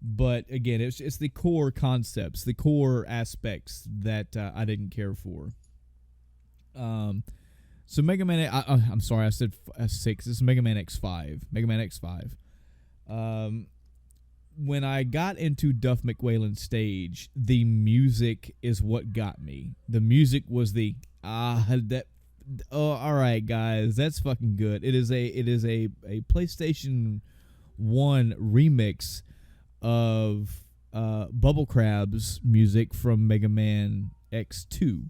But again, it's the core concepts, the core aspects that I didn't care for. So Mega Man, I'm sorry, I said 6. This is Mega Man X5. Mega Man X5. When I got into Duff McWhalen's stage, the music is what got me. The music was all right, guys, that's fucking good. It is a PlayStation 1 remix of Bubble Crab's music from Mega Man X2.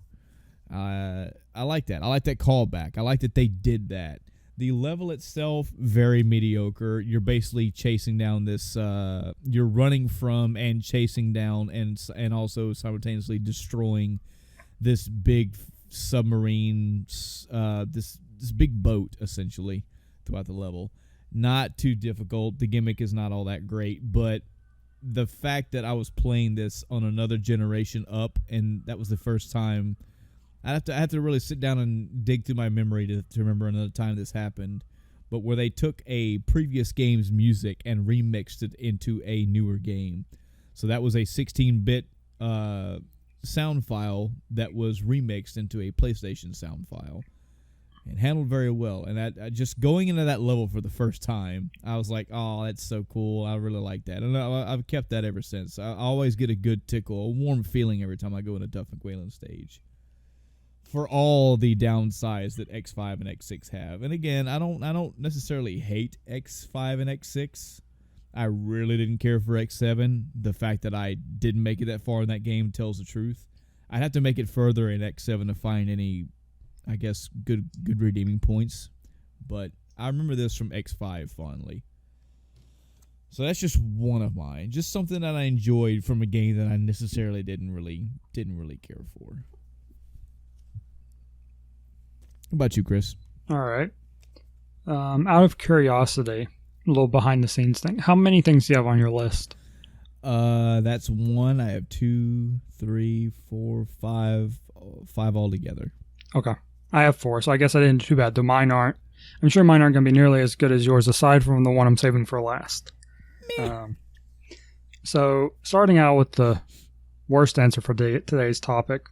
I like that. I like that callback. I like that they did that. The level itself, very mediocre. You're basically chasing down this. You're running from and chasing down and also simultaneously destroying this big submarine, this big boat essentially throughout the level. Not too difficult. The gimmick is not all that great, but the fact that I was playing this on another generation up, and that was the first time I have to really sit down and dig through my memory to remember another time this happened. But where they took a previous game's music and remixed it into a newer game. So that was a 16-bit sound file that was remixed into a PlayStation sound file. And handled very well. And I just going into that level for the first time, I was like, oh, that's so cool. I really like that. And I've kept that ever since. I always get a good tickle, a warm feeling every time I go into Duff McQuaylen stage. For all the downsides that X5 and X6 have. And again, I don't necessarily hate X5 and X6. I really didn't care for X7. The fact that I didn't make it that far in that game tells the truth. I'd have to make it further in X7 to find any, I guess, good redeeming points. But I remember this from X5 fondly. So that's just one of mine. Just something that I enjoyed from a game that I necessarily didn't really care for. How about you, Chris? All right. Out of curiosity, a little behind the scenes thing. How many things do you have on your list? That's one. I have 2, 3, 4, 5 altogether. Okay. I have 4, so I guess I didn't do too bad. Though mine aren't. I'm sure mine aren't going to be nearly as good as yours, aside from the one I'm saving for last. So, starting out with the worst answer for today's topic.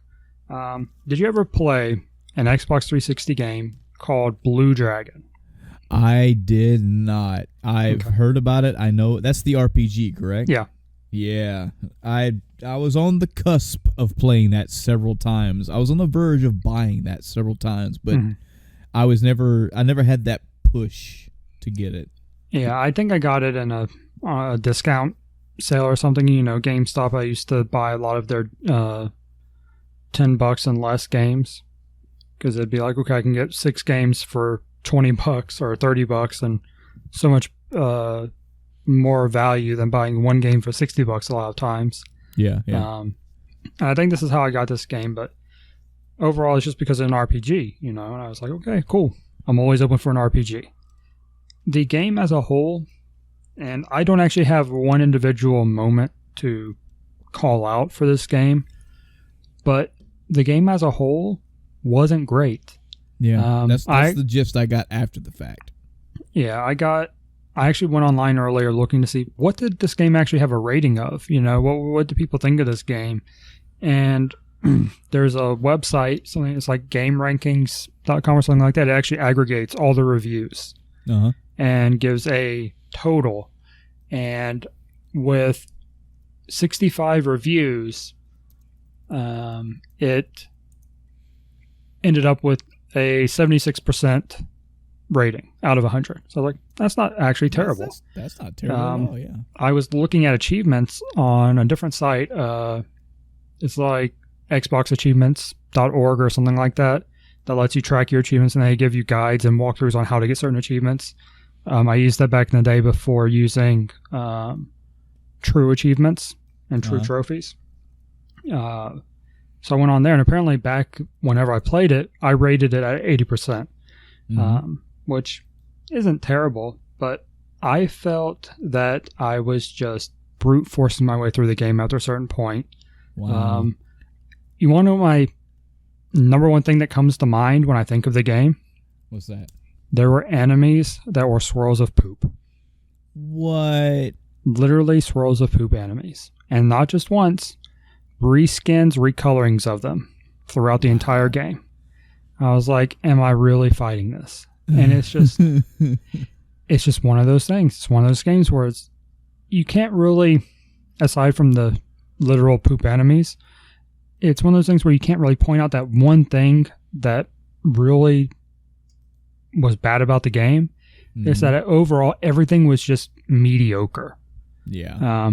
Did you ever play an Xbox 360 game called Blue Dragon? I did not. I've heard about it. I know that's the RPG, correct? Yeah. Yeah. I was on the cusp of playing that several times. I was on the verge of buying that several times, but I never had that push to get it. Yeah, I think I got it in a discount sale or something. You know, GameStop, I used to buy a lot of their $10 and less games. Because it'd be like, okay, I can get 6 games for $20 or $30 and so much more value than buying one game for $60 a lot of times. Yeah. And I think this is how I got this game, but overall it's just because of an RPG, you know, and I was like, okay, cool. I'm always open for an RPG. The game as a whole, and I don't actually have one individual moment to call out for this game, but the game as a whole wasn't great. Yeah, that's the gist I got after the fact. Yeah, I actually went online earlier looking to see what did this game actually have a rating of. You know, what do people think of this game? And there's a website, something it's like GameRankings.com or something like that. It actually aggregates all the reviews and gives a total. And with 65 reviews, it ended up with a 76% rating out of 100. So I was like, that's not actually terrible. That's not terrible at all, yeah. I was looking at achievements on a different site. It's like xboxachievements.org or something like that lets you track your achievements, and they give you guides and walkthroughs on how to get certain achievements. I used that back in the day before using true achievements and true trophies. So I went on there, and apparently back whenever I played it, I rated it at 80%, which isn't terrible, but I felt that I was just brute forcing my way through the game after a certain point. Wow. You want to know my number one thing that comes to mind when I think of the game? What's that? There were enemies that were swirls of poop. What? Literally swirls of poop enemies. And not just once. Reskins, recolorings of them throughout the entire game. I was like, am I really fighting this? And it's just one of those things. It's one of those games where you can't really, aside from the literal poop enemies, it's one of those things where you can't really point out that one thing that really was bad about the game. It's that overall everything was just mediocre. Yeah.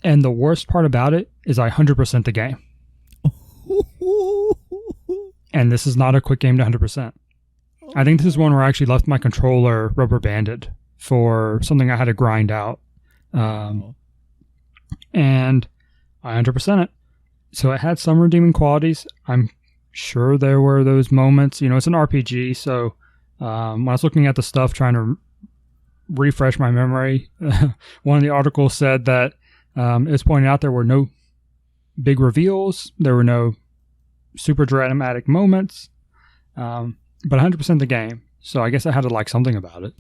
And the worst part about it is I 100% the game. And this is not a quick game to 100%. I think this is one where I actually left my controller rubber banded for something I had to grind out. And I 100% it. So it had some redeeming qualities. I'm sure there were those moments. You know, it's an RPG, so when I was looking at the stuff, trying to refresh my memory, one of the articles said that it was pointed out there were no big reveals. There were no super dramatic moments, but 100% the game. So I guess I had to like something about it.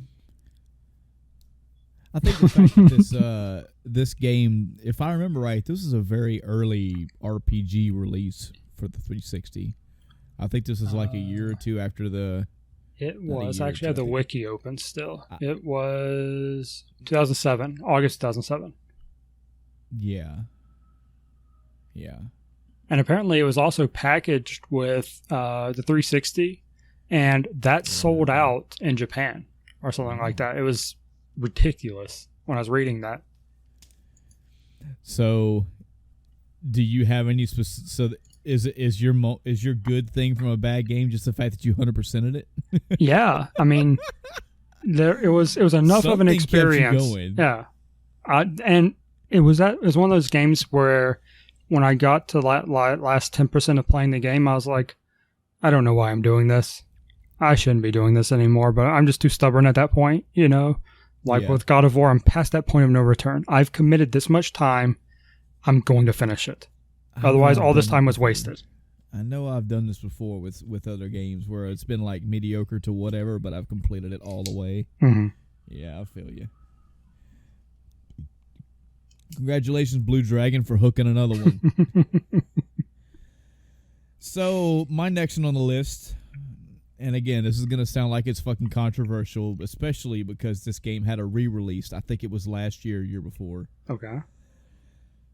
I think the fact that this game, if I remember right, this is a very early RPG release for the 360. I think this is like a year or two after the... It was. I actually had the wiki open still. It was 2007, August 2007. Yeah. Yeah. And apparently it was also packaged with the 360, and that sold out in Japan or something like that. It was ridiculous when I was reading that. So, do you have any specific? So, is your good thing from a bad game just the fact that you 100%ed it? Yeah, I mean, it was enough Something of an experience. Kept you going. Yeah, and it was one of those games where when I got to last 10% of playing the game, I was like, I don't know why I'm doing this. I shouldn't be doing this anymore, but I'm just too stubborn at that point, you know? Like with God of War, I'm past that point of no return. I've committed this much time. I'm going to finish it. Otherwise, all this time was wasted. I know I've done this before with other games where it's been like mediocre to whatever, but I've completed it all the way. Mm-hmm. Yeah, I feel you. Congratulations, Blue Dragon, for hooking another one. So, my next one on the list, and again, this is going to sound like it's fucking controversial, especially because this game had a re-release. I think it was last year before. Okay.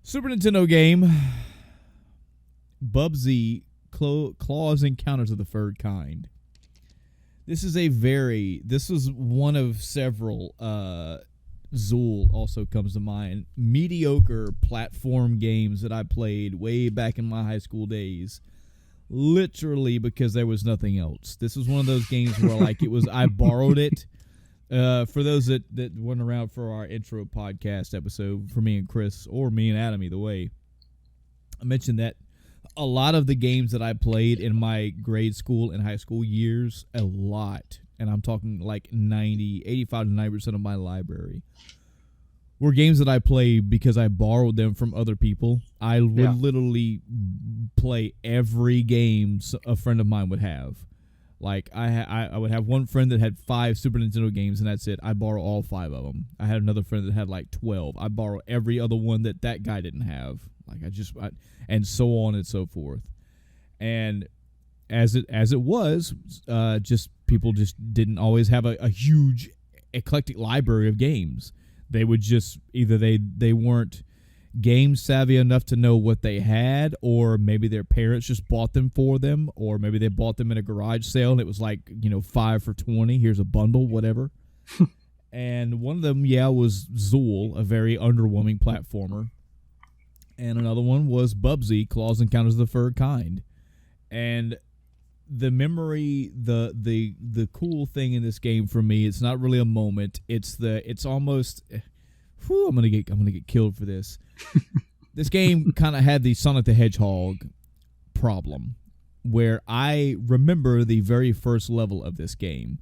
Super Nintendo game, Bubsy Claws Encounters of the Third Kind. This is one of several, Zool also comes to mind, mediocre platform games that I played way back in my high school days. Literally because there was nothing else. This was one of those games where like I borrowed it. For those that weren't around for our intro podcast episode, for me and Chris, or me and Adam, either way, I mentioned that a lot of the games that I played in my grade school and high school years, a lot, and I'm talking like 85 to 90% of my library, were games that I played because I borrowed them from other people. I would literally play every game a friend of mine would have. Like, I would have one friend that had 5 Super Nintendo games, and that's it. I borrow all 5 of them. I had another friend that had like 12. I borrow every other one that guy didn't have. Like, and so on and so forth. And as it was, just people just didn't always have a huge eclectic library of games. They would just either they weren't game savvy enough to know what they had, or maybe their parents just bought them for them, or maybe they bought them in a garage sale and it was like, 5 for $20. Here's a bundle, whatever. And one of them, was Zool, a very underwhelming platformer. And another one was Bubsy, Claws Encounters of the Third Kind. And the memory, the cool thing in this game for me, it's not really a moment. It's almost, I'm gonna get killed for this. This game kind of had the Sonic the Hedgehog problem, where I remember the very first level of this game.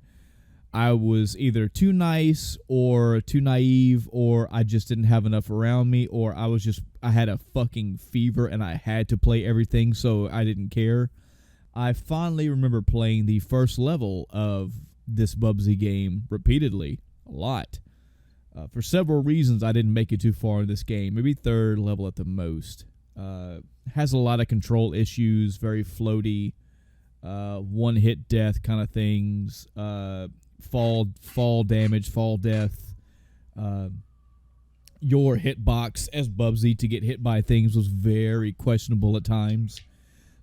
I was either too nice or too naive, or I just didn't have enough around me, or I had a fucking fever and I had to play everything, so I didn't care. I fondly remember playing the first level of this Bubsy game repeatedly, a lot. For several reasons, I didn't make it too far in this game. Maybe third level at the most. Has a lot of control issues, very floaty, one-hit death kind of things, fall damage, fall death. Your hitbox as Bubsy to get hit by things was very questionable at times.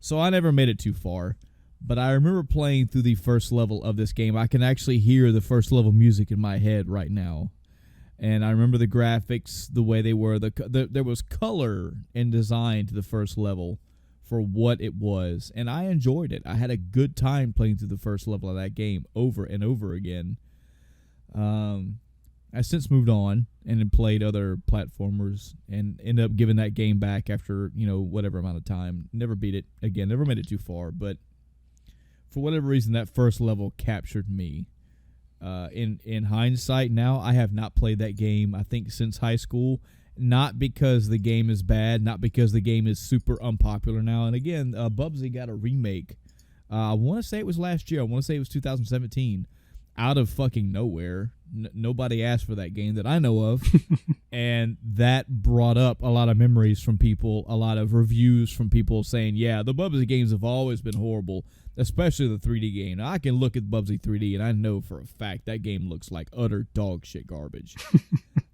So I never made it too far. But I remember playing through the first level of this game. I can actually hear the first level music in my head right now. And I remember the graphics, the way they were. There was color and design to the first level for what it was. And I enjoyed it. I had a good time playing through the first level of that game over and over again. I since moved on and then played other platformers and ended up giving that game back after, whatever amount of time. Never beat it again. Never made it too far. But for whatever reason, that first level captured me. In hindsight now, I have not played that game, I think, since high school, not because the game is bad, not because the game is super unpopular now. And again, Bubsy got a remake. I want to say it was last year. I want to say it was 2017. Out of fucking nowhere. Nobody asked for that game that I know of. And that brought up a lot of memories from people, a lot of reviews from people saying, yeah, the Bubsy games have always been horrible, especially the 3D game. Now, I can look at Bubsy 3D, and I know for a fact that game looks like utter dog shit garbage.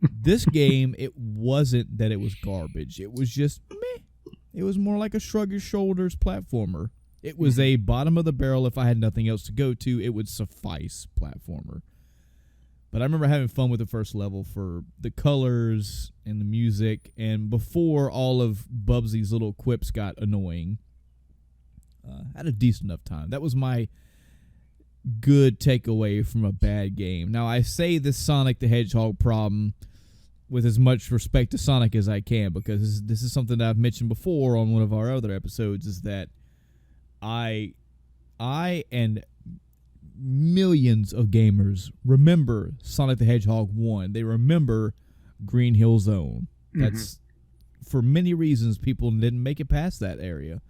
This game, it wasn't that it was garbage. It was just meh. It was more like a shrug your shoulders platformer. It was a bottom of the barrel, if I had nothing else to go to, it would suffice platformer. But I remember having fun with the first level for the colors and the music, and before all of Bubsy's little quips got annoying, had a decent enough time. That was my good takeaway from a bad game. Now, I say this Sonic the Hedgehog problem with as much respect to Sonic as I can, because this is something that I've mentioned before on one of our other episodes, is that I and millions of gamers remember Sonic the Hedgehog 1. They remember Green Hill Zone. That's for many reasons people didn't make it past that area.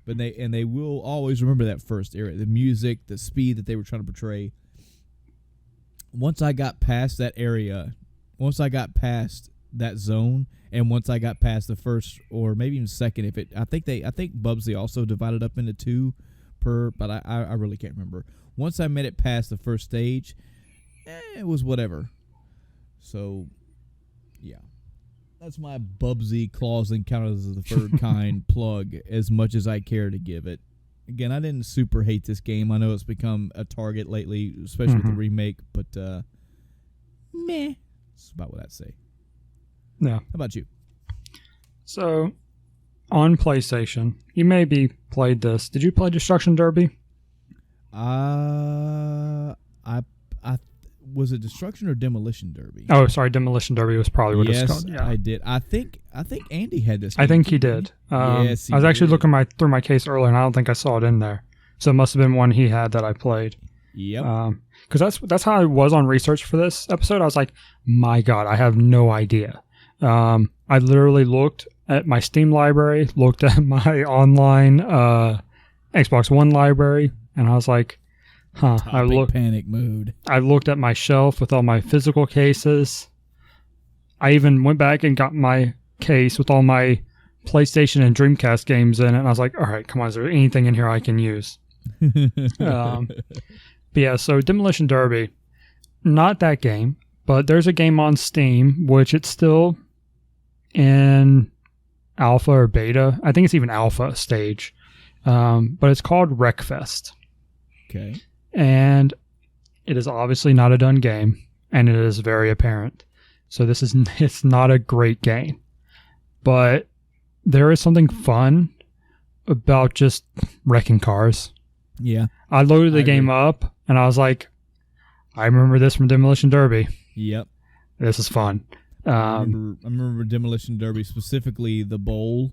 But they will always remember that first area, the music, the speed that they were trying to portray. Once I got past that area, once I got past that zone, and once I got past the first or maybe even second, I think Bubsy also divided up into two per, but I really can't remember. Once I made it past the first stage, it was whatever. So, yeah. That's my Bubsy Claws Encounters of the Third Kind plug, as much as I care to give it. Again, I didn't super hate this game. I know it's become a target lately, especially with the remake, but meh. That's about what I'd say. Yeah. How about you? So, on PlayStation, you maybe played this. Did you play Destruction Derby? I was it Destruction or Demolition Derby? Oh, sorry, Demolition Derby was probably what it's called. Yeah, I did. I think Andy had this. I think he did. Yes, he I was actually did. looking through my case earlier, and I don't think I saw it in there. So it must have been one he had that I played. Yep. Because that's how I was on research for this episode. I was like, my God, I have no idea. I literally looked at my Steam library, looked at my online Xbox One library, and I was like, huh. Panic mode. I looked at my shelf with all my physical cases. I even went back and got my case with all my PlayStation and Dreamcast games in it, and I was like, all right, come on, is there anything in here I can use? But yeah, so Demolition Derby, not that game, but there's a game on Steam, which it's still in alpha or beta. I think it's even alpha stage. But it's called Wreckfest. Okay. And it is obviously not a done game, and it is very apparent. So it's not a great game. But there is something fun about just wrecking cars. Yeah. I loaded the game up, and I was like, I remember this from Demolition Derby. Yep. This is fun. I remember Demolition Derby, specifically the bowl,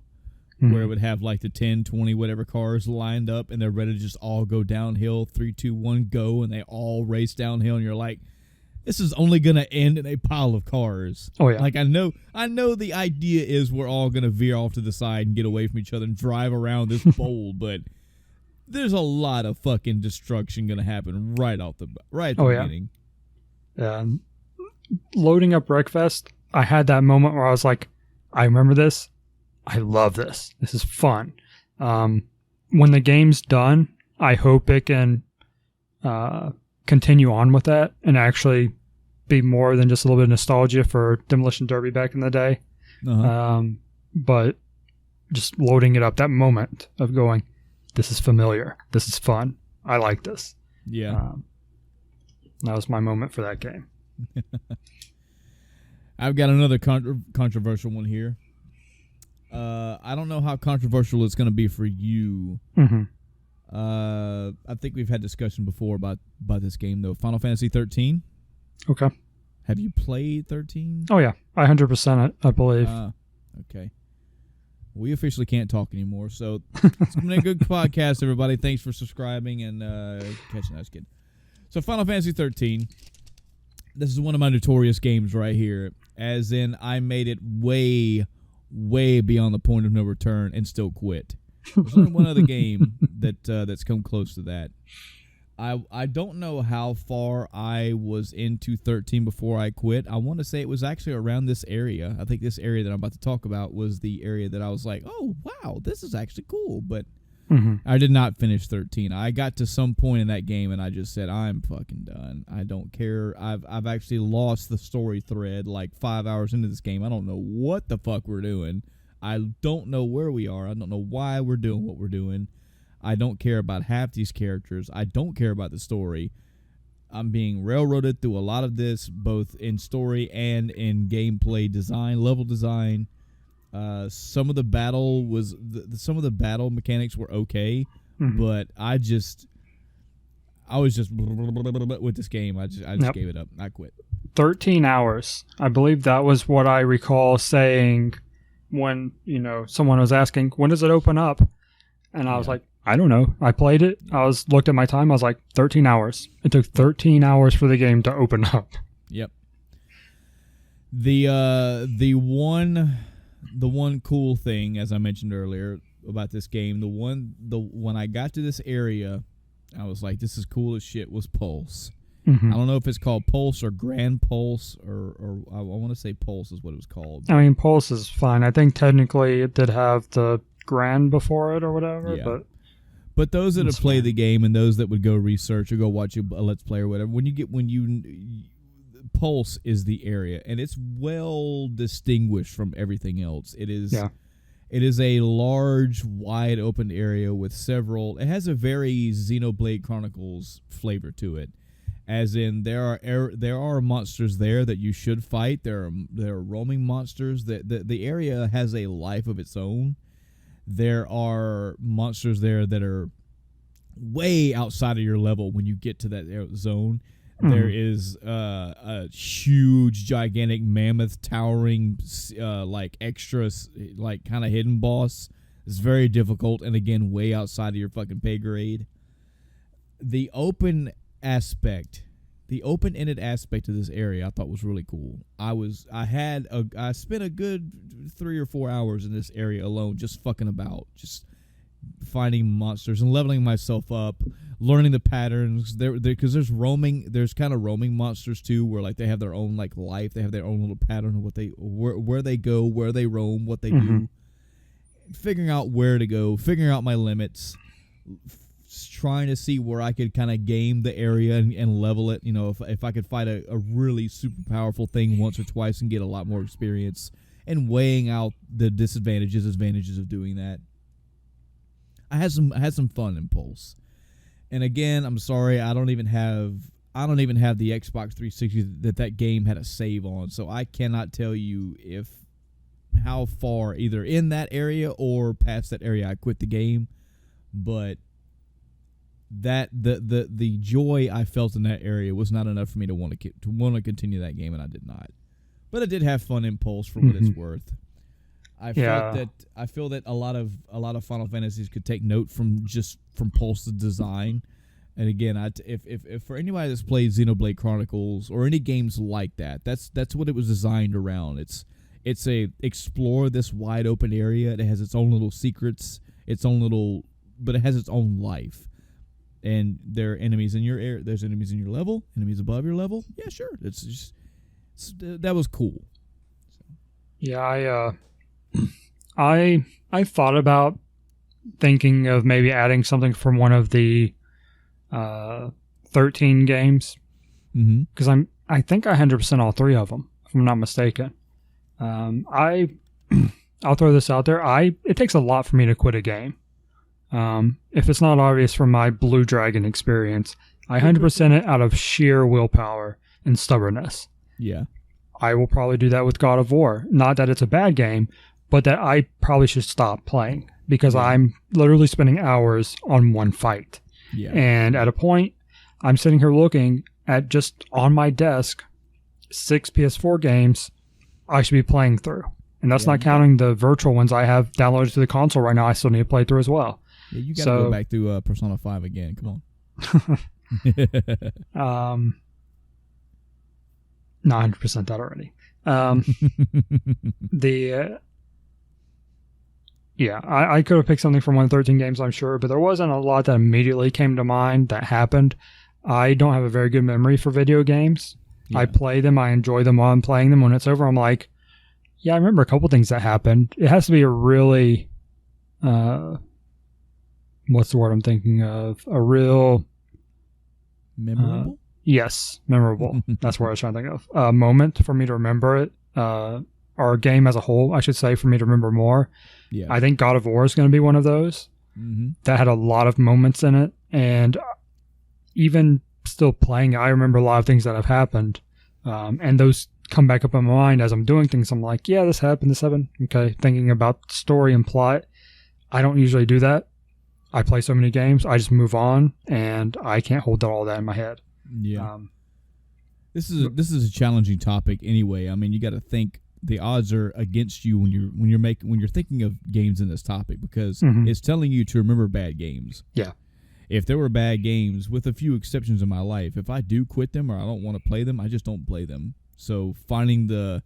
where it would have like the 10, 20, whatever cars lined up, and they're ready to just all go downhill. 3, 2, 1, go, and they all race downhill, and you're like, this is only going to end in a pile of cars. Oh, yeah. Like, I know the idea is we're all going to veer off to the side and get away from each other and drive around this bowl, but there's a lot of fucking destruction going to happen right at the beginning. Yeah. Loading up Wreckfest, I had that moment where I was like, I remember this. I love this. This is fun. When the game's done, I hope it can continue on with that and actually be more than just a little bit of nostalgia for Demolition Derby back in the day. But just loading it up, that moment of going, this is familiar. This is fun. I like this. Yeah. That was my moment for that game. I've got another controversial one here. I don't know how controversial it's going to be for you. I think we've had discussion before about this game, though. Final Fantasy 13. Okay. Have you played 13? Oh, yeah. 100%, I believe. Okay. We officially can't talk anymore, so it's been a good podcast, everybody. Thanks for subscribing and catching us, kid. So Final Fantasy 13. This is one of my notorious games right here. as in I made it way, way beyond the point of no return and still quit. There's only one other game that's come close to that. I don't know how far I was into 13 before I quit. I want to say it was actually around this area. I think this area that I'm about to talk about was the area that I was like, oh, wow, this is actually cool. But I did not finish 13. I got to some point in that game, and I just said, I'm fucking done. I don't care. I've actually lost the story thread like 5 hours into this game. I don't know what the fuck we're doing. I don't know where we are. I don't know why we're doing what we're doing. I don't care about half these characters. I don't care about the story. I'm being railroaded through a lot of this, both in story and in gameplay design, level design. Some of the battle mechanics were okay, but I was just with this game. I just gave it up. I quit. 13 hours. I believe that was what I recall saying when, someone was asking, when does it open up? And I was like, I don't know. I played it. Looked at my time. I was like, 13 hours. It took 13 hours for the game to open up. Yep. The one cool thing, as I mentioned earlier about this game, when I got to this area, I was like, this is cool as shit, was Pulse. I don't know if it's called Pulse or Grand Pulse, or I want to say Pulse is what it was called. I mean, Pulse is fine. I think technically it did have the Grand before it or whatever, but those that have played the game and those that would go research or go watch a Let's Play or whatever, Pulse is the area, and it's well distinguished from everything else. It is a large, wide open area with several. It has a very Xenoblade Chronicles flavor to it, as in there are monsters there that you should fight. There are roaming monsters. The area has a life of its own. There are monsters there that are way outside of your level when you get to that zone. There is a huge, gigantic mammoth, towering, extra, kind of hidden boss. It's very difficult, and again, way outside of your fucking pay grade. The open-ended aspect of this area I thought was really cool. I spent a good 3 or 4 hours in this area alone, just fucking about, just finding monsters and leveling myself up, learning the patterns. Because there's kind of roaming monsters too, where like they have their own like life, they have their own little pattern of where they go, where they roam, what they do. Figuring out where to go, figuring out my limits, trying to see where I could kind of game the area and level it. If I could fight a really super powerful thing once or twice and get a lot more experience, and weighing out the advantages of doing that. I had some fun in Pulse. And again, I'm sorry, I don't even have the Xbox 360 that game had a save on, so I cannot tell you how far either in that area or past that area I quit the game. But that the joy I felt in that area was not enough for me to want to continue that game, and I did not. But I did have fun in Pulse for what it's worth. I feel that a lot of Final Fantasies could take note from Pulse's design. And again, if for anybody that's played Xenoblade Chronicles or any games like that, that's what it was designed around. It's a explore this wide open area. It has its own little secrets, but it has its own life. And there are enemies in your area. There's enemies in your level, enemies above your level. Yeah, sure. That was cool. Yeah, I thought about thinking of maybe adding something from one of the 13 games, because I think I 100% all 3 of them, if I'm not mistaken. I'll throw this out there. It takes a lot for me to quit a game. If it's not obvious from my Blue Dragon experience, I 100% it out of sheer willpower and stubbornness. Yeah. I will probably do that with God of War. Not that it's a bad game, but that I probably should stop playing because I'm literally spending hours on one fight. Yeah. And at a point, I'm sitting here looking at just on my desk 6 PS4 games I should be playing through. And that's not counting the virtual ones I have downloaded to the console right now I still need to play through as well. Yeah, you got to go back to Persona 5 again. Come on. Not 100% that already. I could have picked something from 113 games, I'm sure, but there wasn't a lot that immediately came to mind that happened. I don't have a very good memory for video games. Yeah. I play them, I enjoy them while I'm playing them. When it's over, I'm like, yeah, I remember a couple things that happened. It has to be a really, what's the word I'm thinking of? A real... Memorable? Yes, memorable. That's what I was trying to think of. A moment for me to remember it. Or a game as a whole, I should say, for me to remember more. Yeah. I think God of War is going to be one of those. Mm-hmm. That had a lot of moments in it. And even still playing, I remember a lot of things that have happened. And those come back up in my mind as I'm doing things. I'm like, yeah, this happened. Okay, thinking about story and plot. I don't usually do that. I play so many games, I just move on, and I can't hold all that in my head. Yeah. This is a challenging topic anyway. I mean, you got to think the odds are against you when you're thinking of games in this topic, because it's telling you to remember bad games. Yeah. If there were bad games, with a few exceptions in my life, if I do quit them or I don't want to play them, I just don't play them. So finding the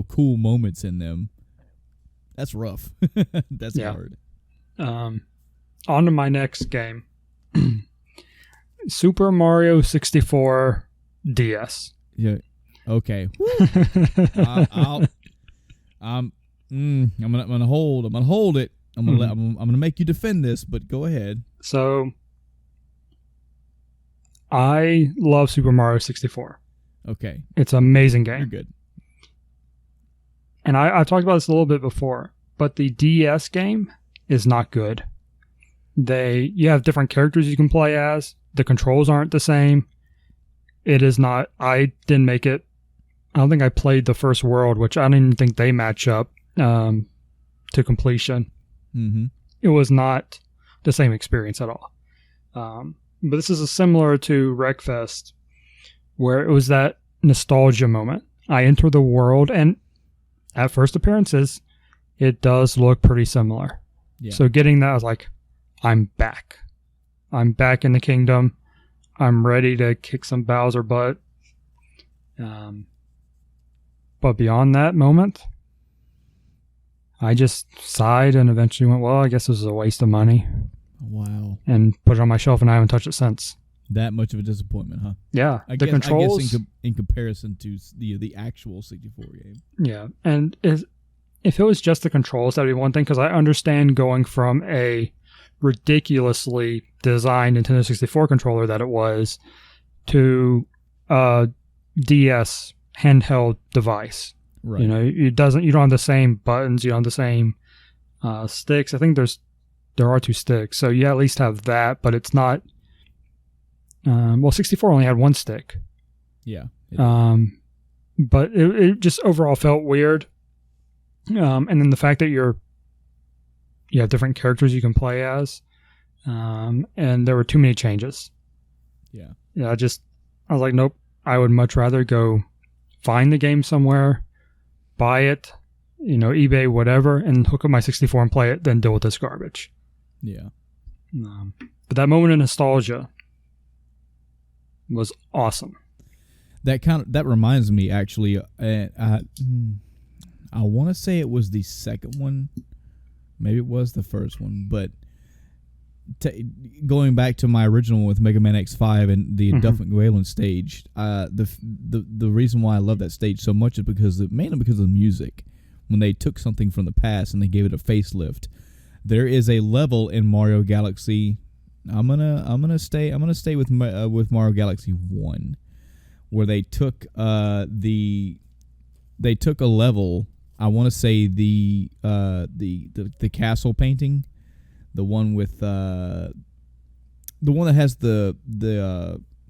cool moments in them, that's rough. That's hard. On to my next game. Super Mario 64 DS. Yeah. Okay. I'm gonna hold it. I'm gonna make you defend this, but go ahead. So, I love Super Mario 64. Okay. It's an amazing game. You're good. And I've talked about this a little bit before, but the DS game is not good. You have different characters you can play as. The controls aren't the same. It is not. I didn't make it. I don't think I played the first world, which I don't even think they match up to completion. Mm-hmm. It was not the same experience at all. But this is similar to Wreckfest, where it was that nostalgia moment. I enter the world, and at first appearances, it does look pretty similar. Yeah. So getting that, I was like, I'm back. I'm back in the kingdom. I'm ready to kick some Bowser butt. But beyond that moment, I just sighed and eventually went, well, I guess this is a waste of money. Wow. And put it on my shelf, and I haven't touched it since. That much of a disappointment, huh? Yeah. I guess in comparison to the actual 64 game. Yeah. And if it was just the controls, that would be one thing, because I understand going from a ridiculously designed Nintendo 64 controller that it was to a DS handheld device. Right. You know, you don't have the same buttons, you don't have the same sticks. I think there are 2 sticks, so you at least have that, but it's not. 64 only had 1 stick. Yeah. But it just overall felt weird. And then the fact that you have different characters you can play as, and there were too many changes. Yeah. Yeah. I was like, nope. I would much rather go find the game somewhere, buy it, eBay, whatever, and hook up my 64 and play it, than deal with this garbage. Yeah. But that moment of nostalgia was awesome. That reminds me, actually. I want to say it was the second one. Maybe it was the first one, but going back to my original with Mega Man X5 and the Duff McGualen stage, the reason why I love that stage so much is mainly because of the music. When they took something from the past and they gave it a facelift, there is a level in Mario Galaxy. I'm gonna stay with Mario Galaxy 1, where they took a level. I want to say the castle painting, the one with the one that has the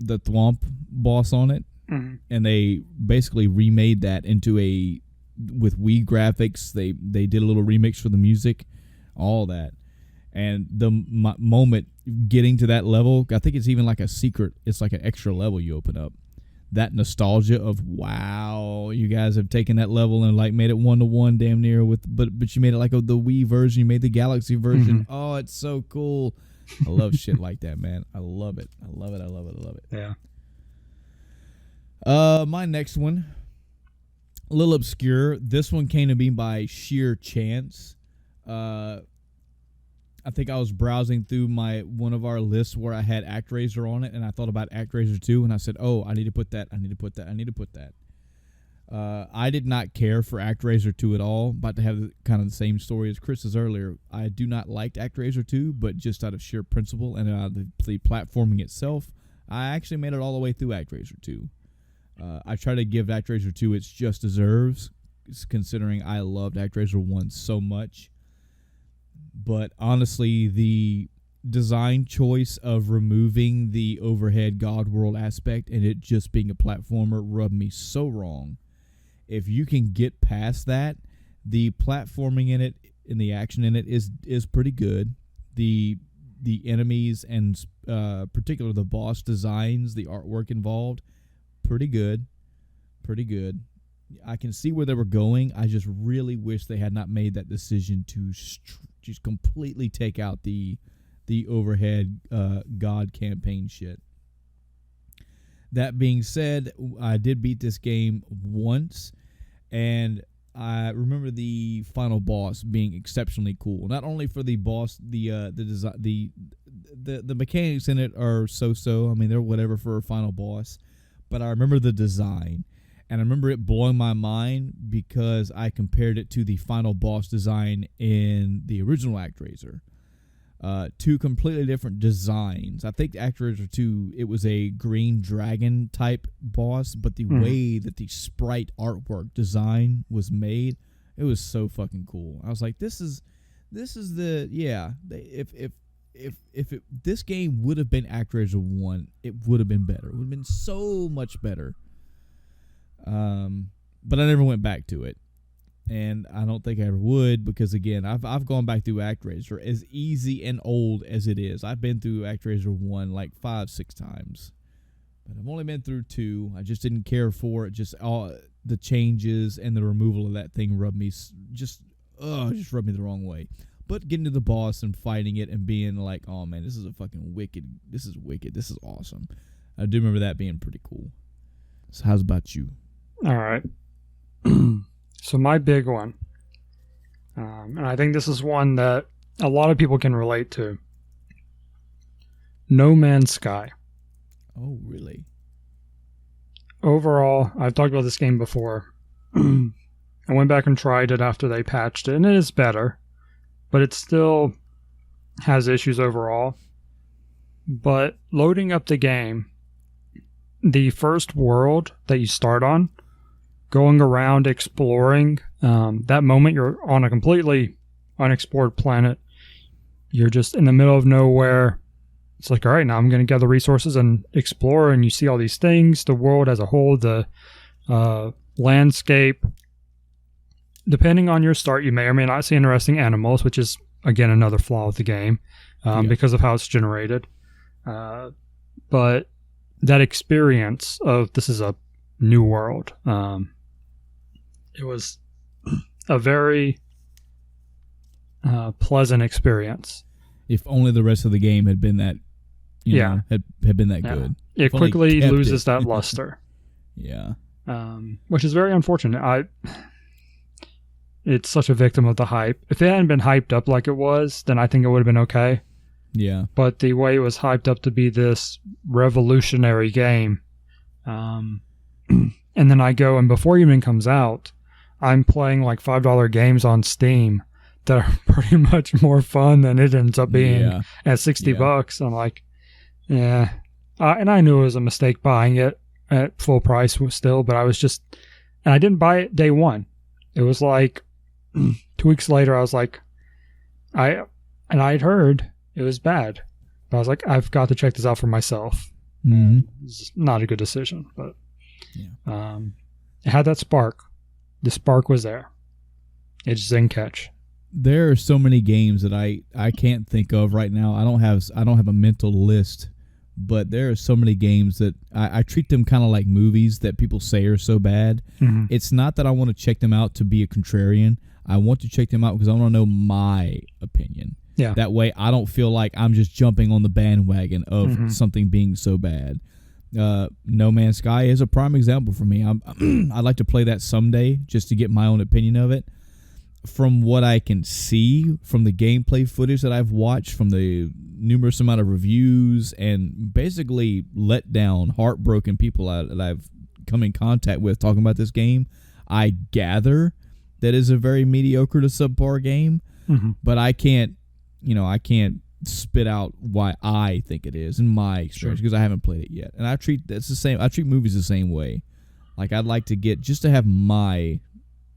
Thwomp boss on it, and they basically remade that into with Wii graphics. They did a little remix for the music, all that, and the moment getting to that level, I think it's even like a secret. It's like an extra level you open up. That nostalgia of, wow, you guys have taken that level and like made it 1-to-1 damn near but you made it like the Wii version, you made the Galaxy version. Oh, it's so cool. I love shit like that, man. I love it. I love it. Yeah. My next one, A little obscure. This one came to me by sheer chance. I think I was browsing through one of our lists where I had ActRaiser on it, and I thought about ActRaiser 2, and I said, "Oh, I need to put that. I need to put that. I need to put that." I did not care for ActRaiser 2 at all. About to have kind of the same story as Chris's earlier. I do not like ActRaiser 2, but just out of sheer principle and out of the platforming itself, I actually made it all the way through ActRaiser 2. I try to give ActRaiser 2 its just deserves, considering I loved ActRaiser 1 so much. But honestly, the design choice of removing the overhead God World aspect and it just being a platformer rubbed me so wrong. If you can get past that, the platforming in it and the action in it is pretty good. The enemies and particularly the boss designs, the artwork involved, pretty good. I can see where they were going. I just really wish they had not made that decision to just completely take out the overhead God campaign shit. That being said, I did beat this game once, and I remember the final boss being exceptionally cool. Not only for the boss, the design, the mechanics in it are so-so. I mean, they're whatever for a final boss, but I remember the design. And I remember it blowing my mind because I compared it to the final boss design in the original ActRaiser. Two completely different designs. I think ActRaiser 2, it was a green dragon type boss, but the way that the sprite artwork design was made, it was so fucking cool. I was like, this is the, yeah, if this game would have been ActRaiser 1, it would have been better. It would have been so much better. But I never went back to it, and I don't think I ever would because again, I've gone back through ActRaiser, as easy and old as it is. I've been through ActRaiser 1 like 5-6 times, but I've only been through 2. I just didn't care for it. Just all the changes and the removal of that thing rubbed me rubbed me the wrong way. But getting to the boss and fighting it and being like, oh man, this is wicked. This is awesome. I do remember that being pretty cool. So how's about you? All right. So my big one, and I think this is one that a lot of people can relate to. No Man's Sky. Oh, really? Overall, I've talked about this game before. I went back and tried it after they patched it, and it is better, but it still has issues overall. But loading up the game, the first world that you start on, going around exploring, that moment you're on a completely unexplored planet. You're just in the middle of nowhere. It's like, all right, now I'm going to gather resources and explore, and you see all these things, the world as a whole, the landscape. Depending on your start, you may or may not see interesting animals, which is, again, another flaw with the game because of how it's generated. But that experience of this is a new world, it was a very pleasant experience. If only the rest of the game had been that, had been that good. It quickly loses that luster. Yeah. Which is very unfortunate. It's such a victim of the hype. If it hadn't been hyped up like it was, then I think it would have been okay. Yeah. But the way it was hyped up to be this revolutionary game, and then I go, and before it even comes out, I'm playing like $5 games on Steam that are pretty much more fun than it ends up being at $60. I'm like, yeah. And I knew it was a mistake buying it at full price still, but I was just, and I didn't buy it day one. It was like 2 weeks later, I was like, I'd heard it was bad, but I was like, I've got to check this out for myself. Mm-hmm. It's not a good decision, but it had that spark. The spark was there. It just didn't catch. There are so many games that I can't think of right now. I don't have a mental list, but there are so many games that I treat them kind of like movies that people say are so bad. Mm-hmm. It's not that I want to check them out to be a contrarian. I want to check them out because I want to know my opinion. Yeah. That way I don't feel like I'm just jumping on the bandwagon of something being so bad. No Man's Sky is a prime example for me. I'd like to play that someday just to get my own opinion of it. From what I can see from the gameplay footage that I've watched, from the numerous amount of reviews and basically let down, heartbroken people that I've come in contact with talking about this game, I gather that is a very mediocre to subpar game. Mm-hmm. But I can't spit out why I think it is in my experience, because I haven't played it yet. And I treat movies the same way. Like, I'd like to get just to have my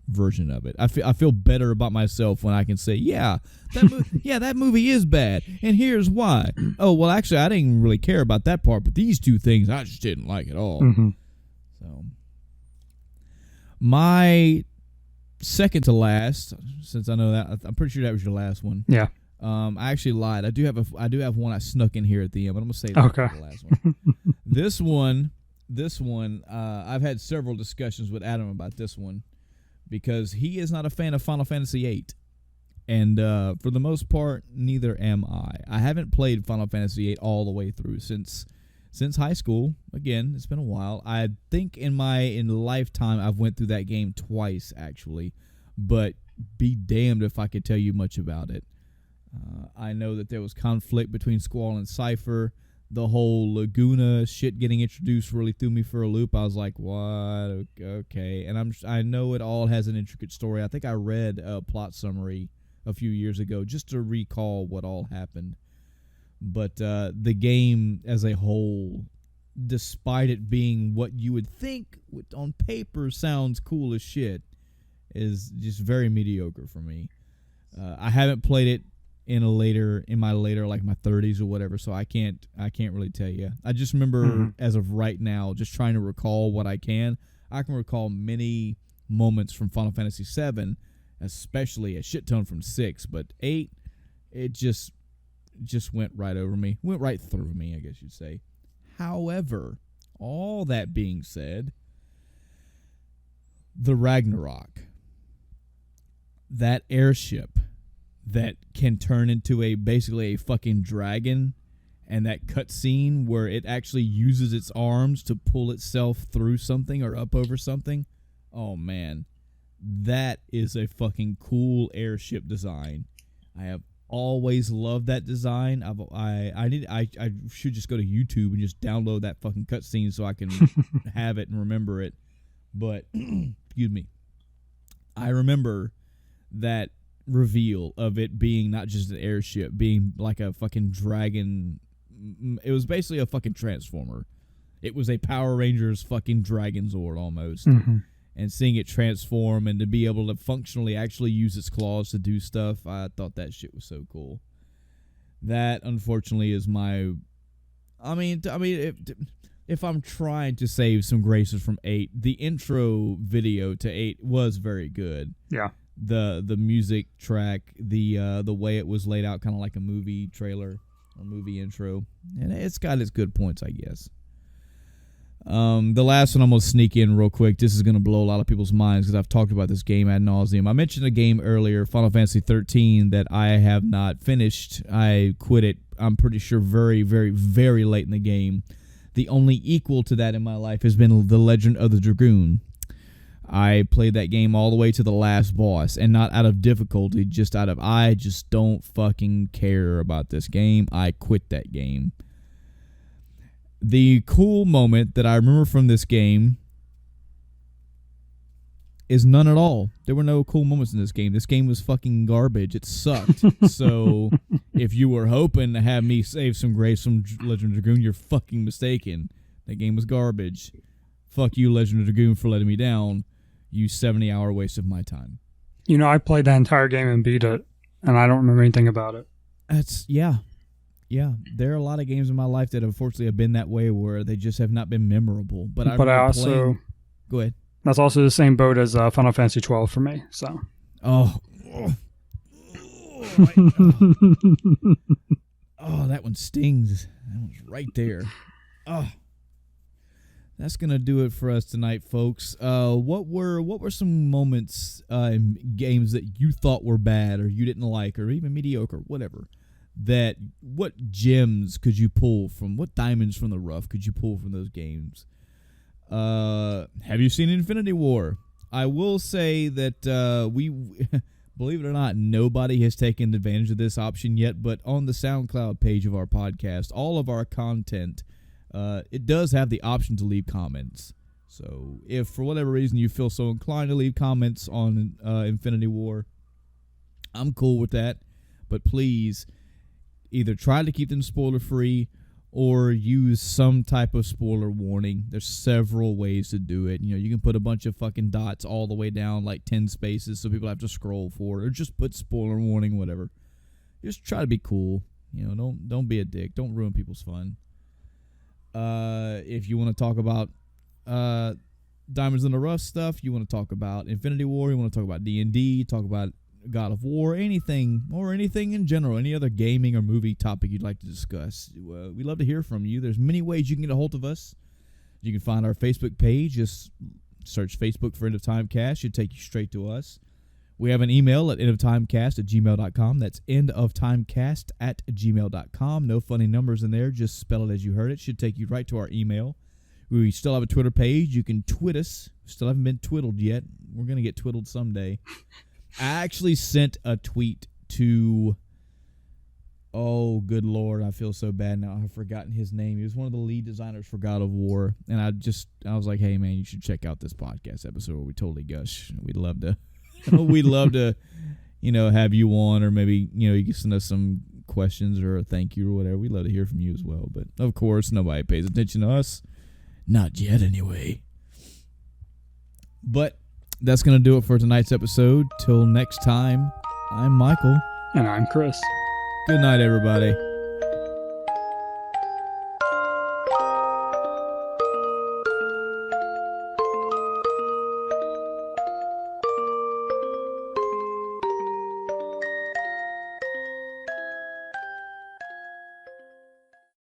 version of it. I feel better about myself when I can say, that movie is bad, and here's why. Oh, well, actually, I didn't really care about that part, but these two things I just didn't like at all. Mm-hmm. So, my second to last, since I know that, I'm pretty sure that was your last one. Yeah. I actually lied. I do have one I snuck in here at the end, but I'm gonna say that for the last one. This one, I've had several discussions with Adam about this one, because he is not a fan of Final Fantasy VIII. And for the most part, neither am I. I haven't played Final Fantasy VIII all the way through since high school. Again, it's been a while. I think in lifetime I've went through that game twice, actually. But be damned if I could tell you much about it. I know that there was conflict between Squall and Cypher. The whole Laguna shit getting introduced really threw me for a loop. I was like, what? Okay. And I know it all has an intricate story. I think I read a plot summary a few years ago just to recall what all happened. But the game as a whole, despite it being what you would think on paper sounds cool as shit, is just very mediocre for me. I haven't played it in my later, like my 30s or whatever, so I can't really tell you. I just remember as of right now, just trying to recall what I can. I can recall many moments from Final Fantasy VII, especially a shit ton from 6, but 8, it just went right over me. Went right through me, I guess you'd say. However, all that being said, the Ragnarok, that airship that can turn into basically a fucking dragon, and that cutscene where it actually uses its arms to pull itself through something or up over something. Oh man, that is a fucking cool airship design. I have always loved that design. I should just go to YouTube and just download that fucking cutscene so I can have it and remember it. But excuse me, I remember that reveal of it being not just an airship, being like a fucking dragon. It was basically a fucking transformer. It was a Power Rangers fucking Dragon Zord almost. Mm-hmm. And seeing it transform and to be able to functionally actually use its claws to do stuff, I thought that shit was so cool. That, unfortunately, is my... if I'm trying to save some graces from 8, the intro video to 8 was very good. Yeah. The music track, the way it was laid out, kind of like a movie trailer or movie intro, and it's got its good points, I guess. The last one I'm going to sneak in real quick. This is going to blow a lot of people's minds because I've talked about this game ad nauseum. I mentioned a game earlier, Final Fantasy 13, that I have not finished. I quit it, I'm pretty sure, very, very, very late in the game. The only equal to that in my life has been The Legend of the Dragoon. I played that game all the way to the last boss, and not out of difficulty, just out of I just don't fucking care about this game. I quit that game. The cool moment that I remember from this game is none at all. There were no cool moments in this game. This game was fucking garbage. It sucked. So if you were hoping to have me save some grace from Legend of Dragoon, you're fucking mistaken. That game was garbage. Fuck you, Legend of Dragoon, for letting me down. You 70-hour waste of my time. You know, I played that entire game and beat it, and I don't remember anything about it. Yeah. There are a lot of games in my life that unfortunately have been that way, where they just have not been memorable. But I also go ahead. That's also the same boat as Final Fantasy 12 for me. So. Oh, that one stings. That one's right there. Oh. That's gonna do it for us tonight, folks. What were some moments in games that you thought were bad or you didn't like or even mediocre, whatever, that what gems could you pull from, what diamonds from the rough could you pull from those games? Have you seen Infinity War? I will say that we, believe it or not, nobody has taken advantage of this option yet, but on the SoundCloud page of our podcast, all of our content, it does have the option to leave comments. So if for whatever reason you feel so inclined to leave comments on Infinity War, I'm cool with that. But please, either try to keep them spoiler-free or use some type of spoiler warning. There's several ways to do it. You know, you can put a bunch of fucking dots all the way down, like 10 spaces, so people have to scroll for it, or just put spoiler warning, whatever. Just try to be cool. You know, don't be a dick. Don't ruin people's fun. If you want to talk about Diamonds in the Rough stuff, you want to talk about Infinity War, you want to talk about D&D, talk about God of War, anything in general, any other gaming or movie topic you'd like to discuss, we'd love to hear from you. There's many ways you can get a hold of us. You can find our Facebook page. Just search Facebook for End of Time Cast. Should take you straight to us. We have an email at endoftimecast@gmail.com. That's endoftimecast@gmail.com. No funny numbers in there. Just spell it as you heard it. Should take you right to our email. We still have a Twitter page. You can twit us. Still haven't been twiddled yet. We're going to get twiddled someday. I actually sent a tweet to, oh, good Lord, I feel so bad now. I've forgotten his name. He was one of the lead designers for God of War. And I was like, hey, man, you should check out this podcast episode where we totally gush. We'd love to, you know, have you on, or maybe, you know, you can send us some questions or a thank you or whatever. We'd love to hear from you as well. But, of course, nobody pays attention to us. Not yet, anyway. But that's going to do it for tonight's episode. Till next time, I'm Michael. And I'm Chris. Good night, everybody.